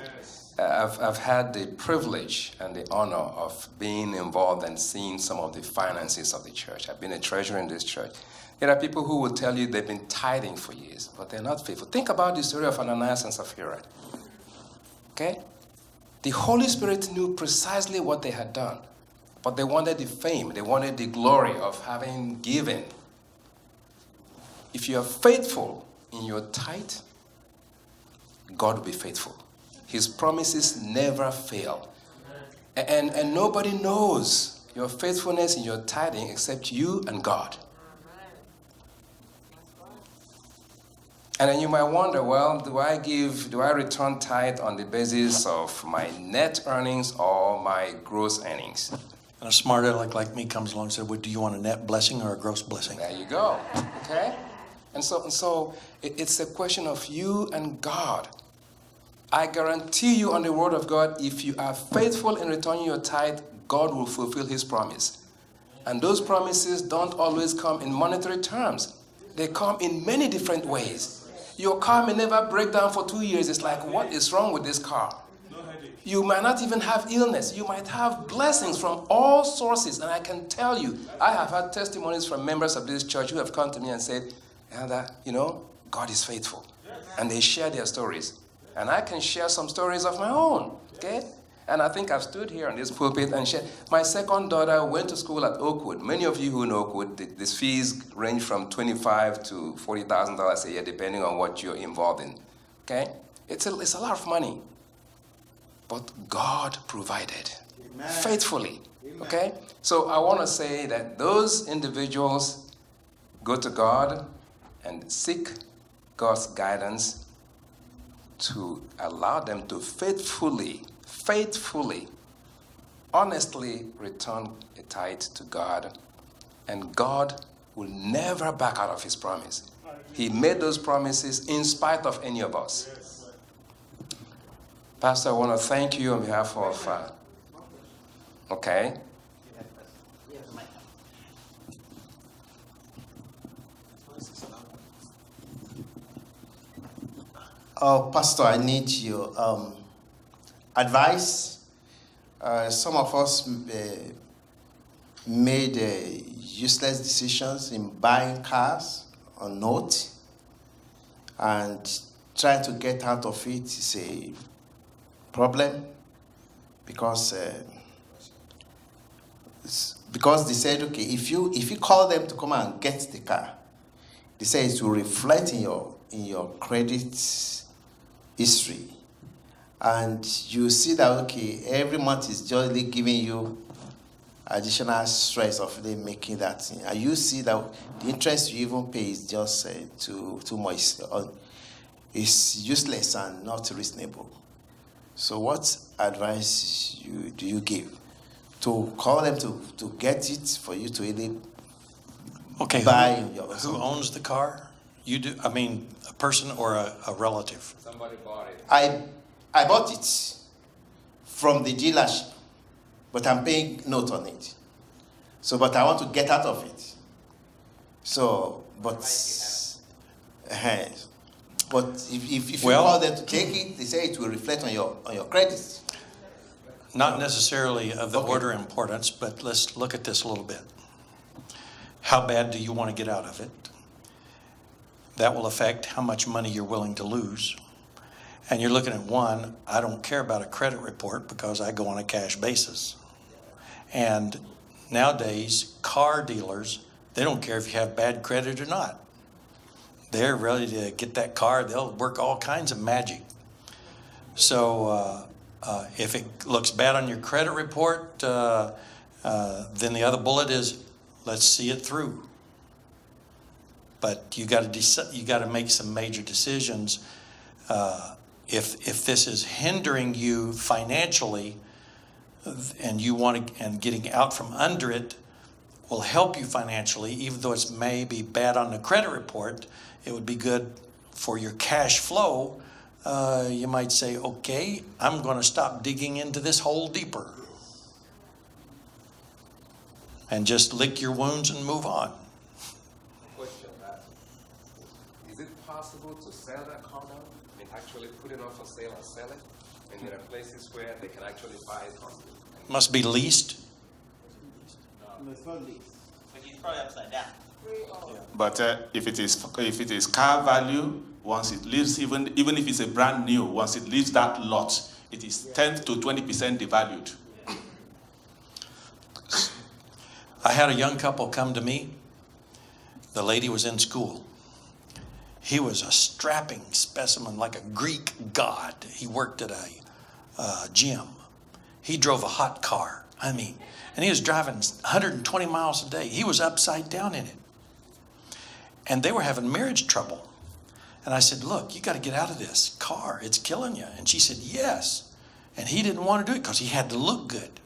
I've had the privilege and the honor of being involved and seeing some of the finances of the church. I've been a treasurer in this church. There are people who will tell you they've been tithing for years, but they're not faithful. Think about the story of Ananias and Sapphira. Okay? The Holy Spirit knew precisely what they had done, but they wanted the fame, they wanted the glory of having given. If you are faithful in your tithe, God will be faithful. His promises never fail. And nobody knows your faithfulness in your tithing except you and God. And then you might wonder, well, do I return tithe on the basis of my net earnings or my gross earnings? and a smart aleck like me comes along and says, well, do you want a net blessing or a gross blessing? There you go. Okay? And so it's a question of you and God. I guarantee you on the word of God, if you are faithful in returning your tithe, God will fulfill his promise. And those promises don't always come in monetary terms. They come in many different ways. Your car may never break down for 2 years. It's like, what is wrong with this car? You might not even have illness. You might have blessings from all sources. And I can tell you, I have had testimonies from members of this church who have come to me and said, Elder, God is faithful. And they share their stories. And I can share some stories of my own, okay? And I think I've stood here on this pulpit and shared. My second daughter went to school at Oakwood. Many of you who know Oakwood, these fees range from $25,000 to $40,000 a year, depending on what you're involved in, okay? It's a lot of money. But God provided faithfully, okay? So I want to say that those individuals go to God and seek God's guidance to allow them to faithfully, honestly return a tithe to God. And God will never back out of his promise. He made those promises in spite of any of us. Pastor, I want to thank you on behalf of, okay? Oh, Pastor, I need your advice. Some of us made useless decisions in buying cars on note, and trying to get out of it is a problem because they said, okay, if you call them to come and get the car, they say it will reflect in your credit history, and you see that, okay, every month is just giving you additional stress of them making that thing, and you see that the interest you even pay is just too much. It's useless and not reasonable. So what advice do you give to call them to get it for you to really buy who owns the car? You do? I mean, a person or a relative? Somebody bought it. I bought it from the dealership, but I'm paying note on it. So, but I want to get out of it. So, but if you call them to take it, they say it will reflect on your credit. Not necessarily of the order of importance, but let's look at this a little bit. How bad do you want to get out of it? That will affect how much money you're willing to lose. And you're looking at one, I don't care about a credit report because I go on a cash basis. And nowadays, car dealers, they don't care if you have bad credit or not. They're ready to get that car. They'll work all kinds of magic. So if it looks bad on your credit report, then the other bullet is, let's see it through. But you got to make some major decisions. If this is hindering you financially, and getting out from under it will help you financially, even though it's maybe bad on the credit report, it would be good for your cash flow. You might say, okay, I'm going to stop digging into this hole deeper and just lick your wounds and move on. Question: is it possible to sell that car now? I mean, actually put it on for sale and sell it? And there are places where they can actually buy it on. Must be leased. But he's probably upside down. But if it is car value, once it leaves, even if it's a brand new, once it leaves that lot, it is 10 to 20% devalued. I had a young couple come to me. The lady was in school. He was a strapping specimen, like a Greek god. He worked at a gym. He drove a hot car. And he was driving 120 miles a day. He was upside down in it. And they were having marriage trouble. And I said, look, you got to get out of this car. It's killing you. And she said, yes. And he didn't want to do it because he had to look good.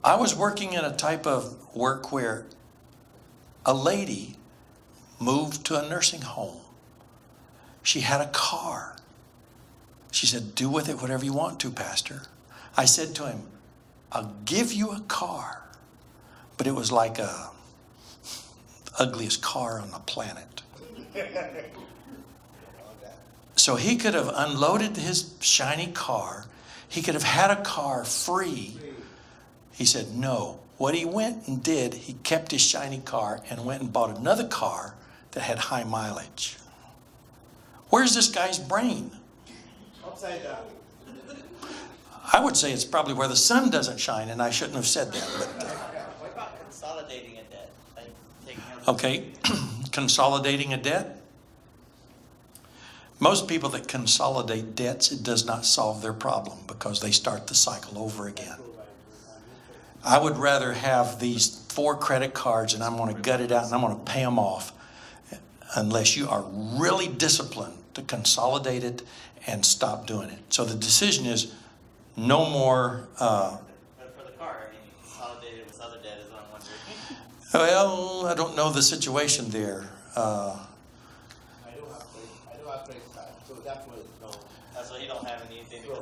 I was working in a type of work where a lady moved to a nursing home. She had a car. She said, do with it whatever you want to, Pastor. I said to him, I'll give you a car. But it was like the ugliest car on the planet. So he could have unloaded his shiny car. He could have had a car free. He said no. What he went and did, he kept his shiny car and went and bought another car that had high mileage. Where's this guy's brain? Upside down. I would say it's probably where the sun doesn't shine, and I shouldn't have said that. But, What about consolidating a debt? Like taking out okay, consolidating a debt. Most people that consolidate debts, it does not solve their problem because they start the cycle over again. I would rather have these 4 credit cards and I'm going to gut it out and I'm going to pay them off, unless you are really disciplined to consolidate it and stop doing it. So the decision is no more. But for the car, you consolidated with other debt is what I'm wondering. Well, I don't know the situation there. I don't have credit card, so that's what it's known. That's why you don't have anything to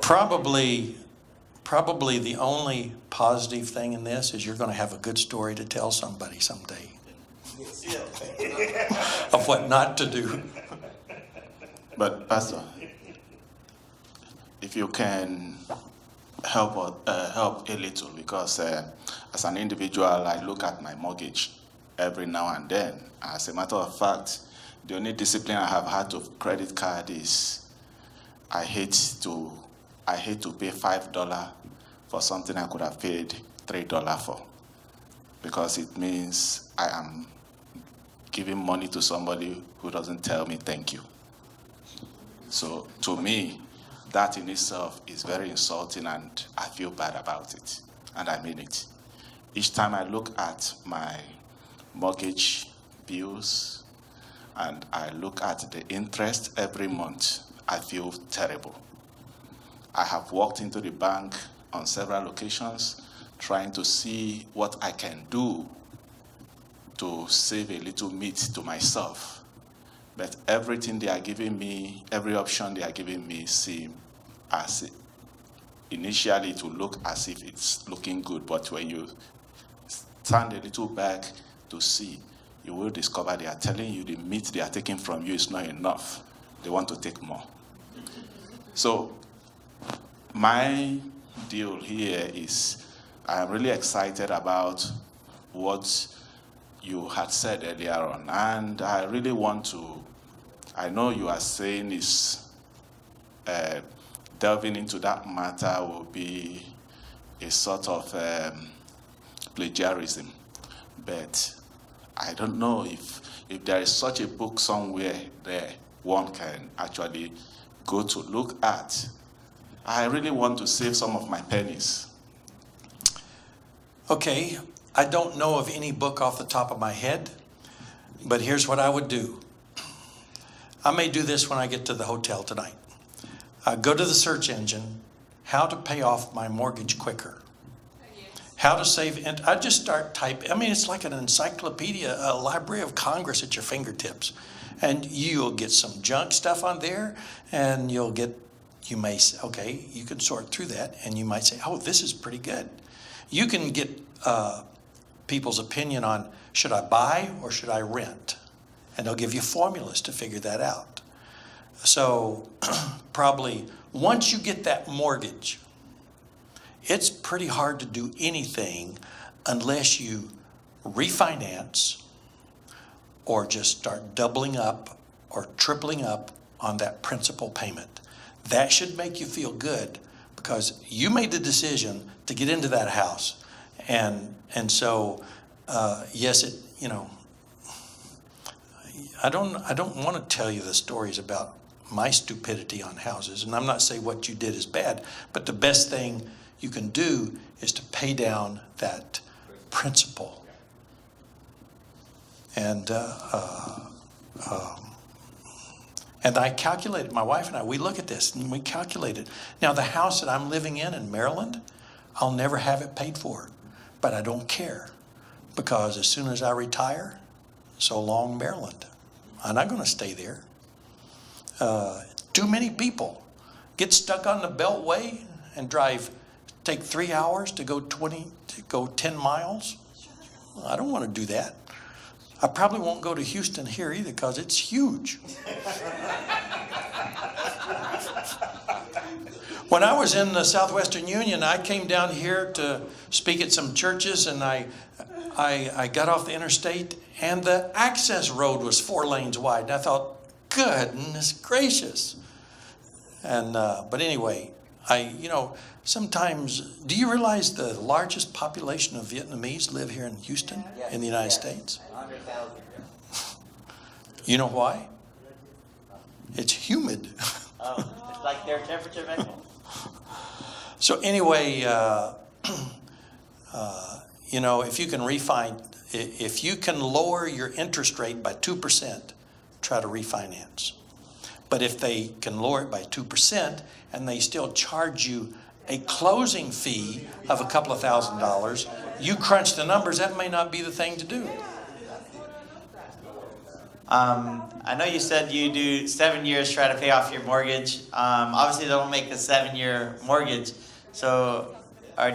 Probably the only positive thing in this is you're going to have a good story to tell somebody someday of what not to do. But Pastor, if you can help a little, because as an individual, I look at my mortgage every now and then. As a matter of fact, the only discipline I have had to credit card is I hate to pay $5 for something I could have paid $3 for, because it means I am giving money to somebody who doesn't tell me thank you. So to me, that in itself is very insulting, and I feel bad about it, and I mean it. Each time I look at my mortgage bills and I look at the interest every month, I feel terrible. I have walked into the bank on several occasions trying to see what I can do to save a little meat to myself. But everything they are giving me, every option they are giving me seem as initially to look as if it's looking good. But when you stand a little back to see, you will discover they are telling you the meat they are taking from you is not enough. They want to take more. So my deal here is I am really excited about what you had said earlier on, and I really want to, I know you are saying is delving into that matter will be a sort of plagiarism, but I don't know if there is such a book somewhere there one can actually go to look at. I really want to save some of my pennies. Okay, I don't know of any book off the top of my head, But here's what I would do. I may do this when I get to the hotel tonight. I go to the search engine, how to pay off my mortgage quicker. How to save, and I just start typing. I mean, it's like an encyclopedia, a Library of Congress at your fingertips. And you'll get some junk stuff on there, and you may say, okay, you can sort through that, and you might say, oh, this is pretty good. You can get people's opinion on, should I buy or should I rent? And they'll give you formulas to figure that out. So probably once you get that mortgage, it's pretty hard to do anything unless you refinance or just start doubling up or tripling up on that principal payment. That should make you feel good because you made the decision to get into that house. And so, yes, I don't want to tell you the stories about my stupidity on houses, and I'm not saying what you did is bad, but the best thing you can do is to pay down that principal. And I calculated, my wife and I, we look at this and we calculated. Now the house that I'm living in Maryland, I'll never have it paid for, but I don't care because as soon as I retire, so long Maryland. I'm not going to stay there. Too many people get stuck on the Beltway and take 3 hours to go 10 miles. I don't want to do that. I probably won't go to Houston here either because it's huge. When I was in the Southwestern Union, I came down here to speak at some churches, and I got off the interstate, and the access road was 4 lanes wide. And I thought, goodness gracious. And but anyway, sometimes, do you realize the largest population of Vietnamese live here in Houston, in the United States? 100,000. You know why? It's humid. Oh, it's like their temperature back home? So anyway, if you can if you can lower your interest rate by 2%, try to refinance. But if they can lower it by 2% and they still charge you a closing fee of a couple of $1,000s, you crunch the numbers, that may not be the thing to do. I know you said you do 7 years try to pay off your mortgage. Obviously, they don't make a 7-year mortgage. So,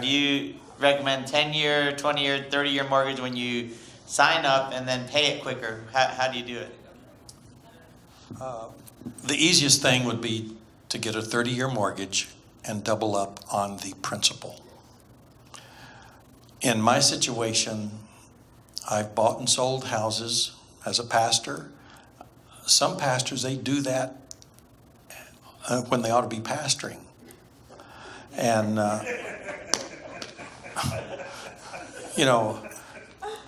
do you recommend 10-year, 20-year, 30-year mortgage when you sign up and then pay it quicker? How do you do it? The easiest thing would be to get a 30-year mortgage and double up on the principal. In my situation, I've bought and sold houses as a pastor. Some pastors, they do that when they ought to be pastoring. And,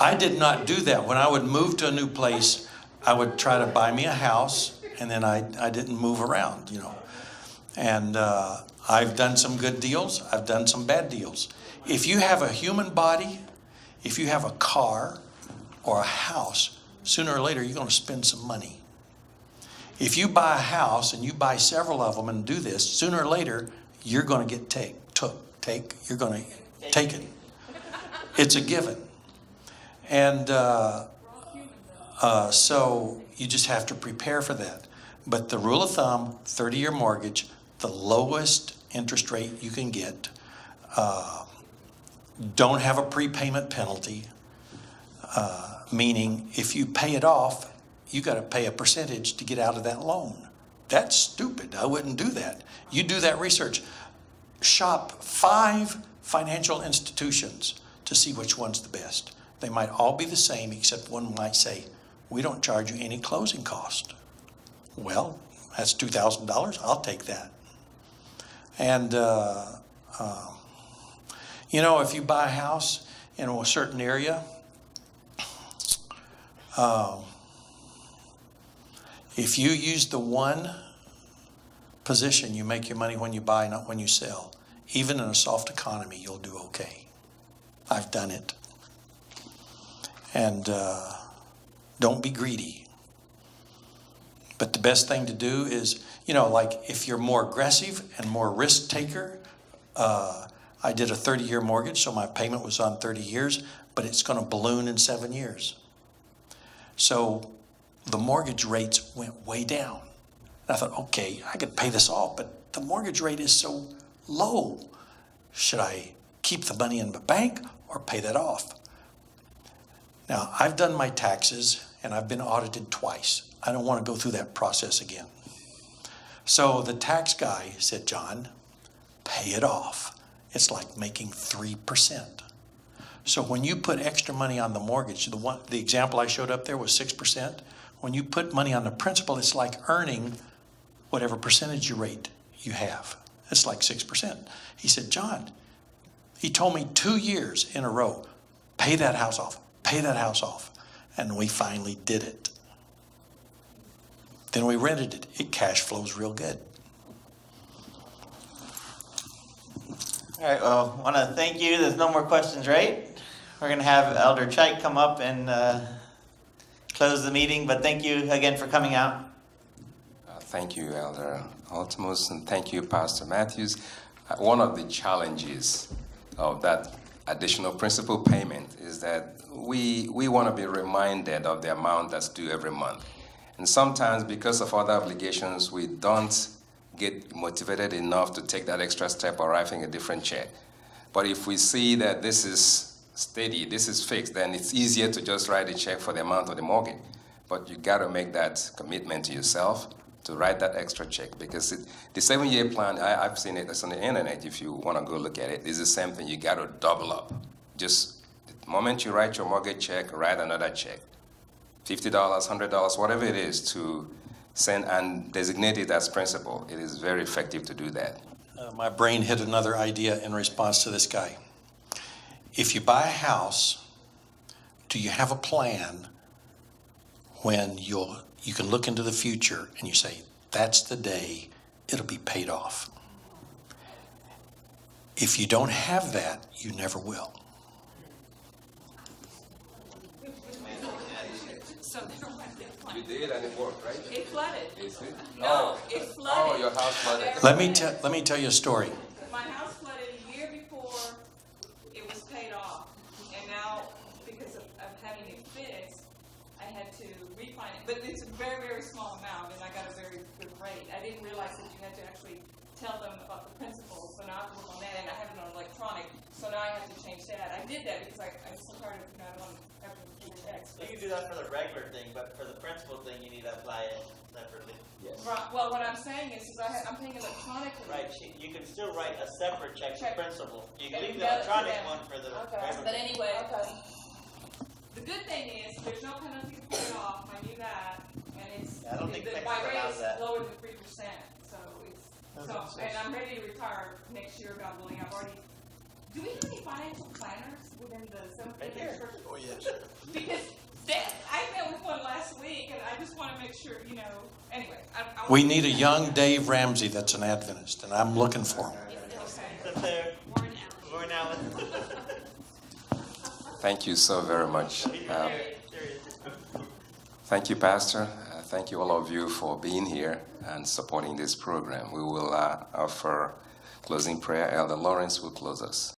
I did not do that. When I would move to a new place, I would try to buy me a house, and then I didn't move around, And I've done some good deals. I've done some bad deals. If you have a human body, if you have a car or a house, sooner or later you're going to spend some money. If you buy a house and you buy several of them and do this, sooner or later you're going to get you're going to take it. It's a given. And so you just have to prepare for that. But the rule of thumb, 30-year mortgage, the lowest interest rate you can get. Don't have a prepayment penalty, meaning if you pay it off, you got to pay a percentage to get out of that loan. That's stupid. I wouldn't do that. You do that research. Shop 5 financial institutions to see which one's the best. They might all be the same, except one might say, we don't charge you any closing cost. Well, that's $2,000. I'll take that. And, if you buy a house in a certain area, if you use the one position, you make your money when you buy, not when you sell. Even in a soft economy, you'll do okay. I've done it. And Don't be greedy. But the best thing to do is, like if you're more aggressive and more risk taker, I did a 30-year mortgage, so my payment was on 30 years, but it's going to balloon in 7 years. So the mortgage rates went way down. And I thought, okay, I could pay this off, but the mortgage rate is so low. Should I keep the money in the bank or pay that off? Now, I've done my taxes and I've been audited twice. I don't want to go through that process again. So the tax guy said, John, pay it off. It's like making 3%. So when you put extra money on the mortgage, the example I showed up there was 6%. When you put money on the principal, it's like earning whatever percentage rate you have. It's like 6%. He said, John, he told me 2 years in a row, pay that house off, pay that house off. And we finally did it. Then we rented it. It cash flows real good. All right, well, I want to thank you. There's no more questions, right? We're going to have Elder Chike come up and close the meeting, but thank you again for coming out. Thank you, Elder Ultimus, and thank you, Pastor Mathews. One of the challenges of that additional principal payment is that we want to be reminded of the amount that's due every month. And sometimes, because of other obligations, we don't get motivated enough to take that extra step of writing a different check. But if we see that this is steady, this is fixed, then it's easier to just write a check for the amount of the mortgage. But you got to make that commitment to yourself to write that extra check, because the 7-year plan, I've seen it, it's on the internet if you want to go look at it, it's the same thing. You got to double up. Just the moment you write your mortgage check, write another check. $50, $100, whatever it is, to send and designate it as principal. It is very effective to do that. My brain hit another idea in response to this guy. If you buy a house, do you have a plan when you can look into the future and you say, that's the day it'll be paid off? If you don't have that, you never will. You did, and it worked, right? It flooded. Is it? No, it flooded. Oh, your house flooded. Let me tell you a story. My house flooded a year before it was paid off, and now because of having it fixed, I had to refinance. But it's a very, very small amount, and I got a very good rate. I didn't realize that you had to actually tell them about the principles, so now I have to work on that, and I have it on electronic, so now I have to change that. I did that because I'm so tired of, I don't want to have to do checks. You can do that for the regular thing, but for the principal thing, you need to apply it separately. Yes. Right. Well, what I'm saying is I'm paying electronically. Right, you can still write a separate check for principal. You can And leave the mail it to electronic them. one for the Okay. regular. But anyway, the good thing is there's no penalty to pay it off. I knew that, and it's I don't think my Mexico rate has is that. lower than 3%. So and I'm ready to retire next year, God willing. I've already. Do we have any financial planners within the Seventh-day Church? Oh, yes. Because I met with one last week, and I just want to make sure, Anyway, We need a young Dave Ramsey that's an Adventist, and I'm looking for him. That's there. Warren Allen. Thank you so very much. There he is. Thank you, Pastor. Thank you, all of you, for being here and supporting this program. We will offer closing prayer. Elder Lawrence will close us.